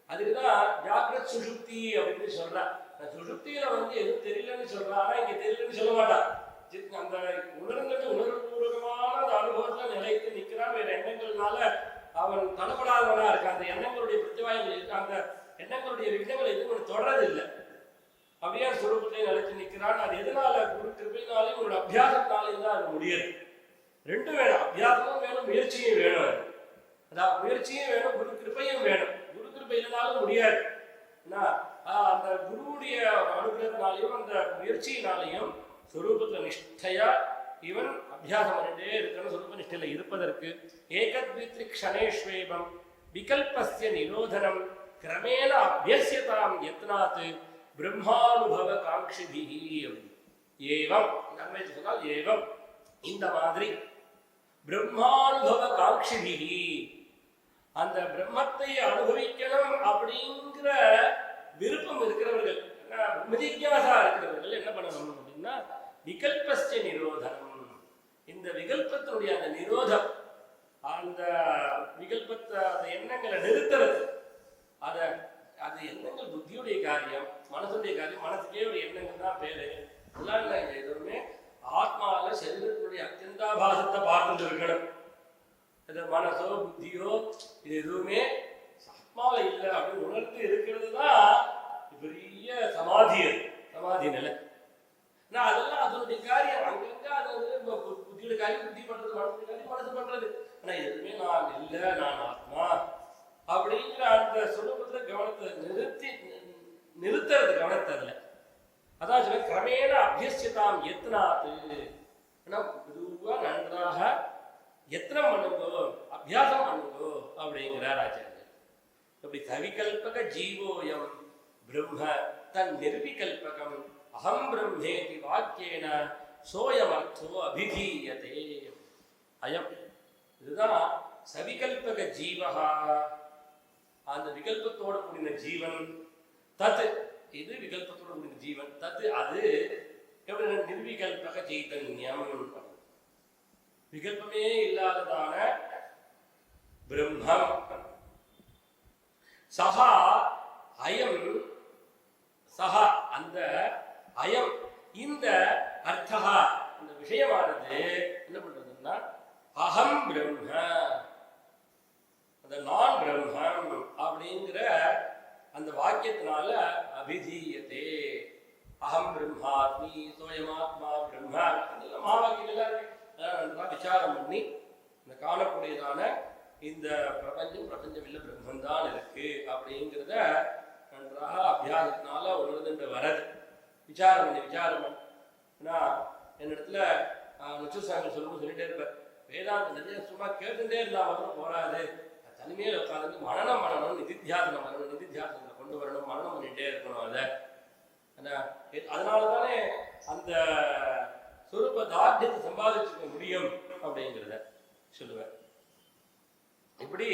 S2: அதுக்குதான் ஜாக்கிரத் சுஷுப்தி அப்படின்னு சொல்றான். சுஷுப்தியில எதுவும் தெரியலன்னு சொல்றான், ஆனா இங்க தெரியலன்னு சொல்ல மாட்டான். அந்த உணர்ந்தது உணர்வுபூர்வமான அந்த அனுபவத்துல நிலைத்து நிற்கிறான். வேற எண்ணங்கள்னால அவன் தடப்படாதவனா இருக்கான். அந்த எண்ணங்களுடைய பிரத்திவாயங்கள் இருக்கு, அந்த எண்ணங்களுடைய விக்னங்கள் எதுவும் தொடர்றது இல்லை. அப்படியே சுரூபத்தை நிலைத்து நிற்கிறான். அது எதனால? குரு கிருபையினாலே ஒரு அபியாசத்தினாலே தான் அது முடியாது. ரெண்டும் வேணும், அபியாசமும் வேணும், முயற்சியும் வேணும். அதாவது முயற்சியும் வேணும், குரு கிருபையும் வேணும். குரு கிருபை இல்லைனாலும் முடியாது. அந்த குருவுடைய அனுகிரகத்தினாலையும் அந்த முயற்சியினாலையும் சுரூபத்துல நிஷ்டையா இவன் அபியாசம் பண்ணிட்டே இருக்கணும். சுரூப நிஷ்டையில இருப்பதற்கு ஏகத்வித்ரி க்ஷணேஷ்வேபம் விகல்பஸ்ய நிரோதனம் கிரமேண அபியஸ்யதாம் யத்னாத் பிரம்மானுபவ காங்க்ஷிபிஹி. ஏவம் நன்மை சொன்னால் ஏவம் இந்த மாதிரி பிரம்மானுபவ காங்க்ஷிபிஹி, அந்த பிரம்மத்தை அனுபவிக்கணும் அப்படிங்கிற விருப்பம் இருக்கிறவர்கள், பிரம்மஜிக்யாசா இருக்கிறவர்கள் என்ன பண்ணணும் அப்படின்னா விகல்பஸ்ய நிரோதனம். இந்த விகல்பத்தினுடைய அந்த நிரோதம், அந்த விகல்பத்தை அந்த எண்ணங்களை நிறுத்துறது. அது எண்ணங்கள் புத்தியுடைய காரியம், மனசுடைய காரியம். மனசுக்கே ஒரு எண்ணங்கள் தான் பேரு. எல்லாம் இல்லை, எதுவுமே ஆத்மாவில சரீரத்தினுடைய அத்தியந்தாபாசத்தை பார்த்துட்டு இருக்கணும். இது மனசோ புத்தியோ இது எதுவுமே ஆத்மாவில இல்லை அப்படின்னு உணர்ந்து இருக்கிறது தான் பெரிய சமாதி நிலை. அதெல்லாம் அதனுடைய காரியம். அங்கங்க அது புத்தியோட காரியம் புத்தி பண்றது, மனசுடைய காரியம் மனசு பண்றது. ஆனா எதுவுமே நான் இல்லை, நான் ஆத்மா அப்படிங்கிற அந்த சுரூபத்துல கவனத்தை நிறுத்துறது கவனத்தை அதுல. அதான் சொல்ல கிரமேண அபியஸ்யதாம் யத்னாத். மெதுவா நன்றாக யத்னம் பண்ணுங்கோ, அபியாசம் பண்ணுங்கோ அப்படிங்கிறார் ஆச்சாரியர். அப்படி சவிகல்பக ஜீவோயம் பிரம்ம தன் நிர்விகல்பகம் அகம் பிரம்மேதி வாக்கியேன சோயமர்த்தோ அபிதீயதே. அயம் இதுதான் சவிகல்பக ஜீவஹா, அந்த விகல்பத்தோட கூடின ஜீவன். தத் இது விகல்பத்தோட கூடின ஜீவன். தத் அது எப்படி? நிர்விகல்பக சைதன்யம், விகல்பமே இல்லாததான பிரம்மம். சஹா அயம், சஹா அந்த அயம், இந்த அர்த்தா இந்த விஷயமானது என்ன பண்றதுன்னா அகம் பிரம்ம, அந்த நான் பிரம்மம் அப்படிங்கிற அந்த வாக்கியத்தினால அபிதீயதே. அகம் பிரம்மாத்மி சோயமாத்மா பிரம்ம, மாவாக்கியெல்லாம் இருக்கு. அதெல்லாம் விசாரம் பண்ணி இந்த காணக்கூடியதான இந்த பிரபஞ்சம் இல்லை, பிரம்மந்தான் இருக்கு அப்படிங்கிறத நன்றாக அபியாசத்தினால உணர்ந்துட்டு வரது. விசாரம் பண்ணி என்னிடத்துல நச்சுசாமி சொல்லிட்டே இருப்பேன். வேதாந்த நிறைய சும்மா கேட்டுட்டே இருந்தா மட்டும் போராது. தனிமையில் உட்காந்து மனநம் பண்ணணும், நிதித்தியாசனம் பண்ணணும், நிதித்தியாசனத்தை கொண்டு வரணும், மனநம் பண்ணிட்டே இருக்கணும். அதை அதனால தானே அந்த சொரூப தார்டியத்தை சம்பாதிச்சுக்க முடியும் அப்படிங்கிறத சொல்லுவேன். இப்படி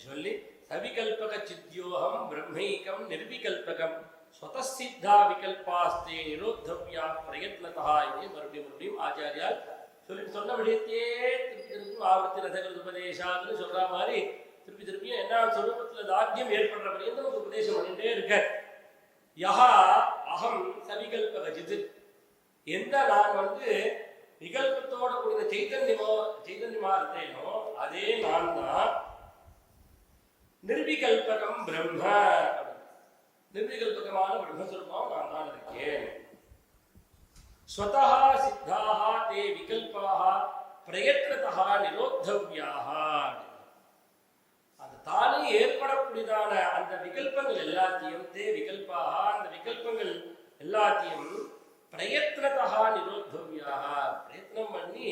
S2: சொல்லி சவிகல்பக சித்யோகம் பிரம்மைக்கம் நிர்விகல்பகம் ஸ்வதசித்தா விகல்பாஸ்தே நிரோத்தவ்யா பிரயத்னதா இது மறுபடியும் ஆச்சாரியால் சொன்ன விடயத்தையே திருப்பி ஆவர்த்தி ரசகல் உபதேசான்னு சொல்ற மாதிரி திருப்பியும் என்ன சொரூபத்தில் தார்டியம் ஏற்படுற வரையும் நமக்கு உபதேசம் பண்ணிட்டே இருக்க. யஹா அகம் சவிகல்பகஜித், எந்த நான் விகல்பத்தோட கூடிய சைத்தன்யமா இருந்தேனோ அதே நான் தான் நிர்விகல்பகம் பிரம்ம, நிர்விகல்பகமான பிரம்மஸ்வரூபம் நான் தான் இருக்கேன். ஸ்வதஹ சித்தாஹ தே விகல்பாஹ பிரயத்னதஹ நிரோத்தவ்யாஹ, அது தானே ஏற்படக்கூடியதான அந்த விகல்பங்கள் எல்லாத்தையும் தே விகல்பாக, அந்த விகல்பங்கள் எல்லாத்தையும் பிரயத்னதா நிரோத்தவ்யாக, பிரயத்னம் பண்ணி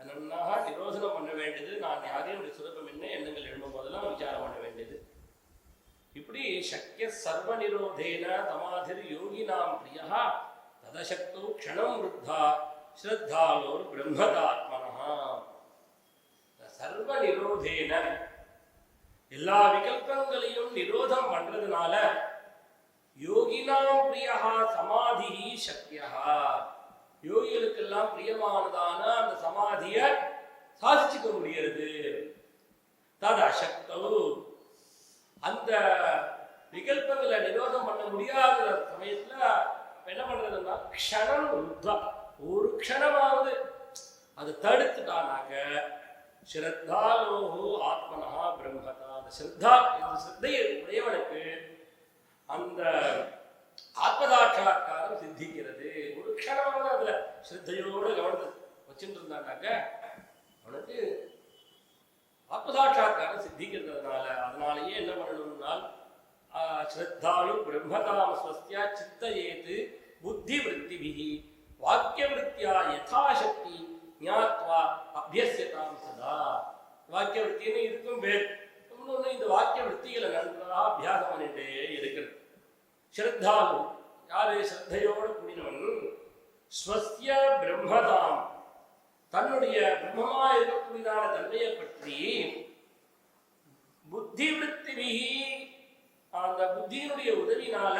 S2: நன்னாக நிரோதனம் பண்ண வேண்டியது. நான் யாரையும் சுரூபம் என்ன எண்ணங்கள் எழுதும் போதெல்லாம் விசாரம் பண்ண வேண்டியது. இப்படி சக்கிய சர்வ நிரோதேன தமாதிர் யோகினாம் பிரியா ததசக்தோ க்ஷணம் விருத்தா ஸ்ரத்தாலோர் பிரம்மதாத்மனா. சர்வ நிரோதேன எல்லா விகல்பங்களையும் நிரோதம் பண்றதுனால யோகினாம் பிரியா சமாதி சக்கியா, யோகிகளுக்கெல்லாம் பிரியமானதான அந்த சமாதிய சாதிச்சுக்க முடிகிறது. தது அசக்தோ, அந்த விகல்பங்களை நிரோதம் பண்ண முடியாத சமயத்துல என்ன பண்றதுன்னா க்ஷணம் ஒரு க்ஷணமாவது அதை தடுத்துட்டானாக்க ஸ்ரத்தாலோஹோ ஆத்மனஹா பிரம்மதா, அந்த ஸ்ரத்தையை உடையவனுக்கு அந்த ஆத்மதாட்சாத்காரம் சித்திக்கிறது. ஒரு க்ஷணமாவது அதுல ஸ்ரத்தையோட கவனத்தை வச்சுட்டு இருந்தானாக்க அவனுக்கு ஆத்மதாட்சாத்காரம் சித்திக்கிறதுனால, அதனாலேயே என்ன பண்ணணும்னால் ஸ்ரத்தாலு பிரம்மதாம் ஸ்வஸ்தியா சித்தயேது புத்தி விருத்திபிஹி வாக்கிய விருத்தியா யதாசக்தி ஞாத்வா அபியஸ்யதாம் சதா. வாக்கிய விருத்தின்னு இருக்கும் பேர். இன்னொன்று இந்த வாக்கிய விருத்திகளை நன்றாக அபியாசம் பண்ணிட்டே இருக்கிறது. ஸ்ரத்தாலு யாரு? ஸ்ரத்தையோடு கூடினவன். ஸ்வஸ்ய பிரம்மதாம், தன்னுடைய பிரம்மமா இருக்கக்கூடியதான தன்மையை பற்றி புத்தி விருத்திபிஹி, அந்த புத்தியினுடைய உதவினால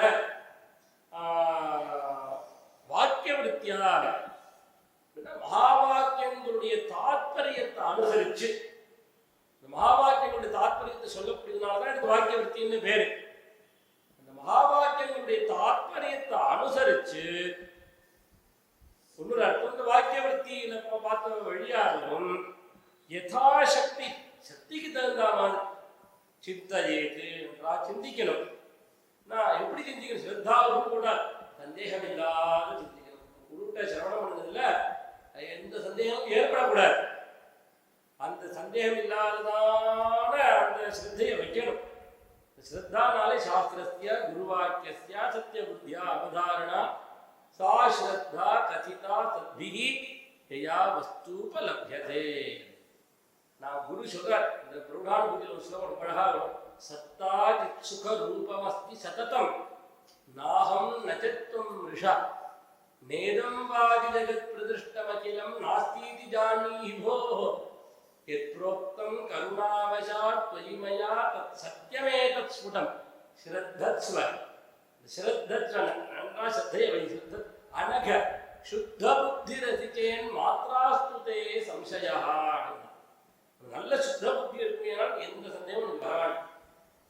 S2: வாக்கிய விருத்தியாக மகா வாக்கியங்களுடைய தாத்பரியத்தை அனுசரிச்சு, இந்த மகா வாக்கியங்களுடைய தாத்பரியத்தை சொல்லக்கூடியதுனாலதான் எனக்கு வாக்கிய விருத்தின்னு பேரு. அந்த மகா வாக்கியங்களுடைய தாத்பரியத்தை அனுசரிச்சு ஒன்னொரு அர்த்தம் இந்த வாக்கிய விருத்தியில பார்த்த வழியாகவும் யதாசக்தி, சக்திக்கு தகுந்த மாதிரி சிந்தையேது என்றா சிந்திக்கணும். நான் எப்படி சிந்திக்கணும்? ஸ்ரத்தாவும் கூட சந்தேகம் இல்லாத சிந்திக்கணும். உருட்ட சிரவணம் பண்ணதுல எந்த சந்தேகமும் ஏற்படக்கூடாது. அந்த சந்தேகம் இல்லாததான அந்த ஸ்ரத்தையை வைக்கணும். ஸ்ரத்தானாலே சாஸ்திரஸ்ய குருவாக்கிய சத்திய புத்தியா அவதாரணா சா ஸ்ரத்தா கதிதா சத்பிஹி யயா வஸ்தூபலப்யதே. நான் குரு சொல்றார், இந்த பிரௌடானுபூதியில் ஒரு ஸ்லோகம் அழகா வரும். சத்தா சுக ரூபமஸ்தி சததம் நாஹம் நச்சத்வம் ரிஷா நேதம் வாதி ஜகத் பிரதிஷ்டமகிலம் நாஸ்தீதி ஜானீஹி போஹ யத் ப்ரோக்தம் கருணாவசாத் த்வயிமயா தத் சத்யமேதத் ஸ்ஃபுடம் ஸ்ரத்தத்ஸ்வ. ஸ்ரத்தத்ஸ்வ நன்றா ஸ்ரத்தையை வை. ஸ்ரத்தத் அனக சுத்த புத்திரதிச்சேன் மாத்ராஸ்துதே சம்சயா. நல்ல சுத்த புத்தி இருக்குனால் எந்த சந்தேகமும் வராது.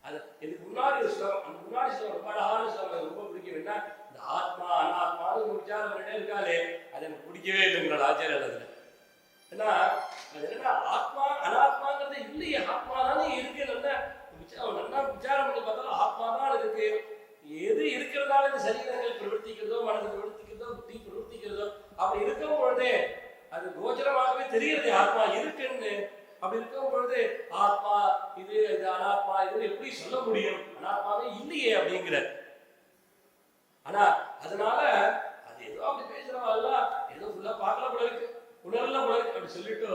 S2: அது இதுக்கு முன்னாடி ஒரு ஸ்லோகம், அந்த முன்னாடி ஸ்லோகம் ரொம்ப அழகான ஸ்லோகம், ரொம்ப பிடிக்கும். என்ன இந்த ஆத்மா அனாத்மான்னு விசாரம் பண்ணிட்டே இருக்காளே, அது எனக்கு பிடிக்கவே இல்லைங்களா ஆச்சாரியர். அதுல ஏன்னா அது என்னன்னா ஆத்மா அனாத்மாங்கிறது இல்லையே, ஆத்மா தானே இருக்கு. நல்லா விசாரம் பண்ணி பார்த்தாலும் ஆத்மா தான் இருக்கு. எது இருக்கிறதால இந்த சரீரங்கள் பிரவர்த்திக்கிறதோ, மனது பிரவர்த்திக்கிறதோ, புத்தி பிரவர்த்திக்கிறதோ, அப்படி இருக்கும் பொழுதே அது கோச்சரமாகவே தெரிகிறது ஆத்மா இருக்குன்னு. அப்படி இருக்கும் பொழுது ஆத்மா இது இது அனாத்மா இது எப்படி சொல்ல முடியும்? அனாத்மாவே இல்லையே அப்படிங்கிற. ஆனா அதனால அது ஏதோ அப்படி பேசுறவா ஏதோ ஃபுல்லா பார்க்கல போல இருக்கு, உணரல போல இருக்கு அப்படி சொல்லிட்டு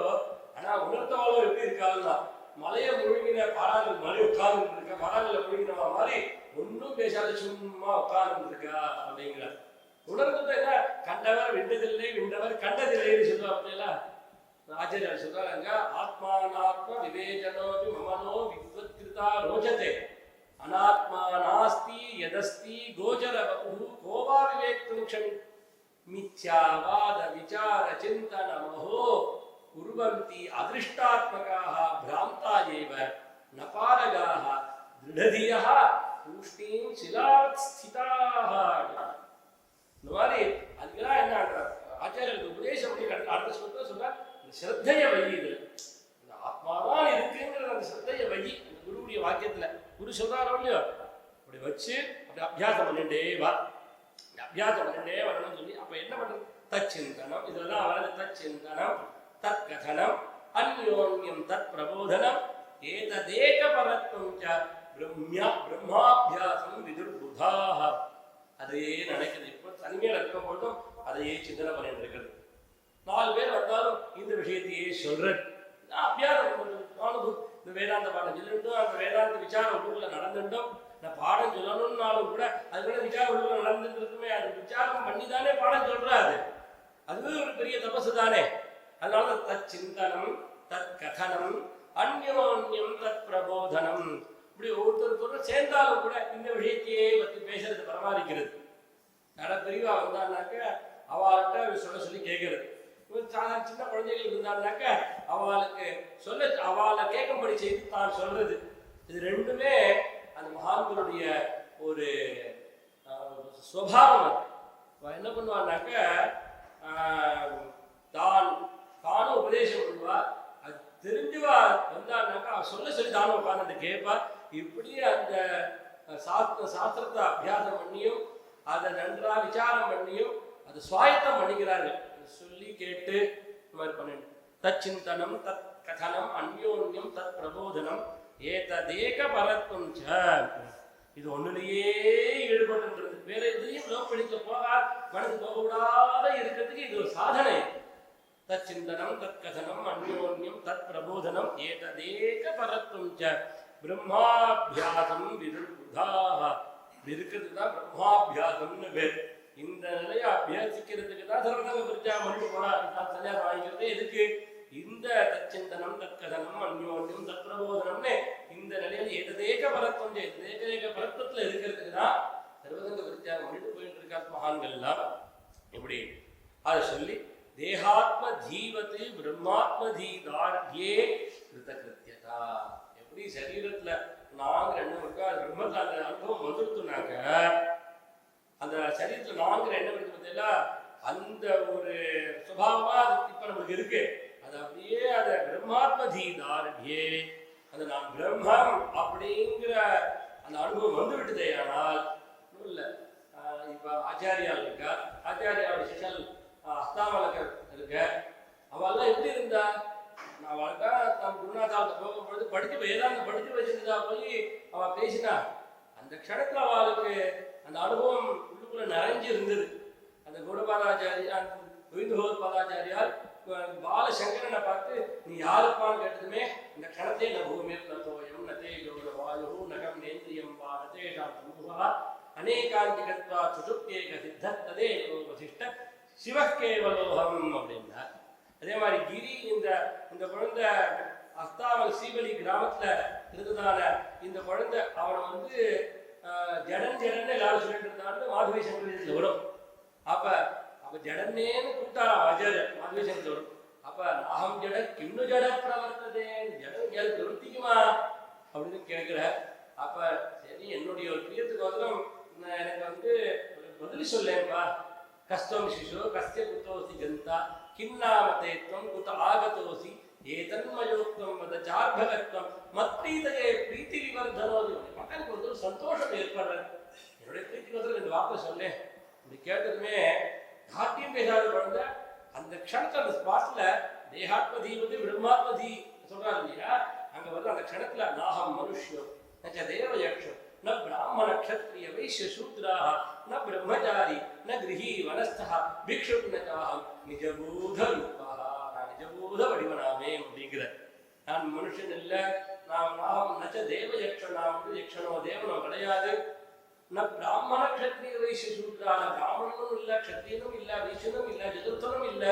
S2: ஆனா உணர்த்தவாளோ எப்படி இருக்காதுன்னா மலையை முழுங்கின பாறாங்கல் மலை உட்கார்ந்து இருக்க பாறாங்கல்ல முழுங்கினவா மாதிரி ஒன்றும் பேசாத சும்மா உட்கார்ந்து இருக்கா அப்படிங்கிறார். உணர்ந்து என்ன கண்டவர் விண்டதில்லை விண்டவர் கண்டதில்லைன்னு சொல்லுவாங்க. ஆச்சாரியார் சொல்றாங்க, ஆத்மானாத்ம விவேச்சனோபி மமனோ வித்வத்கிருதா ரோஜதே அனாத்மா நாஸ்தி யதஸ்தி கோச்சர வபுஹு கோவா விவேக்தும் க்ஷமி மித்யாவாத விசார சிந்தன மஹோ குர்வந்தி அதிருஷ்டாத்மகாः பிராந்தாயேவ நபாரகாः திருடதியः தூஷ்ணீம் சிலாவத் ஸ்திதாः. இந்த மாதிரி அதுக்கெல்லாம் என்ன ஆச்சாரியர்களுக்கு உபதேசம் பண்ணி அடுத்த சொல்ற ஸ்ரத்தைய வை. இது இந்த ஆத்மாதான் இருக்குங்கிற அந்த ஸ்ரத்தைய வை அந்த குருவுடைய வாக்கியத்துல குரு சொல்றாரோ இல்லையோ அப்படி வச்சு அப்படி அபியாசம் பண்ணிட்டே வா. அபியாசம் பண்ணிட்டே வரணும்னு சொல்லி அப்ப என்ன பண்றது? தச்சிந்தனம். இதுலதான் வரது தச்சிந்தனம், தத் கதனம், அந்யோன்யம் தத் பிரபோதனம், ஏததேக பரத்வம் ச பிரம்மாபியாசம் விதுர்புதாः. அதையே நினைக்கிறது. இப்போ தனிமையில் இருக்கும் பொழுதும் அதையே சிந்தனை பண்ணிட்டு இருக்கிறது. 4 பேர் வந்தாலும் இந்த விஷயத்தையே சொல்றது. அபியாசம் பண்றது. இந்த வேதாந்த பாடம் சொல்லிட்டோம், அந்த வேதாந்த விசார உள்ளூர்ல நடந்துட்டோம். நான் பாடம் சொல்லணும்னாலும் கூட அது கூட விசார உள்ளூர்ல நடந்துட்டு இருக்குமே, அது விசாரம் பண்ணி தானே பாடம் சொல்றாரு. அதுவே ஒரு பெரிய தபசு தானே. அதனால தத் சிந்தனம், தத் கதனம், அந்யோன்யம் தத் பிரபோதனம். இப்படி ஒவ்வொருத்தர் சேர்ந்தாலும் கூட இந்த விஷயத்தையே பற்றி பேசுறது பரமாறிக்கிறது. யாரா பெரியவா வந்தான்னாக்க அவள்கிட்ட சொல்ல சொல்லி கேட்கறது. சாதாரண சின்ன குழந்தைகள் இருந்தான்னாக்க அவளுக்கு சொல்ல அவளை கேட்கும்படி செய்து தான் சொல்றது. இது ரெண்டுமே அந்த மகான்களுடைய ஒரு சுவாவம். என்ன பண்ணுவான்னாக்க தானும் உபதேசம் பண்ணுவா. அது தெரிஞ்சுவா வந்தான்னாக்கா சொல்ல சொல்லி தானும் உட்காந்து கேட்பா. இப்படி அந்த சாஸ்திரத்தை அபியாசம் பண்ணியும் அதை நன்றாக விசாரம் பண்ணியும் அதை சுவாயத்தம் பண்ணிக்கிறார்கள். சொல்லி கேட்டு இந்த மாதிரி பண்ணிட்டு தச்சிந்தனம், தத் கதனம், அந்யோன்யம் தத் பிரபோதனம், ஏததேக பரத்வம் ச. இது ஒன்னுலயே ஈடுபட்டுன்றது. வேற எதையும் லோக்கடிக்க மனது போகக்கூடாத இருக்கிறதுக்கு இது ஒரு சாதனை. தச்சிந்தனம், தத் கதனம், அந்யோன்யம் தத் பிரபோதனம், ஏததேக பரத்வம் ச பிரம்மாபியாசம் விதுர்புதாः. இருக்கிறதுக்கு தான் பிரம்மாபியாசம்னு பேர். இந்த நிலையை அபியாசிக்கிறதுக்கு தான் சர்வதங்க பிரிச்சா மறுபடி போனா சன்னியாசம் வாங்கிக்கிறது. எதுக்கு? இந்த தச்சிந்தனம், தற்கதனம், அந்யோன்யம் தத் பிரபோதனம்னு இந்த நிலையில ஏததேக பரத்வம் ஏக பரத்வத்துல இருக்கிறதுக்கு தான் சர்வதங்க பிரிச்சா மறுபடி போயிட்டு இருக்கார் மகான்கள்லாம். இப்படி அதை சொல்லி தேகாத்ம ஜீவத்து பிரம்மாத்ம ஜீதார்யே கிருதகிருத்தியதா. எப்படி சரீரத்துல நாங்கிற எண்ணம் இருக்கா, அது பிரம்மத்துல அந்த அனுபவம் வந்துடுத்துனாக்க அந்த சரீரத்துல நாங்கிற எண்ணம் இருக்கு பார்த்தீங்களா, அந்த ஒரு சுபாவமா இப்ப நம்மளுக்கு இருக்கு. அது அப்படியே அதை பிரம்மாத்ம ஜீதார்யே அந்த நான் பிரம்மம் அப்படிங்கிற அந்த அனுபவம் வந்து விட்டதே. ஆனால் இல்லை இப்ப ஆச்சாரியால் இருக்கா, ஆச்சாரியாவோட சிஷல் அஸ்தாமலக்கர் இருக்க, அவெல்லாம் எப்படி இருந்தா? அவளுக்கா நம்ம குருநாதாவுக்கு போகும்பொழுது படித்து வேதாந்த படித்து வச்சிருந்தா போய் அவள் பேசினா அந்த க்ஷணத்துல அவளுக்கு அந்த அனுபவம் உள்ளுக்குள்ள நிறைஞ்சு இருந்தது. அந்த கௌடபாதாச்சாரியார் கோவிந்தகோபாதாச்சாரியார் பாலசங்கரனை பார்த்து நீ யாருப்பான்னு கேட்டதுமே இந்த க்ஷணத்தை ந பூமிர் ந தோயம் ந தேஜோ ந வாயு நகம் நேந்திரியம் வா நதேஷாம் சமூகா அநேகாந்திகத்வா சுசுப்தேக சித்தத்ததே வசிஷ்ட சிவகேவலோகம் அப்படின்னா. அதே மாதிரி கிரி இந்த குழந்தை அஸ்தாமல் சீவலி கிராமத்துல இருந்ததால இந்த குழந்தை அவனை வந்து ஜடன் எல்லாரும் சொல்லிட்டு இருந்தாரு. மாதவி சங்கர் வரும். அப்ப ஜடன்னேன்னு கூப்பிட்டாராம் ஆச்சாரியர். மாதவி சங்கர் வரும். அப்ப அகம் ஜட கிண்ணு ஜட பிரவர்த்ததே, ஜடம் பிரவர்த்திக்குமா அப்படின்னு கேட்கிற. அப்ப சரி என்னுடைய ஒரு பிரியத்துக்கு வந்து எனக்கு வந்து பதில் சொல்லேன்ப்பா. கஸ்தம் சிசு கஸ்ய குத்தோசி ஜந்தா கிண்ணாமதேத்வம் குத ஆகதோசி ஏதன்மயோக்தம் வத சார்பகத்வம் மத்ரீதகே பிரீத்தி விவர்தனோதி. மக்களுக்கு வந்து ஒரு சந்தோஷம் ஏற்படுறது. என்னுடைய பிரீத்திக்கு வந்து இந்த வார்த்தை சொன்னேன். இப்படி கேட்டதுமே யார்ட்டையும் பேசாத குழந்தை அந்த க்ஷணத்துல அந்த ஸ்பாட்ல தேகாத்ம தீபதி பிரம்மாத்மதி சொல்றாரு இல்லையா, அங்க வந்து அந்த க்ஷணத்துல நாகம் மனுஷ்யம் நச்ச தேவ யக்ஷம் ந பிராமண க்ஷத்ரிய வைஷ்ய சூத்ராஹ ந பிரம்மச்சாரி ந கிரஹி வனஸ்தஹ பிக்ஷுக் ந சாஹம் நிஜபூத ரூபஹ. நான் நிஜபூத வடிவனாமே அப்படிங்கிற. நான் மனுஷன் இல்லை, நாம் நச்ச தேவ யக்ஷன், நான் வந்து யக்ஷனோ தேவனோ கிடையாது. பிராமண க்ஷத்ரிய வைசிய சூத்ரான பிராமணனும் இல்ல, க்ஷத்ரியனும் இல்ல, வைசியனும் இல்ல, சதுர்த்தனும் இல்ல.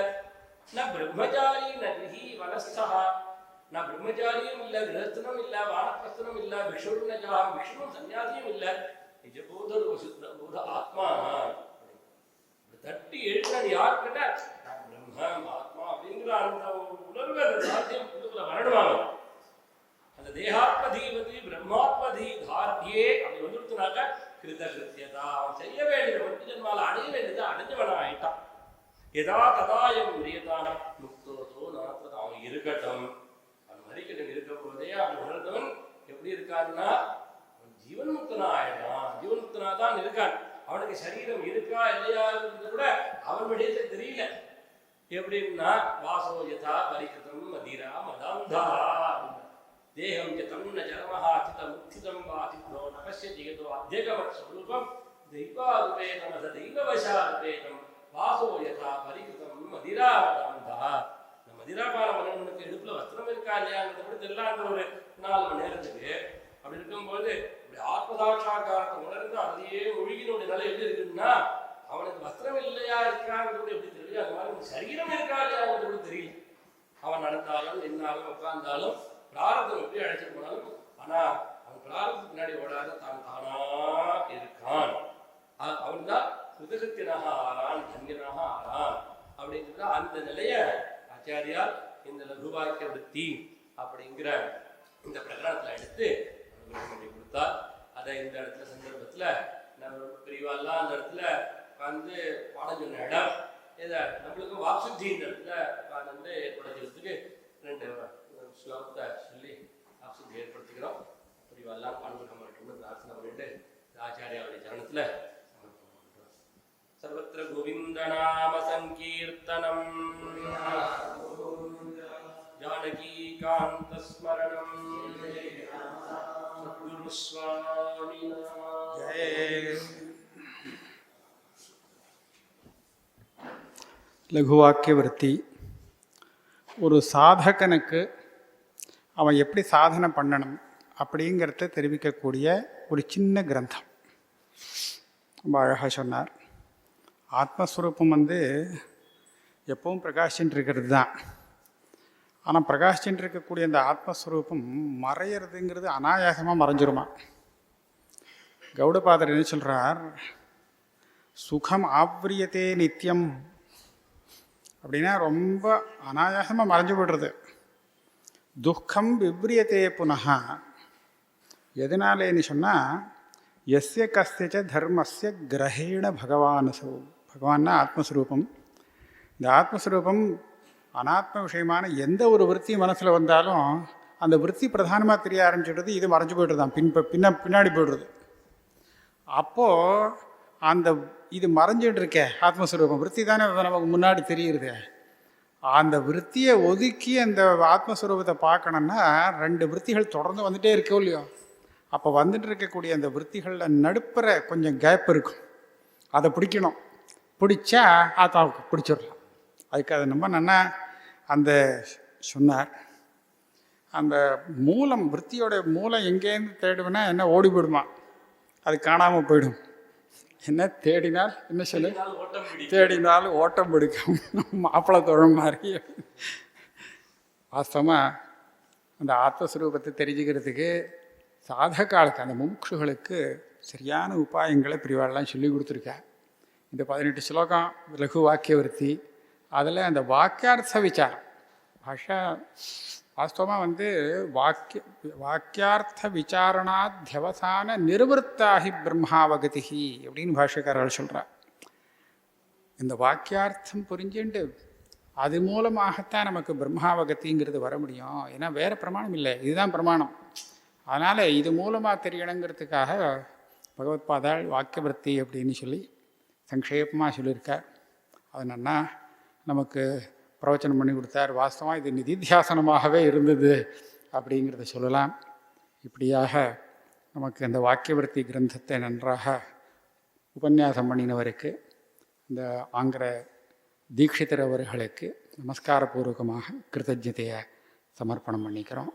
S2: பிரம்மச்சாரி நகி வனஸ்தா, நான் பிரம்மச்சாரியும் இல்ல, கிரகஸ்தனும் இல்ல, வானப்பிரஸ்தனும் இல்ல, விஷ்ணுர்னஜாம், விஷ்ணு சன்னியாசியும் இல்ல, நிஜபூத பூத ஆத்மா. தட்டி எழுதினது யார் கேட்டா பிரம்மம் ஆத்மா அப்படிங்கிற அந்த உணர்வு அந்த சாத்தியம் புதுக்குள்ள வரணுவாங்க. அந்த தேகாத்மதீபதி பிரம்மாத்மதி தார்யே அப்படி வந்துருத்துனாக்க கிருதகிருத்தியதா, அவன் செய்ய வேண்டியது ஒட்டு ஜன்மால அடைய வேண்டியது அடைஞ்சவனா ஆயிட்டான். எதா ததாயம் பிரியதான முக்தோதோ நாற்பது அவன் இருக்கட்டும், அவன் மறிக்கட்டும். இருக்க போதே அவன் உணர்ந்தவன் எப்படி இருக்கான்னா ஜீவன் முக்தனா ஆயிடான். ஜீவன் முக்தனா தான் இருக்கான். அவனுக்கு சரீரம் இருக்கா இல்லையாங்கிறது கூட அவன் விஷயத்துல தெரியல. எப்படின்னா வாசோ யதா பரிகிருதம் மதிரா மதாந்தா தேகம் ஜதம் ந ஜரமஹா சித முக்திதம் வா சித்தோ நபஸ்ய ஜெகதோ அத்யகமத் ஸ்வரூபம் தெய்வாருபேதமத தெய்வவசாருபேதம் வாசோ யதா பரிகிருதம் மதிரா மதாந்தா. இந்த மதிராபான மன்னனுக்கு இடுப்புல வஸ்திரம் இருக்கா இல்லையாங்கிறத கூட தெரியலாங்கிற ஒரு 4 மணி நேரத்துக்கு அப்படி இருக்கும்போது ஆத்மதாட்சாக்காரத்தை உணர்ந்து அதிலேயே ஒழுகினுடைய நிலை எப்படி இருக்குன்னா அவனுக்கு வஸ்திரம் இல்லையா இருக்காங்கிறது எப்படி தெரியல, அந்த மாதிரி சரீரம் இருக்கா இல்லையாங்கிறது கூட தெரியல. அவன் நடந்தாலும் நின்னாலும் உட்கார்ந்தாலும் பிராரதம் எப்படி அழைச்சிட்டு போனாலும் ஆனா அவன் பிராரதத்துக்கு பின்னாடி ஓடாத தான் தானா இருக்கான். அவன் தான் கிருதகிருத்தியனாக ஆறான், தன்யனாக ஆறான் அப்படிங்கிற அந்த நிலைய ஆச்சாரியார் இந்த லகுவாக்கிய விருத்தி அப்படிங்கிற இந்த பிரகடனத்துல எடுத்து பண்ணி கொடுத்தார். அதை இந்த இடத்துல சந்தர்ப்பத்துல நம்ம பிரிவாலாம் அந்த இடத்துல வந்து பாடம் சொன்ன இடம் இதை நம்மளுக்கு வாக்சுத்தி இந்த இடத்துல வந்து ஏற்படுத்துறதுக்கு 2 ஸ்லோகத்தை சொல்லி வாக்சுத்தி ஏற்படுத்திக்கிறோம். பிரிவாலாம் பாடுபட மாட்டோம்னு பிரார்த்தனை பண்ணிட்டு ஆச்சாரியாவுடைய சரணத்துல சர்வத்திர கோவிந்தநாம சங்கீர்த்தனம் ஜானகீகாந்த ஸ்மரணம் குரு சுவாமி
S1: ஜெய. லகுவாக்கிய விருத்தி ஒரு சாதகனுக்கு அவன் எப்படி சாதனை பண்ணணும் அப்படிங்கிறத தெரிவிக்கக்கூடிய ஒரு சின்ன கிரந்தம். ரொம்ப அழகாக சொன்னார். ஆத்மஸ்வரூபம் வந்து எப்பவும் பிரகாசிச்சுட்டு இருக்கிறது தான். ஆனால் பிரகாசிச்சுட்டு இருக்கக்கூடிய அந்த ஆத்மஸ்வரூபம் மறையிறதுங்கிறது அனாயாசமாக மறைஞ்சிருமா. கௌடபாதர் என்ன சொல்கிறார், சுகம் ஆவ்ரியத்தே நித்தியம் அப்படின்னா ரொம்ப அனாயாசமாக மறைஞ்சு விடுறது. துக்கம் விவ்ரியத்தே புனகா, எதனாலேன்னு சொன்னால் எஸ்ய கஸ்யச்ச தர்மஸ்ய கிரகேண பகவானசோ. பகவான்னா ஆத்மஸ்வரூபம். இந்த ஆத்மஸ்வரூபம் அனாத்ம விஷயமான எந்த ஒரு விருத்தி மனசில் வந்தாலும் அந்த விருத்தி பிரதானமாக தெரிய ஆரம்பிச்சிடுறது. இது மறைஞ்சு போய்ட்டுருதான், பின்னாடி போய்டுறது. அப்போது அந்த இது மறைஞ்சிட்டு இருக்கே ஆத்மஸ்வரூபம், விருத்தி தானே நமக்கு முன்னாடி தெரியுது. அந்த விருத்தியை ஒதுக்கி அந்த ஆத்மஸ்வரூபத்தை பார்க்கணுன்னா 2 விருத்திகள் தொடர்ந்து வந்துகிட்டே இருக்கோ இல்லையோ. அப்போ வந்துட்டு இருக்கக்கூடிய அந்த விருத்திகளில் நடுப்புற கொஞ்சம் கேப் இருக்கும், அதை பிடிக்கணும். பிடிச்சா ஆத்மாவுக்கு பிடிச்சிடலாம். அதுக்கு அது ரொம்ப நல்லா அந்த சொன்னார். அந்த மூலம் விருத்தியோட மூலம் எங்கேருந்து தேடுவேன்னா என்ன ஓடி போயிடுமா, அது காணாமல் போயிடும். என்ன தேடினால் என்ன சொல்லு, தேடினால் ஓட்டம் பிடிக்கும், மாப்பிள்ளை தொழும் மாதிரி. வாஸ்தவமாக அந்த ஆத்மஸ்வரூபத்தை தெரிஞ்சுக்கிறதுக்கு சாதகாலுக்கு அந்த முமுட்சுகளுக்கு சரியான உபாயங்களை பிரிவாளெலாம் சொல்லி கொடுத்துருக்கேன். இந்த 18 ஸ்லோகம் லகு வாக்கிய விருத்தி, அதில் அந்த வாக்கியார்த்த விசாரம் பாஷா வாஸ்தவமாக வந்து வாக்கியார்த்த விசாரணாத்யவசான நிர்வத்தாகி பிரம்மாவகதி அப்படின்னு பாஷ்யக்காரர்கள் சொல்கிறார். இந்த வாக்கியார்த்தம் புரிஞ்சுண்டு அது மூலமாகத்தான் நமக்கு பிரம்மாவகத்திங்கிறது வர முடியும். ஏன்னா வேறு பிரமாணம் இல்லை, இதுதான் பிரமாணம். அதனால் இது மூலமாக தெரியணுங்கிறதுக்காக பகவத்பாதாள் வாக்கியவர்த்தி அப்படின்னு சொல்லி சங்கேபமாக சொல்லியிருக்கார். அது நன்னா நமக்கு பிரவச்சனம் பண்ணி கொடுத்தார். வாஸ்தவமாக இது நிதித்தியாசனமாகவே இருந்தது அப்படிங்கிறத சொல்லலாம். இப்படியாக நமக்கு அந்த வாக்கியவர்த்தி கிரந்தத்தை நன்றாக உபன்யாசம் பண்ணினவருக்கு, இந்த ஆங்கிற தீட்சிதர் அவர்களுக்கு நமஸ்காரபூர்வகமாக கிருத்தஜதையை சமர்ப்பணம் பண்ணிக்கிறோம்.